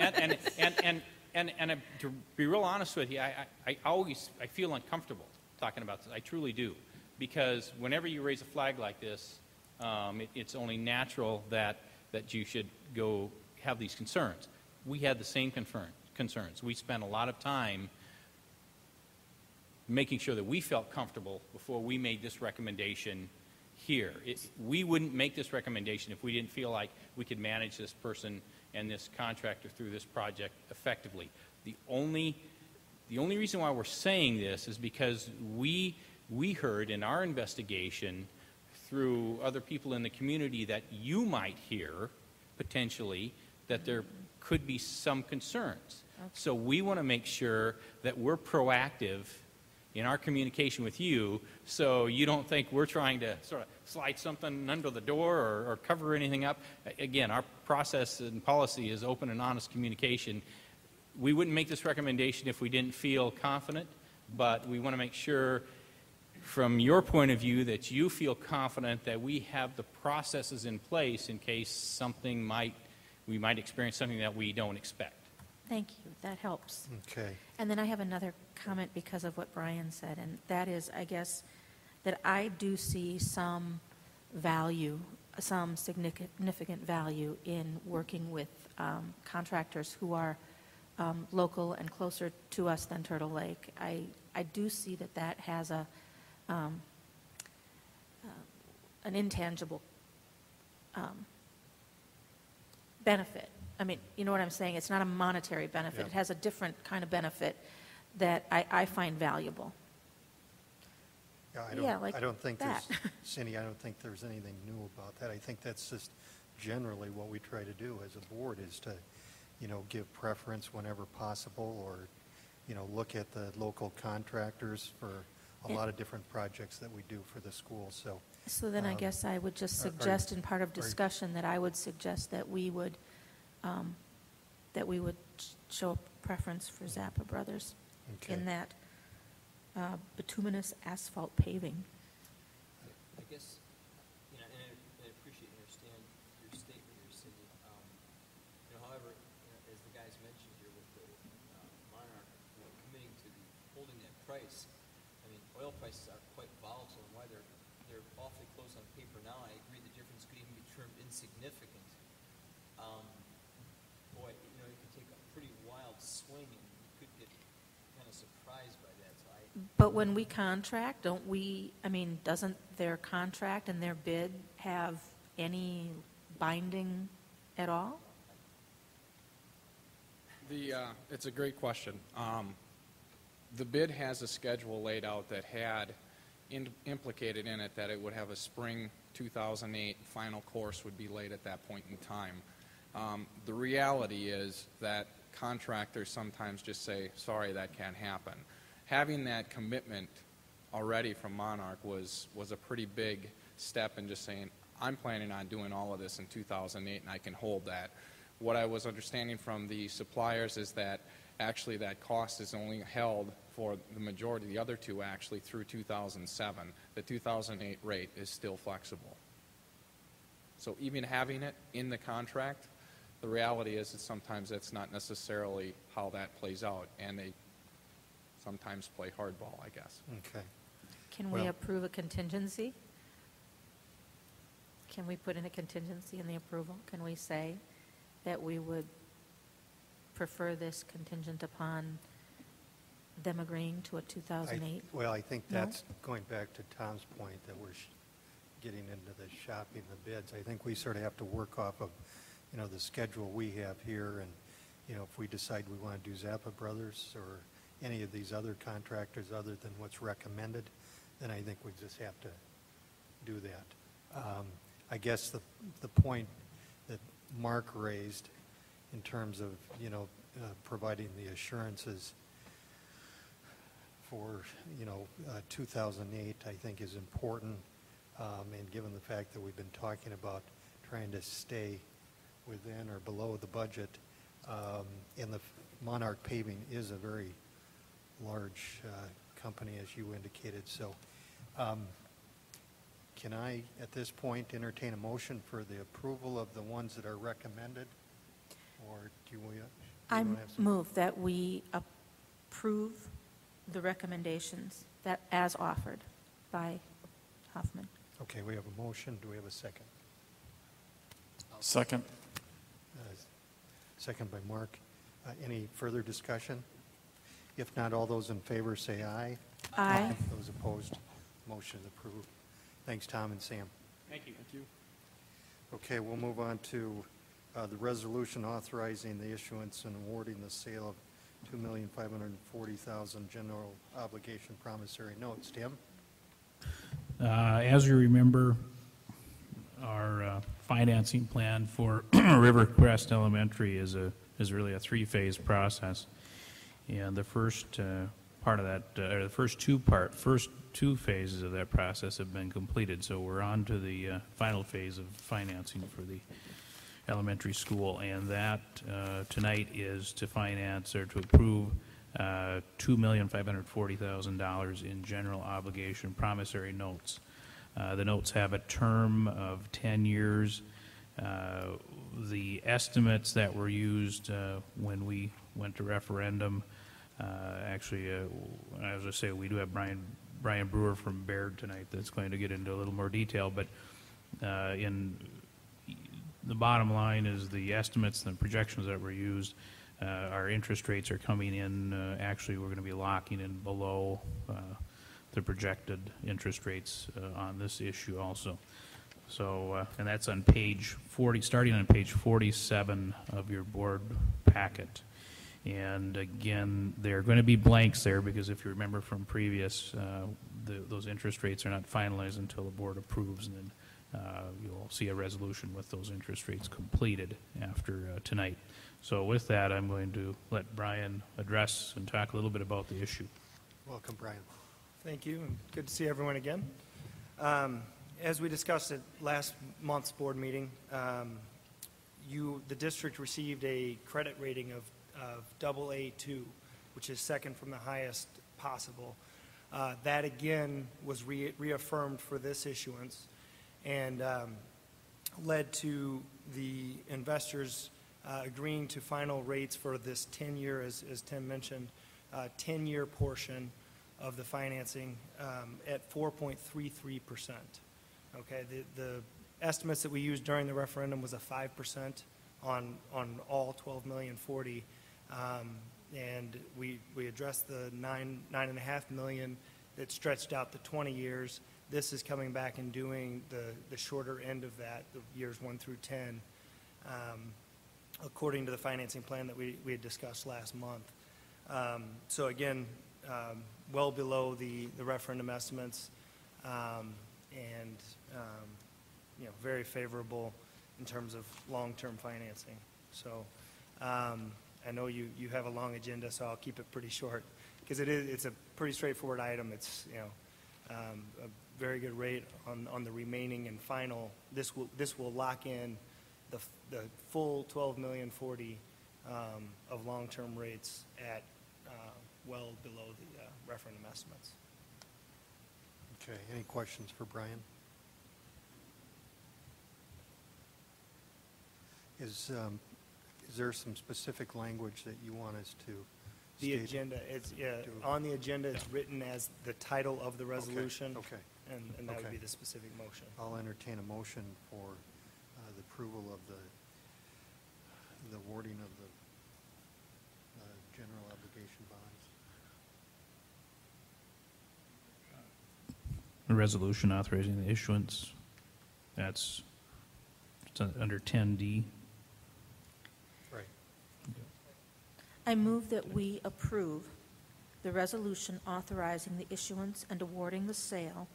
to be real honest with you, I feel uncomfortable talking about this. I truly do, because whenever you raise a flag like this, it's only natural that you should go have these concerns. We had the same concerns. We spent a lot of time making sure that we felt comfortable before we made this recommendation here. We wouldn't make this recommendation if we didn't feel like we could manage this person and this contractor through this project effectively. The only reason why we're saying this is because we heard in our investigation through other people in the community that you might hear potentially that there could be some concerns. Okay. So we want to make sure that we're proactive in our communication with you, so you don't think we're trying to sort of slide something under the door or cover anything up. Again, our process and policy is open and honest communication. We wouldn't make this recommendation if we didn't feel confident, but we want to make sure from your point of view that you feel confident that we have the processes in place in case we might experience something that we don't expect. Thank you. That helps. Okay. And then I have another comment because of what Brian said, and that is, I guess, that I do see some value, some significant value in working with contractors who are local and closer to us than Turtle Lake. I do see that has an intangible benefit. I mean, you know what I'm saying? It's not a monetary benefit. Yeah. It has a different kind of benefit that I find valuable. Yeah, I don't think that. Cindy, I don't think there's anything new about that. I think that's just generally what we try to do as a board is to, give preference whenever possible, or, look at the local contractors for a lot of different projects that we do for the school. So then I guess I would just suggest in part of discussion that I would suggest that we would show preference for Zappa Brothers in that bituminous asphalt paving. I guess, and I appreciate and understand your statement here, Cindy. However, as the guys mentioned here with the Monarch committing to holding that price, I mean, oil prices are quite volatile, and while they're awfully close on paper now, I agree the difference could even be termed insignificant. Boy, it could take a pretty wild swing, and you could get kind of surprised by that. So But when we contract, doesn't their contract and their bid have any binding at all? It's a great question. The bid has a schedule laid out that had implicated in it that it would have a spring 2008 final course would be laid at that point in time. The reality is that contractors sometimes just say, sorry, that can't happen. Having that commitment already from Monarch was a pretty big step in just saying, I'm planning on doing all of this in 2008 and I can hold that. What I was understanding from the suppliers is that actually that cost is only held for the majority, the other two actually, through 2007. The 2008 rate is still flexible. So even having it in the contract, the reality is that sometimes that's not necessarily how that plays out, and they sometimes play hardball, I guess. Okay. Can we approve a contingency? Can we put in a contingency in the approval? Can we say that we would prefer this contingent upon them agreeing to a 2008? Well, I think No? that's going back to Tom's point that we're getting into the shopping the bids. I think we sort of have to work off of, the schedule we have here, and, if we decide we want to do Zappa Brothers or any of these other contractors other than what's recommended, then I think we just have to do that. I guess the point that Mark raised in terms of, providing the assurances for, 2008, I think is important. And given the fact that we've been talking about trying to stay within or below the budget, and the Monarch Paving is a very large company, as you indicated. So can I, at this point, entertain a motion for the approval of the ones that are recommended? Or do you want to I have some? move that we approve the recommendations that as offered by Hoffman. Okay, we have a motion. Do we have a second? Second. Second by Mark. Any further discussion? If not, all those in favor say aye. Aye. Those opposed, motion is approved. Thanks, Tom and Sam. Thank you. Thank you. Okay, we'll move on to the resolution authorizing the issuance and awarding the sale of $2,540,000 general obligation promissory notes. Tim? As you remember, our financing plan for Rivercrest Elementary is really a three-phase process, and the first part of that, or the first two phases of that process have been completed. So we're on to the final phase of financing for the elementary school, and that tonight is to finance or to approve $2,540,000 in general obligation promissory notes. The notes have a term of 10 years. The estimates that were used when we went to referendum, actually, as I say, we do have Brian Brewer from Baird tonight that's going to get into a little more detail, but in the bottom line is the estimates and the projections that were used. Our interest rates are coming in, actually we're going to be locking in below the projected interest rates on this issue also. So, and that's on page 40, starting on page 47 of your board packet. And again, there are going to be blanks there because if you remember from previous, those interest rates are not finalized until the board approves, and then you'll see a resolution with those interest rates completed after tonight. So with that, I'm going to let Brian address and talk a little bit about the issue. Welcome, Brian. Thank you, and good to see everyone again. As we discussed at last month's board meeting, the district received a credit rating of AA2, which is second from the highest possible. That again was reaffirmed for this issuance and led to the investors agreeing to final rates for this 10-year, as Tim mentioned, 10-year portion of the financing at 4.33%. Okay, the estimates that we used during the referendum was a 5% on all 12,040,000, and we addressed the $9.5 million that stretched out the 20 years. This is coming back and doing the shorter end of that, the years 1 through 10. according to the financing plan that we had discussed last month. So again, well below the referendum estimates, and very favorable in terms of long-term financing. So I know you have a long agenda, so I'll keep it pretty short because it's a pretty straightforward item. It's a very good rate on the remaining and final. This will lock in the full $12,040,000 of long-term rates at well below the referendum estimates. Okay, any questions for Brian? Is there some specific language that you want us to The state? agenda, on the agenda, it's written as the title of the resolution. Okay. And that would Okay. be the specific motion. I'll entertain a motion for the approval of the awarding of the general obligation bonds. A resolution authorizing the issuance. It's under 10D. Right. I move that we approve the resolution authorizing the issuance and awarding the sale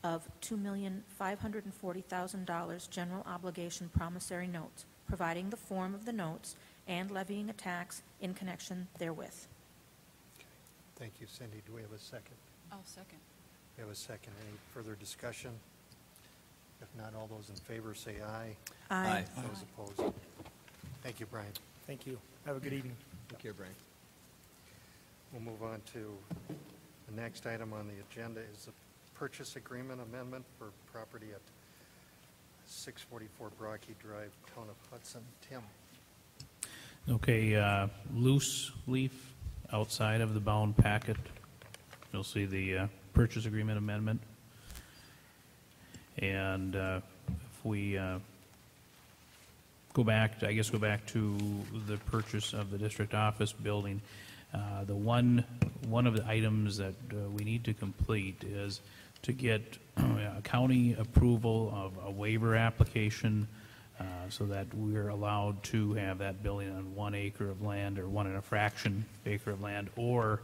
of $2,540,000 general obligation promissory notes, providing the form of the notes and levying a tax in connection therewith. Okay. Thank you, Cindy. Do we have a second? I'll second. We have a second. Any further discussion? If not, all those in favor say aye. Aye. Those opposed? Thank you, Brian. Thank you. Have a good evening. Take care, Brian. We'll move on to the next item on the agenda is the purchase agreement amendment for property at 644 Brocky Drive, Town of Hudson. Tim. Okay, loose leaf outside of the bound packet. You'll see the purchase agreement amendment. And if we go back to the purchase of the district office building, one of the items that we need to complete is to get county approval of a waiver application so that we're allowed to have that building on 1 acre of land or 1 1/2 acre of land, or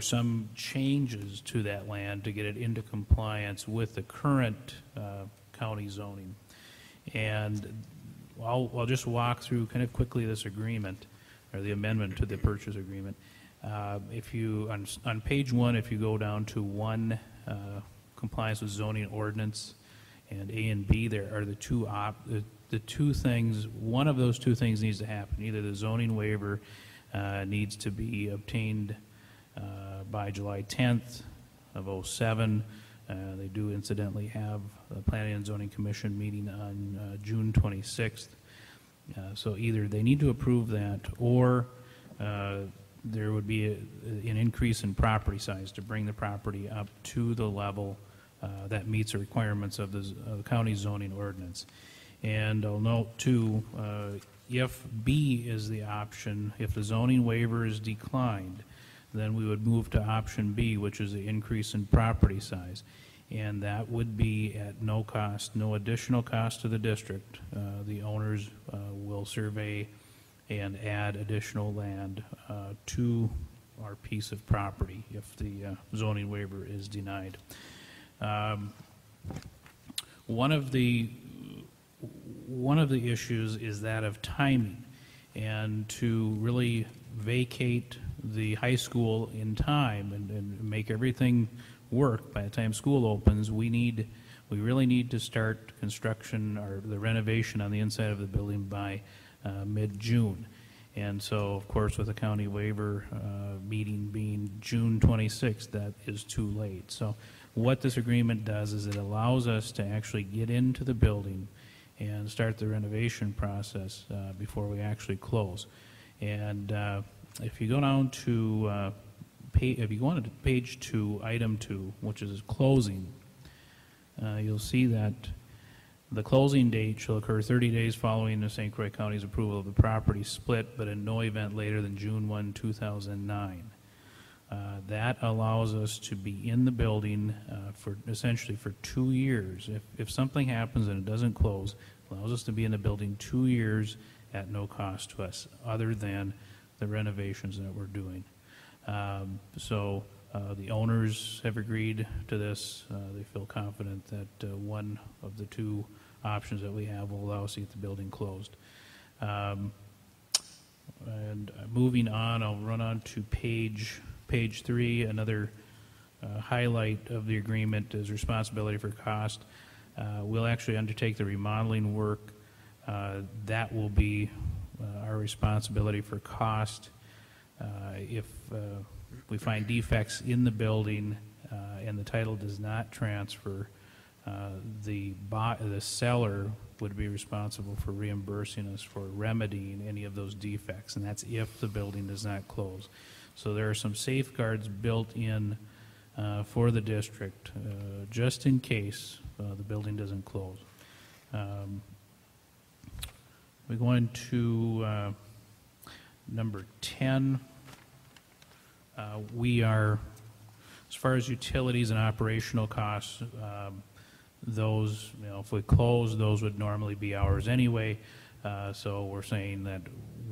some changes to that land to get it into compliance with the current county zoning. And I'll just walk through kind of quickly this agreement, or the amendment to the purchase agreement. If you, on page 1, if you go down to 1, compliance with zoning ordinance, and A and B, there are the two things. One of those two things needs to happen. Either the zoning waiver needs to be obtained by July 10th of '07. They do incidentally have the Planning and Zoning Commission meeting on June 26th. So either they need to approve that, or there would be an increase in property size to bring the property up to the level that meets the requirements of the county zoning ordinance. And I'll note too, if B is the option, if the zoning waiver is declined, then we would move to option B, which is the increase in property size. And that would be at no cost, no additional cost to the district. The owners will survey and add additional land to our piece of property if the zoning waiver is denied. One of the issues is that of timing, and to really vacate the high school in time and make everything work by the time school opens, we really need to start construction or the renovation on the inside of the building by mid-June. And so, of course, with the county waiver meeting being June 26th, that is too late. So what this agreement does is it allows us to actually get into the building and start the renovation process before we actually close. And if you go down to if you go on to page 2, item 2, which is closing, you'll see that the closing date shall occur 30 days following the St. Croix County's approval of the property split, but in no event later than June 1, 2009. That allows us to be in the building for essentially for 2 years. If something happens and it doesn't close, Allows us to be in the building 2 years at no cost to us, other than the renovations that we're doing. So the owners have agreed to this. They feel confident that one of the two options that we have will allow us to get the building closed. And moving on, I'll run on to page 3. Another highlight of the agreement is responsibility for cost. We'll actually undertake the remodeling work. That will be our responsibility for cost. If we find defects in the building and the title does not transfer, the seller would be responsible for reimbursing us for remedying any of those defects, and that's if the building does not close. So there are some safeguards built in for the district just in case the building doesn't close. We go into number 10. We are, as far as utilities and operational costs, those, if we close, those would normally be ours anyway. So we're saying that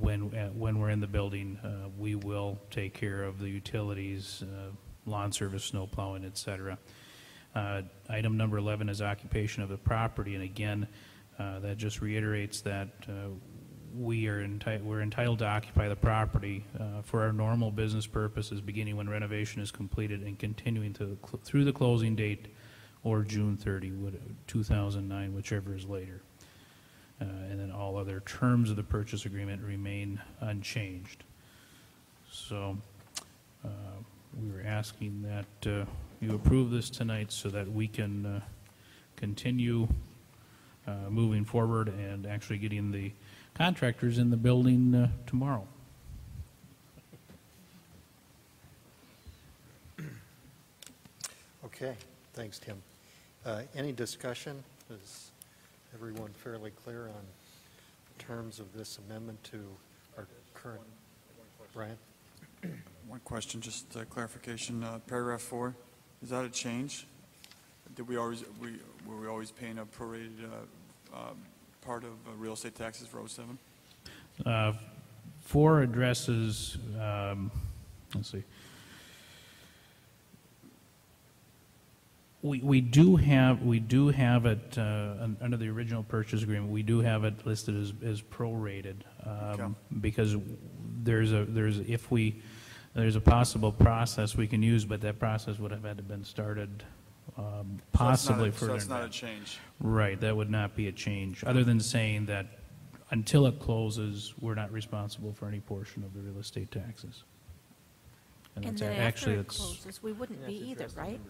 when we're in the building, we will take care of the utilities, lawn service, snow plowing, etc. Item number 11 is occupation of the property, and again, that just reiterates that we're entitled to occupy the property for our normal business purposes, beginning when renovation is completed and continuing through the closing date or June 30, 2009, whichever is later. And then all other terms of the purchase agreement remain unchanged. So we were asking that you approve this tonight so that we can continue moving forward and actually getting the contractors in the building tomorrow. Okay, thanks, Tim. Any discussion? Is everyone fairly clear on the terms of this amendment to our current? Brian? One question, just clarification. Paragraph 4, is that a change? Did we always were we always paying a prorated part of real estate taxes for 07? 4 addresses. Let's see. We do have it under the original purchase agreement. We do have it listed as prorated because there's a possible process we can use, but that process would have had to been started possibly further. So it's not a change. Right, that would not be a change, other than saying that until it closes, we're not responsible for any portion of the real estate taxes. And then after it closes, we wouldn't be either, right?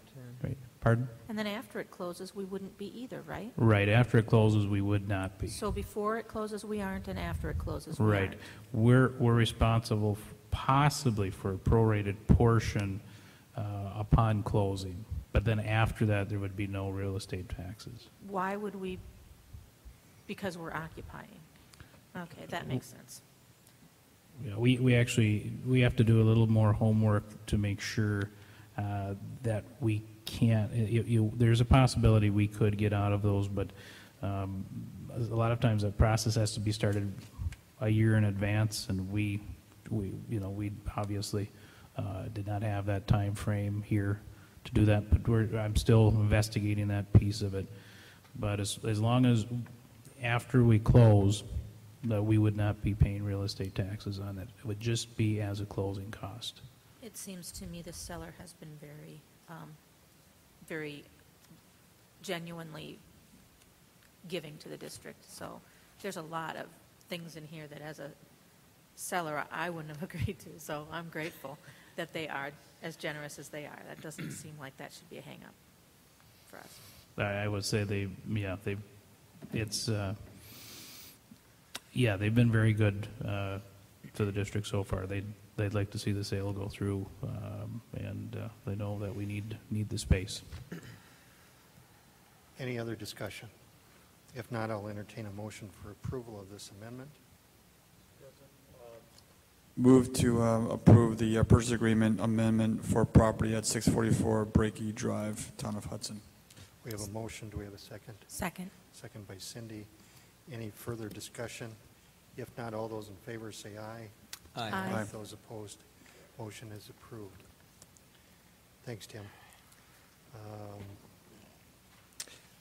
Right. Pardon? And then after it closes, we wouldn't be either, right? Right. After it closes, we would not be. So before it closes, we aren't, and after it closes, we right. aren't. We're responsible possibly for a prorated portion upon closing, but then after that, there would be no real estate taxes. Why would we? Because we're occupying. Okay, that makes sense. Yeah, we have to do a little more homework to make sure that we can't. There's a possibility we could get out of those, but a lot of times that process has to be started a year in advance, and we obviously did not have that time frame here to do that. But I'm still investigating that piece of it. But as long as after we close, that we would not be paying real estate taxes on it. It would just be as a closing cost. It seems to me the seller has been very, very genuinely giving to the district. So there's a lot of things in here that as a seller I wouldn't have agreed to. So I'm grateful that they are as generous as they are. That doesn't seem like that should be a hang-up for us. I would say they've been very good to the district so far. They'd like to see the sale go through, and they know that we need the space. Any other discussion? If not, I'll entertain a motion for approval of this amendment. Move to approve the purchase agreement amendment for property at 644 Breaky Drive, Town of Hudson. We have a motion. Do we have a second? Second. Second by Cindy. Any further discussion? If not, all those in favor say aye. Aye. Aye. Those opposed, motion is approved. Thanks, Tim.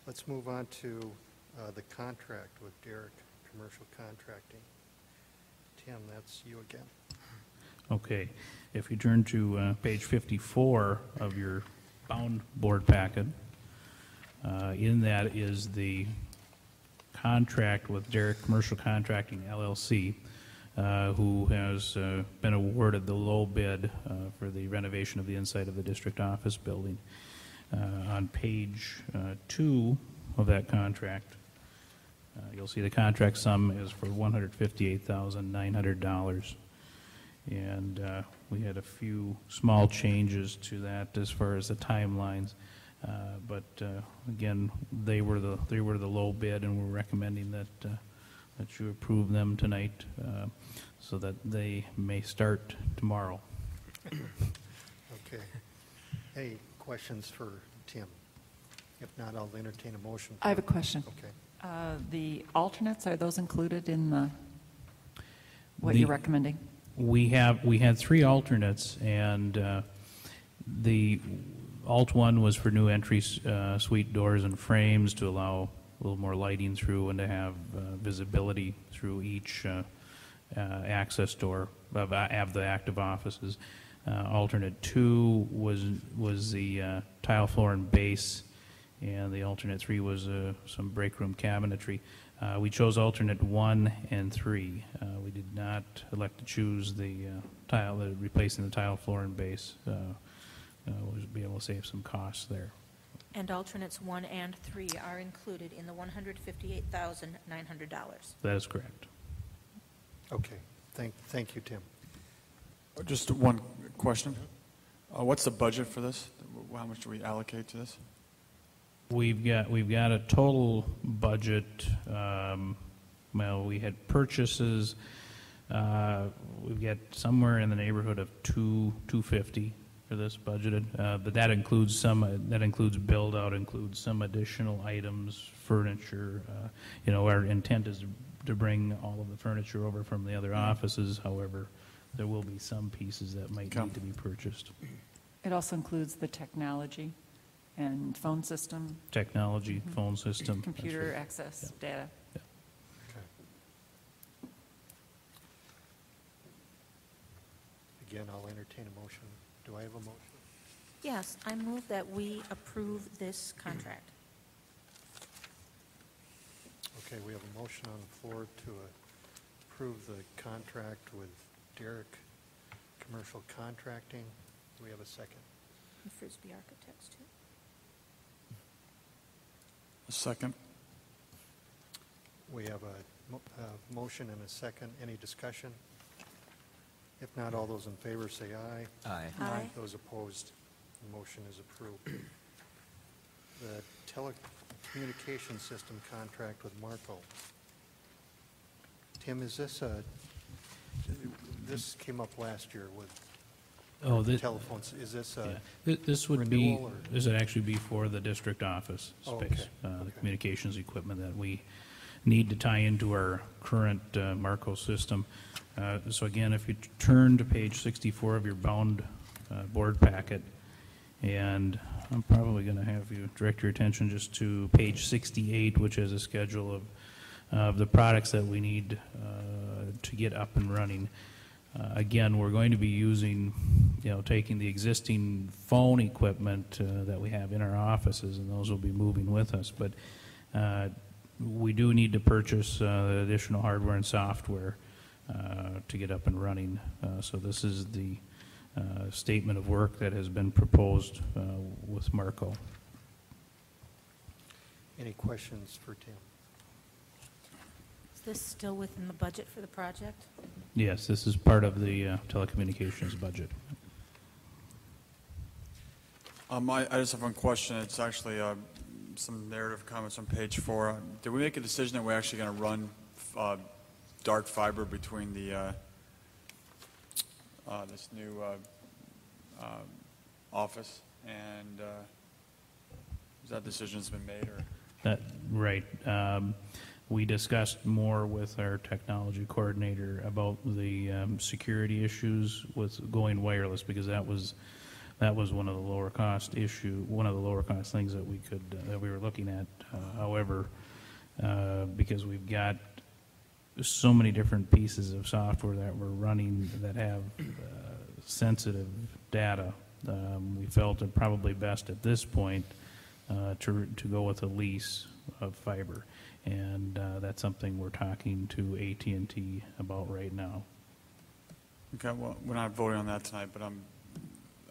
Let's move on to the contract with Derek, Commercial Contracting. Tim, that's you again. Okay. If you turn to page 54 of your bound board packet, in that is the contract with Derek Commercial Contracting LLC, who has been awarded the low bid for the renovation of the inside of the district office building. On page 2 of that contract, you'll see the contract sum is for $158,900. And we had a few small changes to that as far as the timelines. But again, they were the low bid, and we're recommending that that you approve them tonight so that they may start tomorrow. Okay. Any questions for Tim? If not, I'll entertain a motion. I have a question. Okay. The alternates, are those included in what you're recommending? We had 3 alternates, and the alt 1 was for new entry suite doors and frames to allow a little more lighting through and to have visibility through each access door of the active offices. Alternate 2 was the tile floor and base, and the alternate 3 was some break room cabinetry. We chose alternate 1 and 3. We did not elect to choose the replacing the tile floor and base. We'll be able to save some costs there. And alternates 1 and 3 are included in the $158,900. That is correct. Okay. Thank you, Tim. Just one question. What's the budget for this? How much do we allocate to this? We've got a total budget. Well, we had purchases. We've got somewhere in the neighborhood of $250 for this budgeted, but that includes build out, includes some additional items, furniture. Our intent is to bring all of the furniture over from the other offices. However, there will be some pieces that might need to be purchased. It also includes the technology and phone system. Technology, phone system. Computer access, data. Yeah. Okay. Again, I'll entertain a motion. Do I have a motion? Yes, I move that we approve this contract. Okay, we have a motion on the floor to approve the contract with Derek Commercial Contracting. Do we have a second? And Frisbee Architects, too. A second. We have a motion and a second. Any discussion? If not, all those in favor say aye. Aye. Aye. Those opposed, the motion is approved. The telecommunication system contract with Marco. Tim, is this this came up last year with telephones. Is this a This would renewal, or? this would actually be for the district office Oh, space, okay. the communications equipment that we need to tie into our current Marco system. So again, if you turn to page 64 of your bound board packet, and I'm probably going to have you direct your attention just to page 68, which is a schedule of the products that we need to get up and running. Again, we're going to be using, taking the existing phone equipment that we have in our offices, and those will be moving with us. But we do need to purchase additional hardware and software to get up and running. So this is the statement of work that has been proposed with Marco. Any questions for Tim? Is this still within the budget for the project? Yes, this is part of the telecommunications budget. I just have one question. It's actually some narrative comments on page 4. Did we make a decision that we're actually going to run dark fiber between the this new office, and has that decision's been made, or? Right. We discussed more with our technology coordinator about the security issues with going wireless, because that was one of the lower cost things that we were looking at. However, because we've got so many different pieces of software that we're running that have sensitive data, we felt it probably best at this point to go with a lease of fiber, and that's something we're talking to AT&T about right now. Okay, well, we're not voting on that tonight, but I'll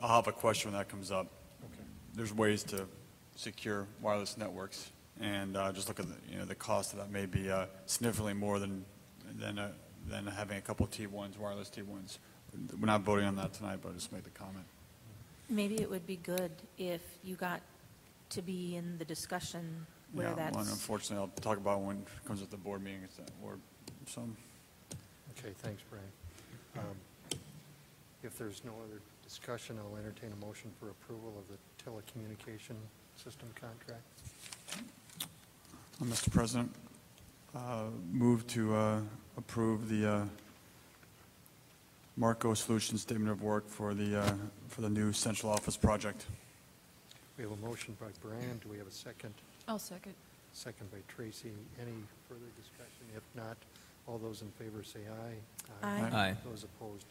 have a question when that comes up. Okay. There's ways to secure wireless networks, and just look at the cost of that may be significantly more than having a couple of T1s, wireless T1s. We're not voting on that tonight, but I'll just make the comment. Maybe it would be good if you got to be in the discussion where that's... Well, unfortunately, I'll talk about it when it comes at the board meeting. Okay, thanks, Brian. If there's no other discussion, I'll entertain a motion for approval of the telecommunication system contract. Mr. President, move to approve the Marco Solutions Statement of Work for the new central office project. We have a motion by Brian. Do we have a second? I'll second. Second by Tracy. Any further discussion? If not, all those in favor say aye. Aye. Those opposed,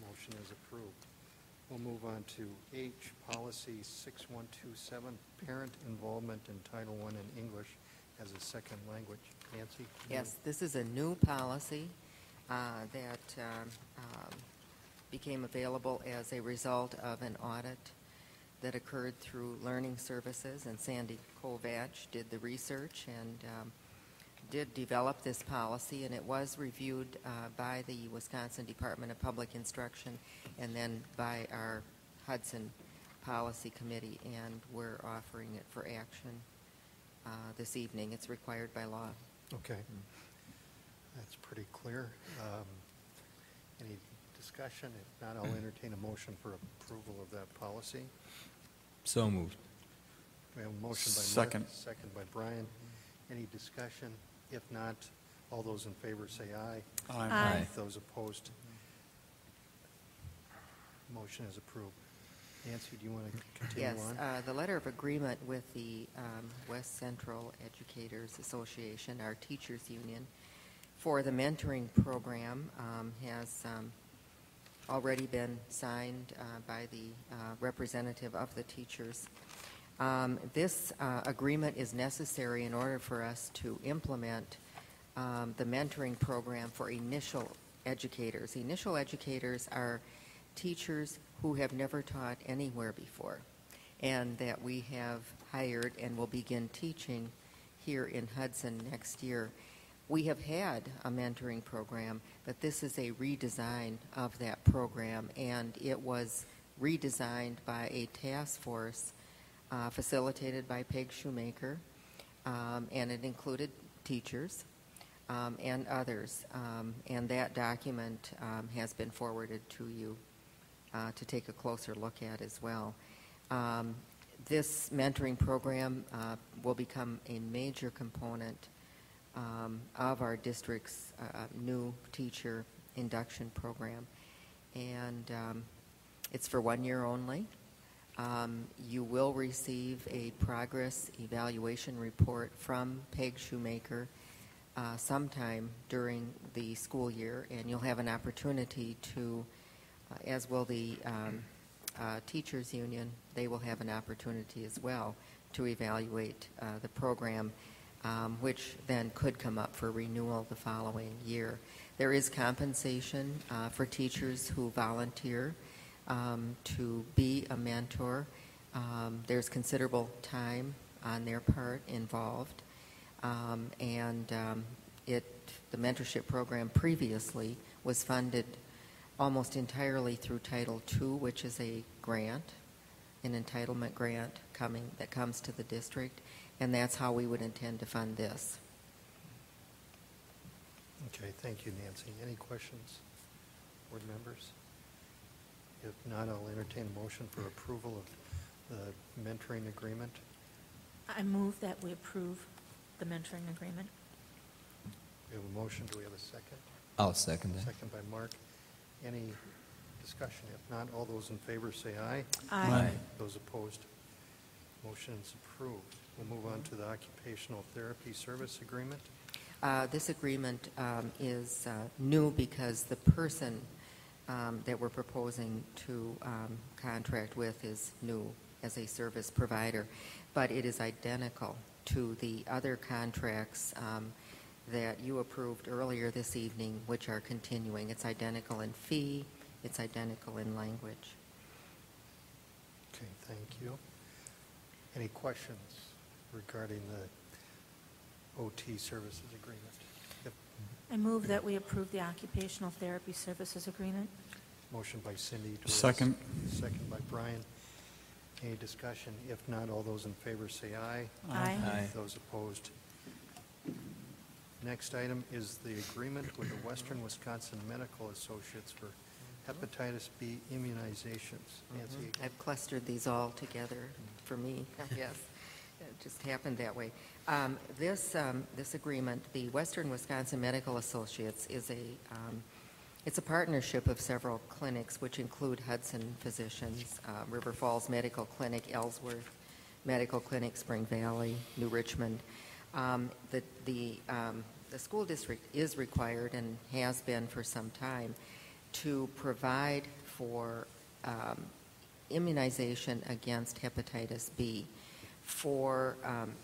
motion is approved. We'll move on to H, Policy 6127, Parent Involvement in Title I in English as a Second Language. Nancy? Yes, this is a new policy that became available as a result of an audit that occurred through Learning Services, and Sandy Kovac did the research and did develop this policy, and it was reviewed by the Wisconsin Department of Public Instruction and then by our Hudson Policy Committee, and we're offering it for action this evening. It's required by law. Okay. That's pretty clear. Any discussion? If not, I'll entertain a motion for approval of that policy. So moved. We have a motion by Second. Mark, second by Brian. Any discussion? If not, all those in favor say aye. Aye. Aye. Those opposed, motion is approved. Nancy, do you want to continue Yes, on? the letter of agreement with the West Central Educators Association, our teachers union, for the mentoring program has already been signed by the representative of the teachers. This agreement is necessary in order for us to implement the mentoring program for initial educators. Initial educators are teachers who have never taught anywhere before and that we have hired and will begin teaching here in Hudson next year. We have had a mentoring program, but this is a redesign of that program, and it was redesigned by a task force facilitated by Peg Shoemaker, and it included teachers and others. And that document has been forwarded to you to take a closer look at as well. This mentoring program will become a major component of our district's new teacher induction program. And it's for 1 year only. You will receive a progress evaluation report from Peg Shoemaker sometime during the school year, and you'll have an opportunity to, as will the teachers union, they will have an opportunity as well to evaluate the program, which then could come up for renewal the following year. There is compensation for teachers who volunteer to be a mentor. There's considerable time on their part involved, and the mentorship program previously was funded almost entirely through Title II, which is a grant, an entitlement grant that comes to the district, and that's how we would intend to fund this. Okay, thank you, Nancy. Any questions, board members? If not, I'll entertain a motion for approval of the mentoring agreement. I move that we approve the mentoring agreement. We have a motion. Do we have a second? I'll second that. Second by Mark. Any discussion? If not, all those in favor say aye. Aye. Aye. Those opposed, motion is approved. We'll move on to the occupational therapy service agreement. This agreement is new because the person that we're proposing to contract with is new as a service provider, but it is identical to the other contracts that you approved earlier this evening, which are continuing. It's identical in fee, it's identical in language. Okay, thank you. Any questions regarding the OT services agreement? Yep. I move that we approve the occupational therapy services agreement. Motion by Cindy. Second. Second by Brian. Any discussion? If not, all those in favor say aye. Aye. Aye. Those opposed. Next item is the agreement with the Western Wisconsin Medical Associates for hepatitis B immunizations. Nancy? I've clustered these all together for me, yes. It just happened that way. This agreement, the Western Wisconsin Medical Associates, is it's a partnership of several clinics, which include Hudson Physicians, River Falls Medical Clinic, Ellsworth Medical Clinic, Spring Valley, New Richmond. The school district is required and has been for some time to provide for immunization against hepatitis B for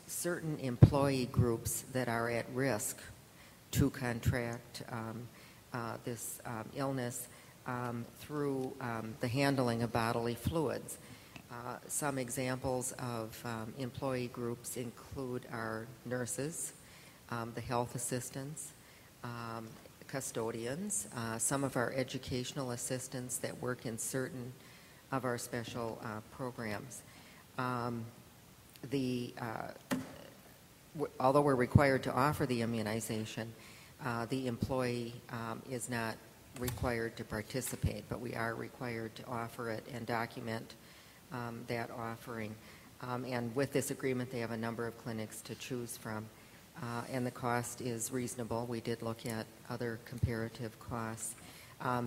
certain employee groups that are at risk to contract this illness through the handling of bodily fluids. Some examples of employee groups include our nurses, the health assistants, custodians, some of our educational assistants that work in certain of our special programs. Although we're required to offer the immunization, the employee is not required to participate, but we are required to offer it and document that offering. And with this agreement, they have a number of clinics to choose from, and the cost is reasonable. We did look at other comparative costs.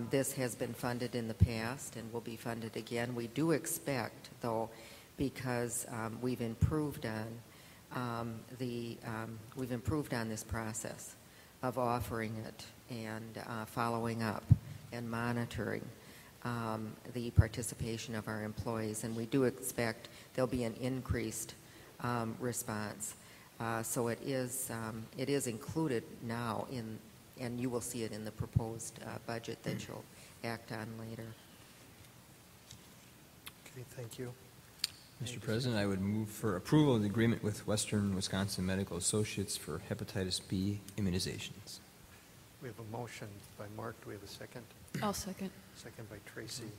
This has been funded in the past and will be funded again. We do expect, though, because we've improved on this process of offering it and following up and monitoring the participation of our employees, and we do expect there'll be an increased response. So it is included now and you will see it in the proposed budget that you'll act on later. Okay, thank you. Mr. President, I would move for approval of the agreement with Western Wisconsin Medical Associates for hepatitis B immunizations. We have a motion by Mark. Do we have a second? I'll second. Second by Tracy.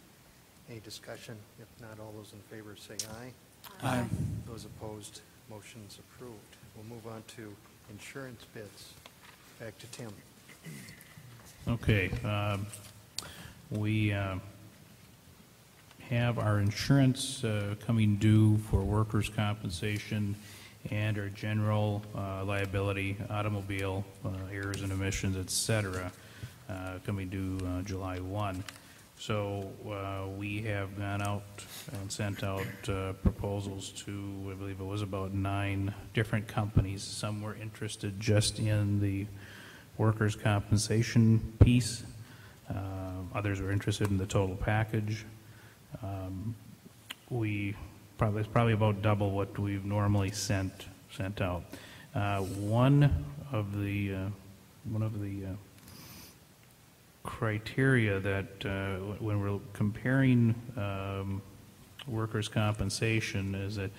Any discussion? If not, all those in favor say aye. Aye. Those opposed, motion is approved. We'll move on to insurance bids. Back to Tim. Okay. We have our insurance coming due for workers' compensation and our general liability, automobile, errors and omissions, et cetera, coming due July 1. So we have gone out and sent out proposals to, I believe it was about 9 different companies. Some were interested just in the workers' compensation piece. Others were interested in the total package. It's probably about double what we've normally sent out. One of the criteria that when we're comparing workers' compensation is that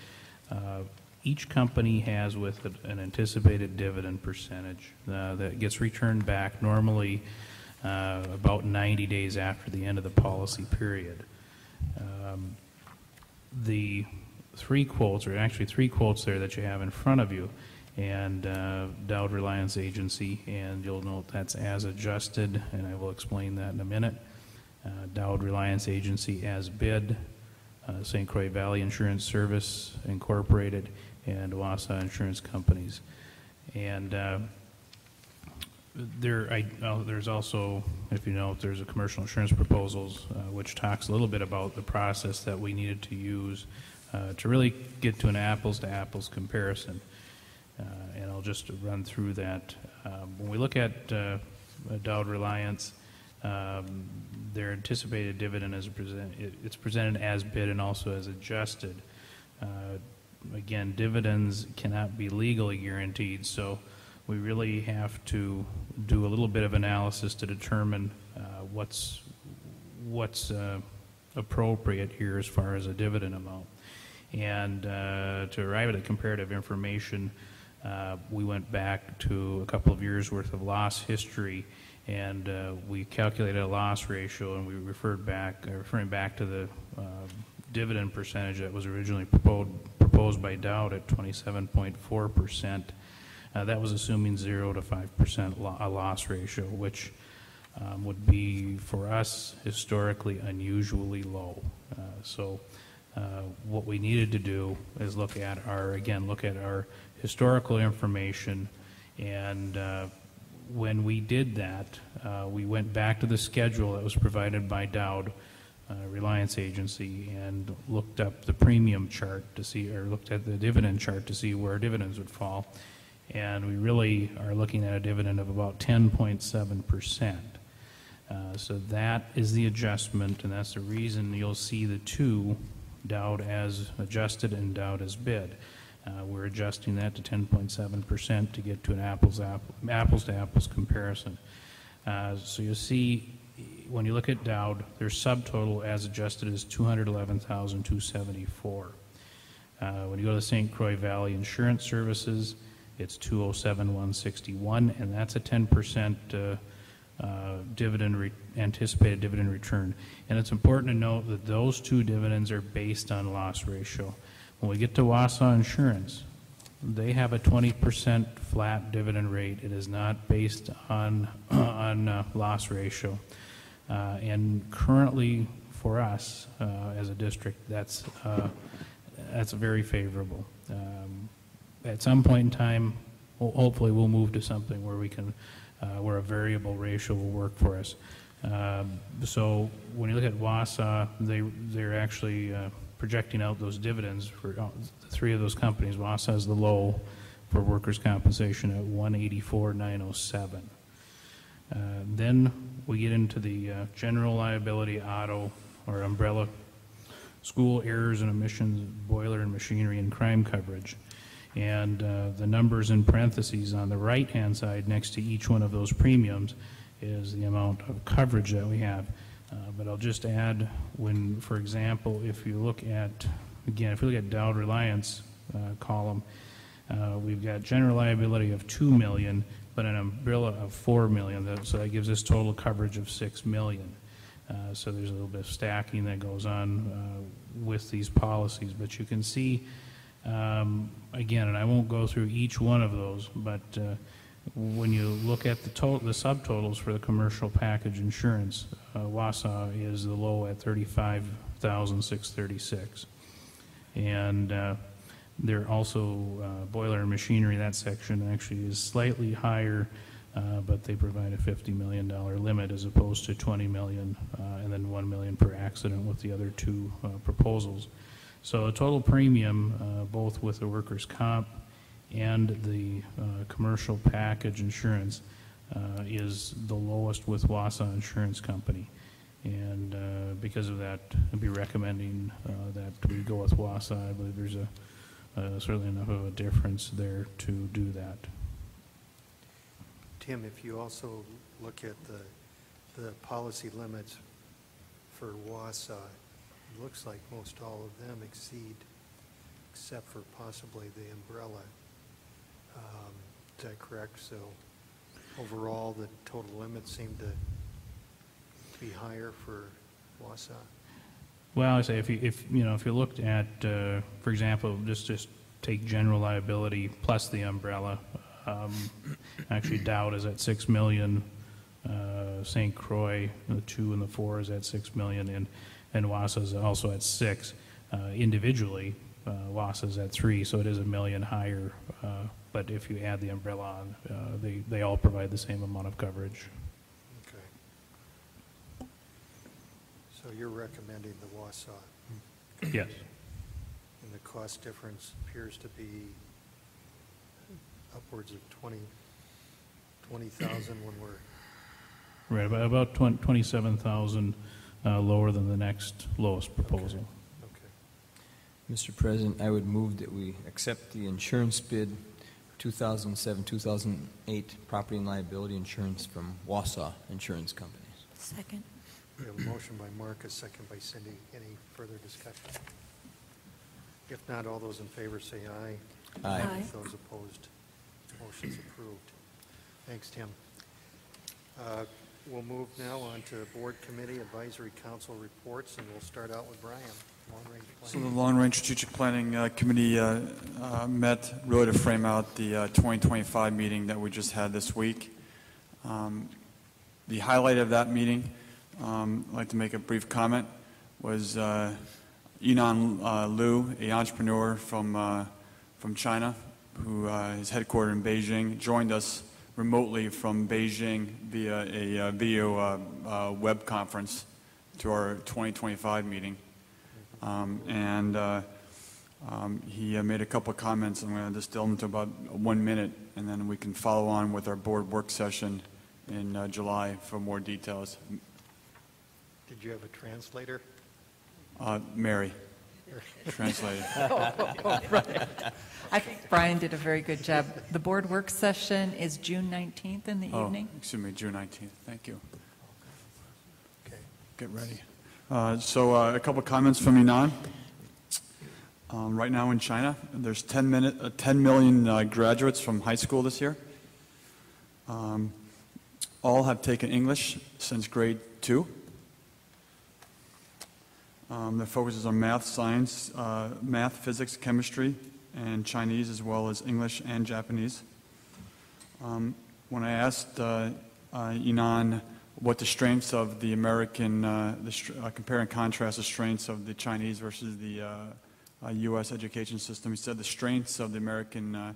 each company has with it an anticipated dividend percentage that gets returned back normally about 90 days after the end of the policy period. The 3 quotes, or actually 3 quotes there that you have in front of you, and Dowd Reliance Agency, and you'll note that's as adjusted, and I will explain that in a minute. Dowd Reliance Agency as bid, St. Croix Valley Insurance Service Incorporated, and Wausau Insurance Companies. And There's also, if you know, there's a commercial insurance proposals, which talks a little bit about the process that we needed to use to really get to an apples-to-apples comparison. And I'll just run through that. When we look at Dowd Reliance, their anticipated dividend is it's presented as bid and also as adjusted. Again, dividends cannot be legally guaranteed, so we really have to do a little bit of analysis to determine what's appropriate here as far as a dividend amount. And to arrive at a comparative information, we went back to a couple of years worth of loss history, and we calculated a loss ratio, and we referring back to the dividend percentage that was originally proposed by Dowd at 27.4%. That was assuming 0 to 5% loss ratio, which would be for us historically unusually low. So what we needed to do is look at our historical information, and when we did that, we went back to the schedule that was provided by Dowd Reliance Agency and looked up the premium chart to see, or looked at the dividend chart to see where dividends would fall. And we really are looking at a dividend of about 10.7%. So that is the adjustment, and that's the reason you'll see the two, Dowd as adjusted and Dowd as bid. We're adjusting that to 10.7% to get to an apples-to-apples comparison. So you'll see when you look at Dowd, their subtotal as adjusted is $211,274. When you go to St. Croix Valley Insurance Services, it's $207,161, and that's a 10% anticipated dividend return. And it's important to note that those two dividends are based on loss ratio. When we get to Wausau Insurance, they have a 20% flat dividend rate. It is not based on loss ratio. And currently, for us as a district, that's very favorable. At some point in time, hopefully we'll move to something where we can, where a variable ratio will work for us. So when you look at Wausau, they're actually projecting out those dividends for three of those companies. Wausau is the low for workers' compensation at $184,907. Then we get into the general liability, auto, or umbrella, school errors and omissions, boiler and machinery, and crime coverage. And the numbers in parentheses on the right-hand side next to each one of those premiums is the amount of coverage that we have. But I'll just add, when, for example, if you look at Dowd Reliance column, we've got general liability of $2 million, but an umbrella of $4 million. So that gives us total coverage of $6 million. So there's a little bit of stacking that goes on with these policies. But you can see, again, and I won't go through each one of those, but when you look at the subtotals for the commercial package insurance, Wausau is the low at $35,636, and they're also boiler and machinery. That section actually is slightly higher, but they provide a $50 million limit as opposed to $20 million, and then $1 million per accident with the other two proposals. So the total premium, both with the workers' comp and the commercial package insurance, is the lowest with Wausau Insurance Company. And because of that, I'd be recommending that we go with Wausau. I believe there's certainly enough of a difference there to do that. Tim, if you also look at the policy limits for Wausau, it looks like most all of them exceed, except for possibly the umbrella. Is that correct? So overall, the total limits seem to be higher for Wausau. Well, I say if you looked at, for example, just take general liability plus the umbrella. Actually, Dowd is at $6 million. St. Croix, the 2 and the 4 is at $6 million, and Wausau is also at $6 million. Individually, Wausau's at 3, so it is $1 million higher. But if you add the umbrella on, they all provide the same amount of coverage. Okay. So you're recommending the Wausau? Yes. And the cost difference appears to be upwards of 20,000 when we're... Right, about 27,000 lower than the next lowest proposal. Mr. President, I would move that we accept the insurance bid for 2007-2008 property and liability insurance from Wausau Insurance Company. Second. We have a motion by Mark, a second by Cindy. Any further discussion? If not, all those in favor say aye. Aye. Aye. Those opposed, motion's approved. Thanks, Tim. We'll move now on to Board Committee Advisory Council reports, and we'll start out with Brian, Long Range So Planning. the Long Range Strategic Planning Committee met really to frame out the 2025 meeting that we just had this week. The highlight of that meeting, I'd like to make a brief comment, was Yinan Liu, an entrepreneur from China who is headquartered in Beijing, joined us remotely from Beijing via a video web conference to our 2025 meeting. He made a couple of comments. I'm going to distill them to about 1 minute, and then we can follow on with our board work session in July for more details. Did you have a translator? Mary. Translated. Right. I think Brian did a very good job. The board work session is June 19th in the evening. Excuse me, June 19th. Thank you. Okay. Get ready. A couple of comments from Yinan. Right now in China, there's 10 million graduates from high school this year. All have taken English since grade 2. Their focus is on math, science, math, physics, chemistry, and Chinese, as well as English and Japanese. When I asked Yinan what the strengths of the American, compare and contrast the strengths of the Chinese versus the U.S. education system, he said the strengths of the American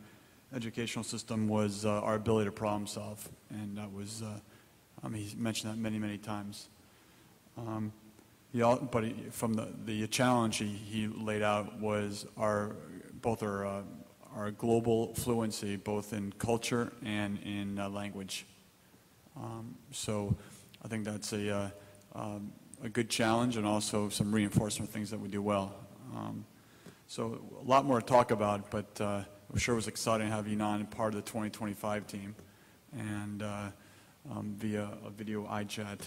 educational system was our ability to problem solve, and that was, he mentioned that many, many times. From the challenge he laid out was our global fluency, both in culture and in language. So I think that's a good challenge, and also some reinforcement of things that we do well. So a lot more to talk about, but I'm sure it was exciting to have Yinan part of the 2025 team, and via a video iChat.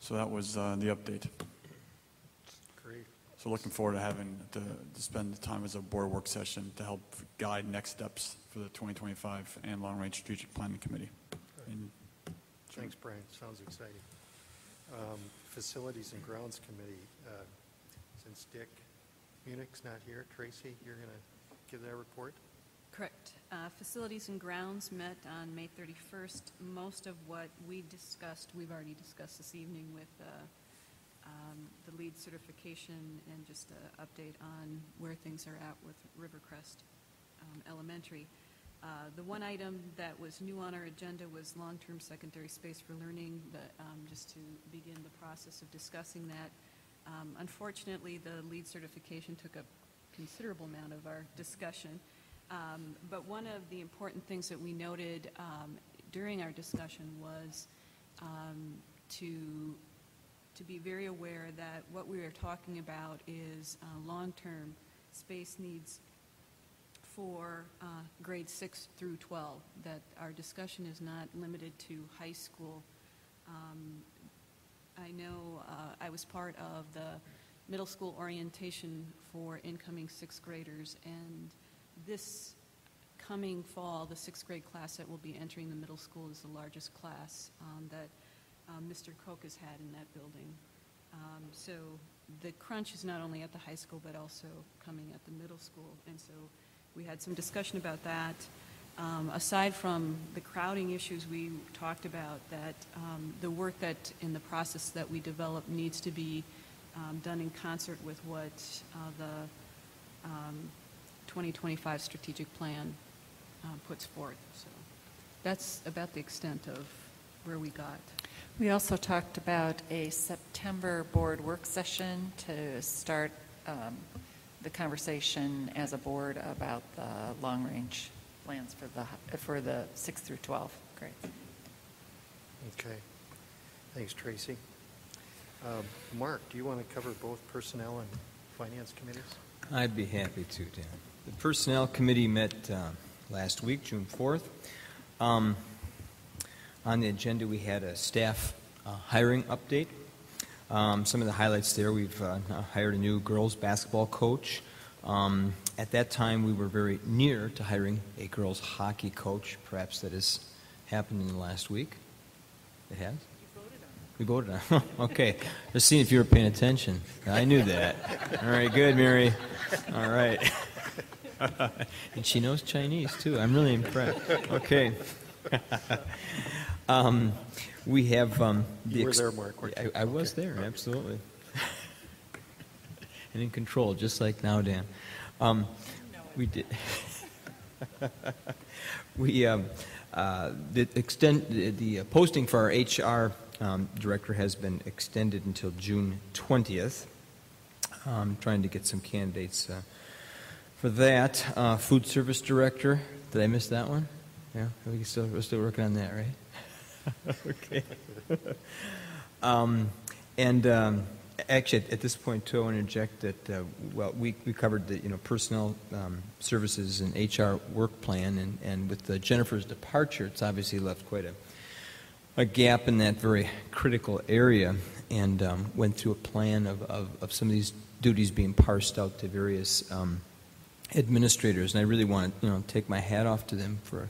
So that was the update. Great. So looking forward to having to spend the time as a board work session to help guide next steps for the 2025 and Long Range Strategic Planning Committee. Thanks, Brian. Sounds exciting. Facilities and Grounds Committee, since Dick Munich's not here, Tracy, you're going to give that report? Correct. Facilities and Grounds met on May 31st. Most of what we discussed, we've already discussed this evening with the lead certification and just an update on where things are at with Rivercrest Elementary. The one item that was new on our agenda was long-term secondary space for learning, just to begin the process of discussing that. Unfortunately, the lead certification took a considerable amount of our discussion. But one of the important things that we noted during our discussion was to be very aware that what we are talking about is long-term space needs for grades 6 through 12, that our discussion is not limited to high school. I know I was part of the middle school orientation for incoming 6th graders, and this coming fall, the 6th grade class that will be entering the middle school is the largest class that Mr. Koch has had in that building. So the crunch is not only at the high school, but also coming at the middle school. And so we had some discussion about that. Aside from the crowding issues, we talked about that the work that in the process that we develop needs to be done in concert with what the 2025 strategic plan puts forth. So that's about the extent of where we got. We also talked about a September board work session to start the conversation as a board about the long-range plans for the 6 through 12 grades. Okay. Thanks, Tracy. Mark, do you want to cover both personnel and finance committees? I'd be happy to, Dan. The Personnel Committee met last week, June 4th. On the agenda, we had a staff hiring update. Some of the highlights there, we've hired a new girls basketball coach. At that time, we were very near to hiring a girls hockey coach. Perhaps that has happened in the last week. It has? We voted on it. Okay. Just seeing if you were paying attention. I knew that. All right, good, Mary. All right. And she knows Chinese, too. I'm really impressed. Okay. We have you were there, Mark. I was there, absolutely. And in control, just like now, Dan. We did. The posting for our HR director has been extended until June 20th. Trying to get some candidates for that. Food service director. Did I miss that one? Yeah, we're still working on that, right? Okay. Actually, at this point, too, I want to interject that, we covered the, personnel services and HR work plan, and with Jennifer's departure, it's obviously left quite a gap in that very critical area, and went through a plan of some of these duties being parsed out to various administrators, and I really want to, take my hat off to them for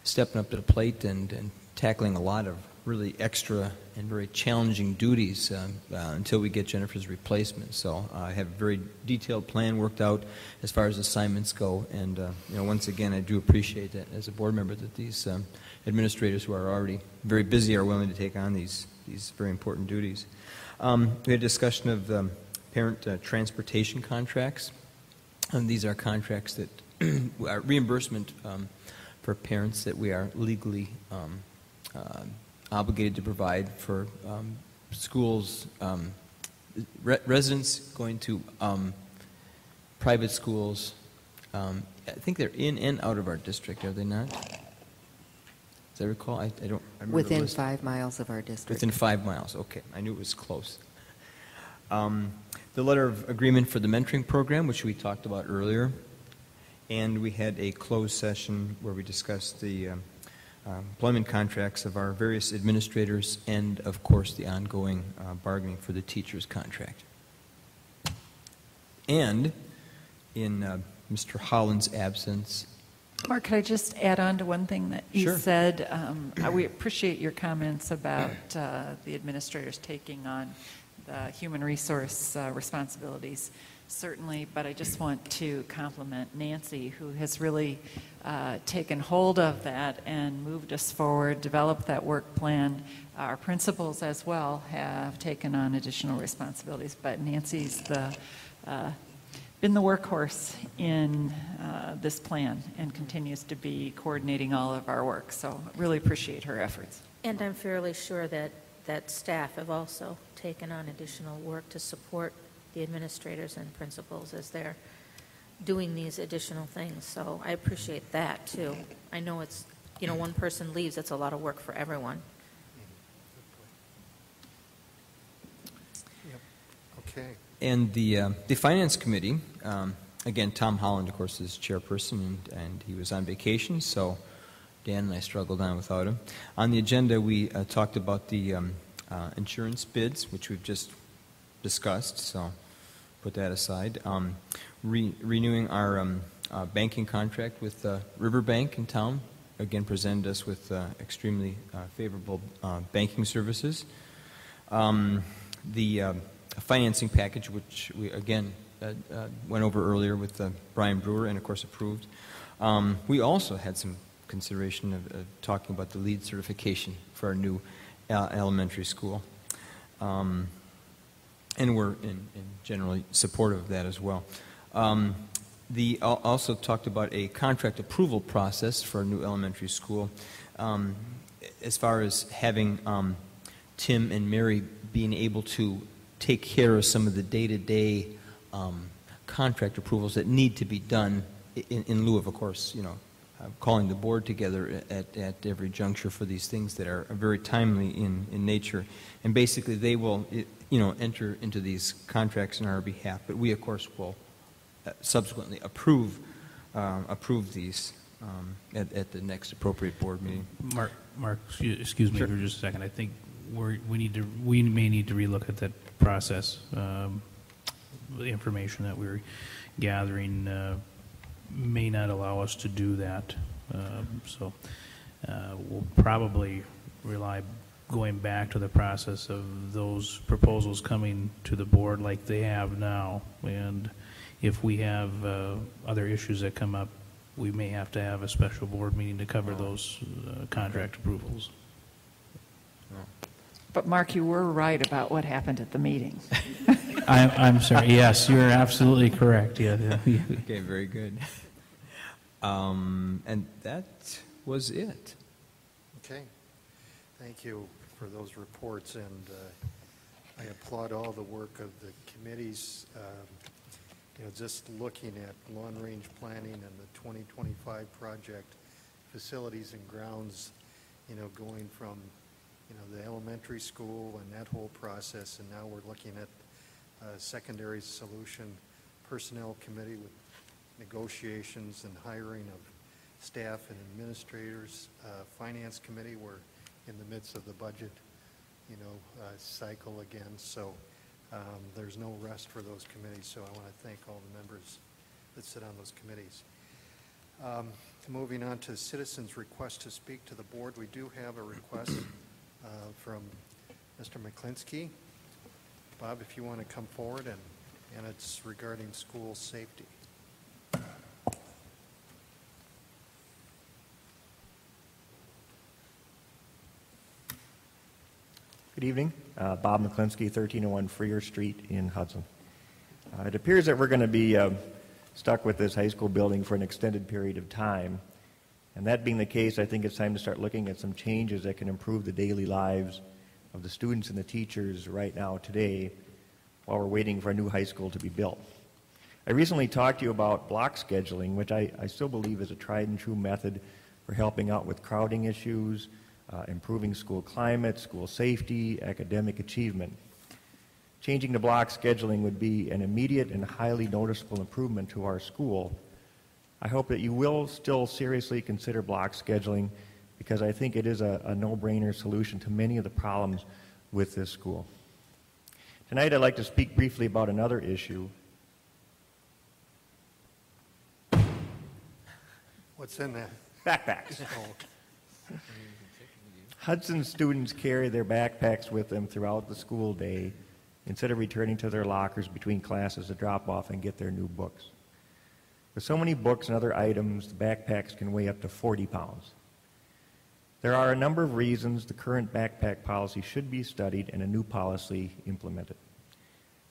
stepping up to the plate and tackling a lot of really extra and very challenging duties until we get Jennifer's replacement. So I have a very detailed plan worked out as far as assignments go, and once again, I do appreciate that as a board member that these administrators who are already very busy are willing to take on these very important duties. We had a discussion of parent transportation contracts. And these are contracts that are reimbursement for parents that we are legally obligated to provide for schools, residents going to private schools. I think they're in and out of our district, are they not? As I recall, I don't remember. Within 5 miles of our district. Within 5 miles, okay. I knew it was close. The letter of agreement for the mentoring program, which we talked about earlier, and we had a closed session where we discussed the employment contracts of our various administrators and, of course, the ongoing bargaining for the teacher's contract. And in Mr. Holland's absence. Mark, could I just add on to one thing that you Sure. said? We appreciate your comments about the administrators taking on the human resource responsibilities, certainly, but I just want to compliment Nancy, who has really taken hold of that and moved us forward, developed that work plan. Our principals as well have taken on additional responsibilities, but Nancy's been the workhorse in this plan and continues to be coordinating all of our work, so really appreciate her efforts. And I'm fairly sure that staff have also taken on additional work to support the administrators and principals as they're doing these additional things. So I appreciate that, too. I know it's, one person leaves, it's a lot of work for everyone. Yep. Okay. And the Finance Committee, again, Tom Holland, of course, is chairperson, and he was on vacation, so Dan and I struggled on without him. On the agenda, we talked about the insurance bids, which we've just discussed, so put that aside. Renewing our banking contract with Riverbank in town, again, presented us with extremely favorable banking services. The financing package, which we, again, went over earlier with Brian Brewer and, of course, approved. We also had some consideration of talking about the LEED certification for our new elementary school. and we're in generally supportive of that as well. Also talked about a contract approval process for a new elementary school. As far as having Tim and Mary being able to take care of some of the day-to-day contract approvals that need to be done in lieu of course, calling the board together at every juncture for these things that are very timely in nature. And basically they will, enter into these contracts on our behalf, but we, of course, will subsequently approve these at the next appropriate board meeting. Mark, excuse me for just a second. I think we may need to relook at that process. The information that we're gathering may not allow us to do that. So we'll probably rely going back to the process of those proposals coming to the board like they have now. And if we have other issues that come up, we may have to have a special board meeting to cover those contract approvals. But Mark, you were right about what happened at the meeting. I'm sorry. Yes, you're absolutely correct. Yeah. Okay, very good. And that was it. Okay. Thank you for those reports, and I applaud all the work of the committees. Just looking at long-range planning and the 2025 project, facilities and grounds, going from, the elementary school and that whole process, and now we're looking at secondary solution personnel committee with negotiations and hiring of staff and administrators, finance committee, we're in the midst of the budget, cycle again, so there's no rest for those committees, so I want to thank all the members that sit on those committees. Moving on to citizens' request to speak to the board, we do have a request from Mr. McClinsky. Bob, if you want to come forward, and it's regarding school safety. Good evening. Bob McClinsky, 1301 Freer Street in Hudson. It appears that we're going to be stuck with this high school building for an extended period of time. And that being the case, I think it's time to start looking at some changes that can improve the daily lives of the students and the teachers right now today while we're waiting for a new high school to be built. I recently talked to you about block scheduling, which I still believe is a tried and true method for helping out with crowding issues, improving school climate, school safety, academic achievement. Changing to block scheduling would be an immediate and highly noticeable improvement to our school. I hope that you will still seriously consider block scheduling because I think it is a no-brainer solution to many of the problems with this school. Tonight I'd like to speak briefly about another issue. What's in there? Backpacks. Hudson students carry their backpacks with them throughout the school day instead of returning to their lockers between classes to drop off and get their new books. With so many books and other items, the backpacks can weigh up to 40 pounds. There are a number of reasons the current backpack policy should be studied and a new policy implemented.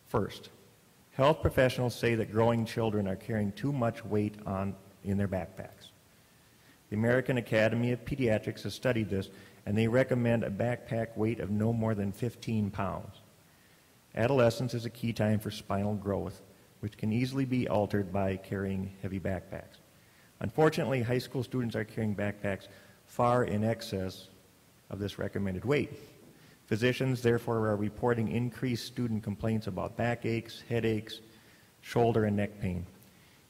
First, health professionals say that growing children are carrying too much weight in their backpacks. The American Academy of Pediatrics has studied this, and they recommend a backpack weight of no more than 15 pounds. Adolescence is a key time for spinal growth, which can easily be altered by carrying heavy backpacks. Unfortunately, high school students are carrying backpacks far in excess of this recommended weight. Physicians, therefore, are reporting increased student complaints about backaches, headaches, shoulder and neck pain.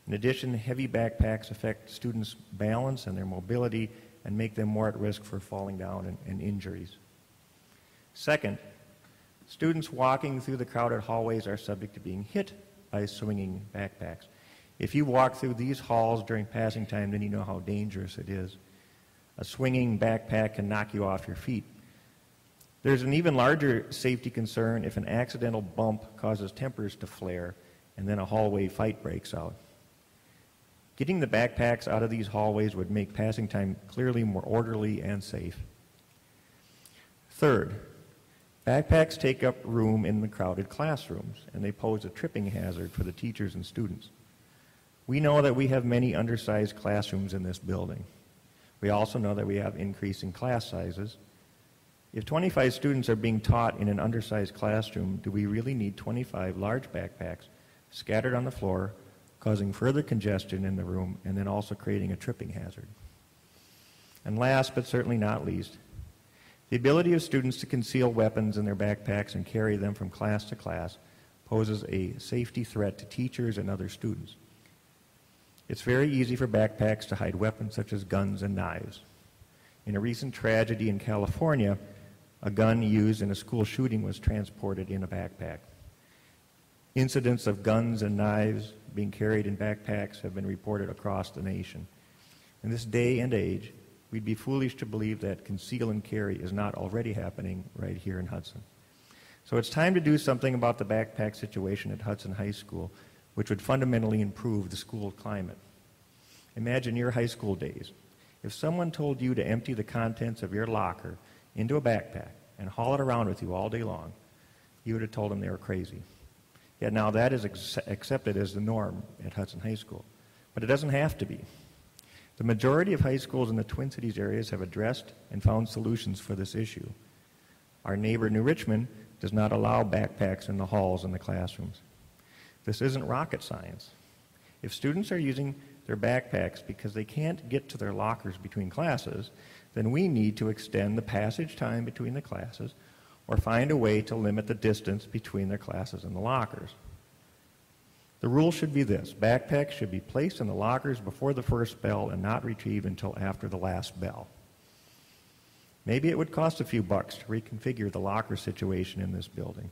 In addition, heavy backpacks affect students' balance and their mobility and make them more at risk for falling down and injuries. Second, students walking through the crowded hallways are subject to being hit by swinging backpacks. If you walk through these halls during passing time, then you know how dangerous it is. A swinging backpack can knock you off your feet. There's an even larger safety concern if an accidental bump causes tempers to flare and then a hallway fight breaks out. Getting the backpacks out of these hallways would make passing time clearly more orderly and safe. Third, Backpacks take up room in the crowded classrooms, and they pose a tripping hazard for the teachers and students. We know that we have many undersized classrooms in this building. We also know that we have increasing class sizes. If 25 students are being taught in an undersized classroom, do we really need 25 large backpacks scattered on the floor, causing further congestion in the room and then also creating a tripping hazard? And last but certainly not least, the ability of students to conceal weapons in their backpacks and carry them from class to class poses a safety threat to teachers and other students. It's very easy for backpacks to hide weapons such as guns and knives. In a recent tragedy in California, a gun used in a school shooting was transported in a backpack. Incidents of guns and knives being carried in backpacks have been reported across the nation. In this day and age, we'd be foolish to believe that conceal and carry is not already happening right here in Hudson. So it's time to do something about the backpack situation at Hudson High School, which would fundamentally improve the school climate. Imagine your high school days. If someone told you to empty the contents of your locker into a backpack and haul it around with you all day long, you would have told them they were crazy. Yet now that is accepted as the norm at Hudson High School. But it doesn't have to be. The majority of high schools in the Twin Cities areas have addressed and found solutions for this issue. Our neighbor, New Richmond, does not allow backpacks in the halls and the classrooms. This isn't rocket science. If students are using their backpacks because they can't get to their lockers between classes, then we need to extend the passage time between the classes or find a way to limit the distance between their classes and the lockers. The rule should be this: backpacks should be placed in the lockers before the first bell and not retrieved until after the last bell. Maybe it would cost a few bucks to reconfigure the locker situation in this building,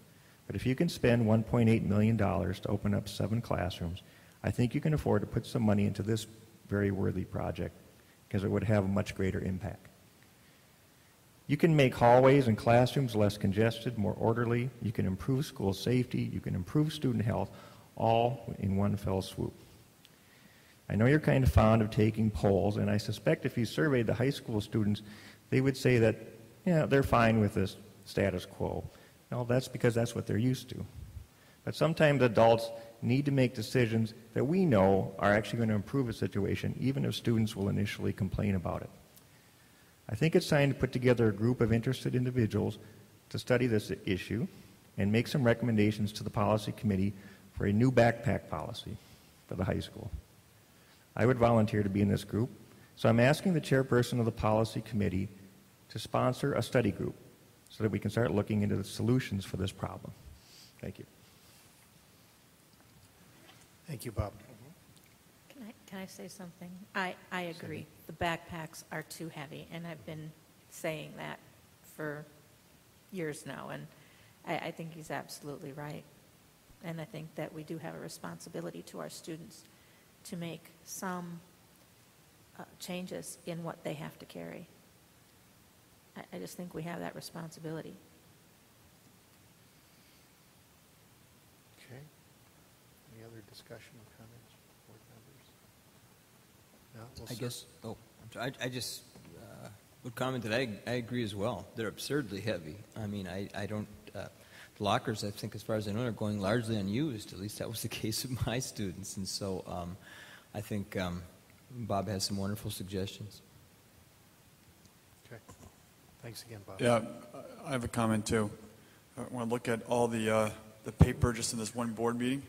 but if you can spend $1.8 million to open up 7 classrooms, I think you can afford to put some money into this very worthy project because it would have a much greater impact. You can make hallways and classrooms less congested, more orderly. You can improve school safety. You can improve student health, all in one fell swoop. I know you're kind of fond of taking polls, and I suspect if you surveyed the high school students, they would say that, yeah, they're fine with this status quo. No, that's because that's what they're used to. But sometimes adults need to make decisions that we know are actually going to improve a situation, even if students will initially complain about it. I think it's time to put together a group of interested individuals to study this issue and make some recommendations to the policy committee for a new backpack policy for the high school. I would volunteer to be in this group, so I'm asking the chairperson of the policy committee to sponsor a study group so that we can start looking into the solutions for this problem. Thank you. Thank you, Bob. Can I say something? I agree. The backpacks are too heavy, and I've been saying that for years now, and I think he's absolutely right. And I think that we do have a responsibility to our students to make some changes in what they have to carry. I just think we have that responsibility. Okay. Any other discussion or comments, board members? No? We'll I guess, I'm sorry, I just would comment that I agree as well. They're absurdly heavy. I mean, I don't, the lockers, I think, as far as I know, are going largely unused. At least that was the case with my students. And so I think Bob has some wonderful suggestions. Okay. Thanks again, Bob. Yeah, I have a comment too. I want to look at all the paper just in this one board meeting.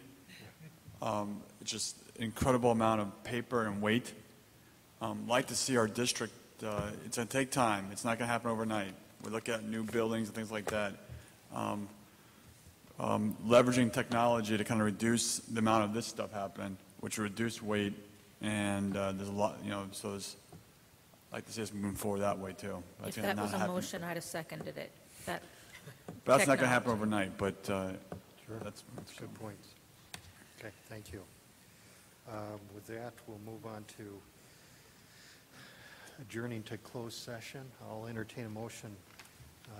It's just an incredible amount of paper and weight. Like to see our district, it's going to take time. It's not going to happen overnight. We look at new buildings and things like that. Leveraging technology to kind of reduce the amount of this stuff happening, which will reduce weight, and there's a lot, so there's, I'd like to see us moving forward that way too. If that was a motion, I'd have seconded it. But that's not going to happen overnight, but Sure. that's good points. Okay, thank you. With that, we'll move on to adjourning to closed session. I'll entertain a motion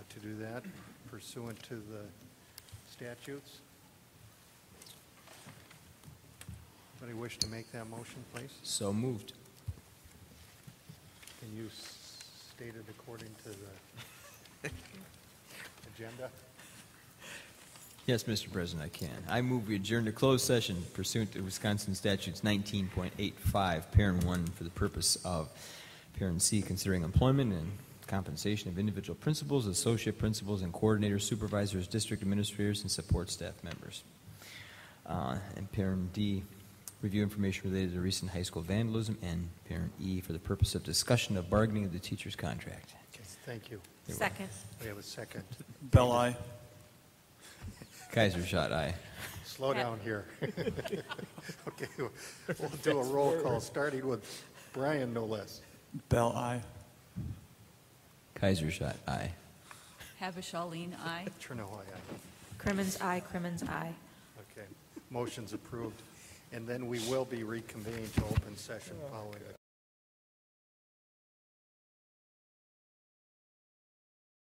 to do that pursuant to the statutes. Anybody wish to make that motion, please? So moved. Can you state it according to the agenda? Yes, Mr. President, I can. I move we adjourn to closed session pursuant to Wisconsin statutes 19.85, parent 1, for the purpose of parent C, considering employment and compensation of individual principals, associate principals, and coordinators, supervisors, district administrators, and support staff members. And parent D, review information related to recent high school vandalism, and parent E, for the purpose of discussion of bargaining of the teacher's contract. Okay, thank you. Second. We have a second. Bell, aye. Kaiser shot aye. Slow down here. Okay, we'll do a roll call, starting with Brian, no less. Bell, aye. Kaiser shot aye. Havishall-Lean, aye. Chernow, aye. Crimmins, aye. Crimmins, aye. Okay, motion's approved. And then we will be reconvening to open session following the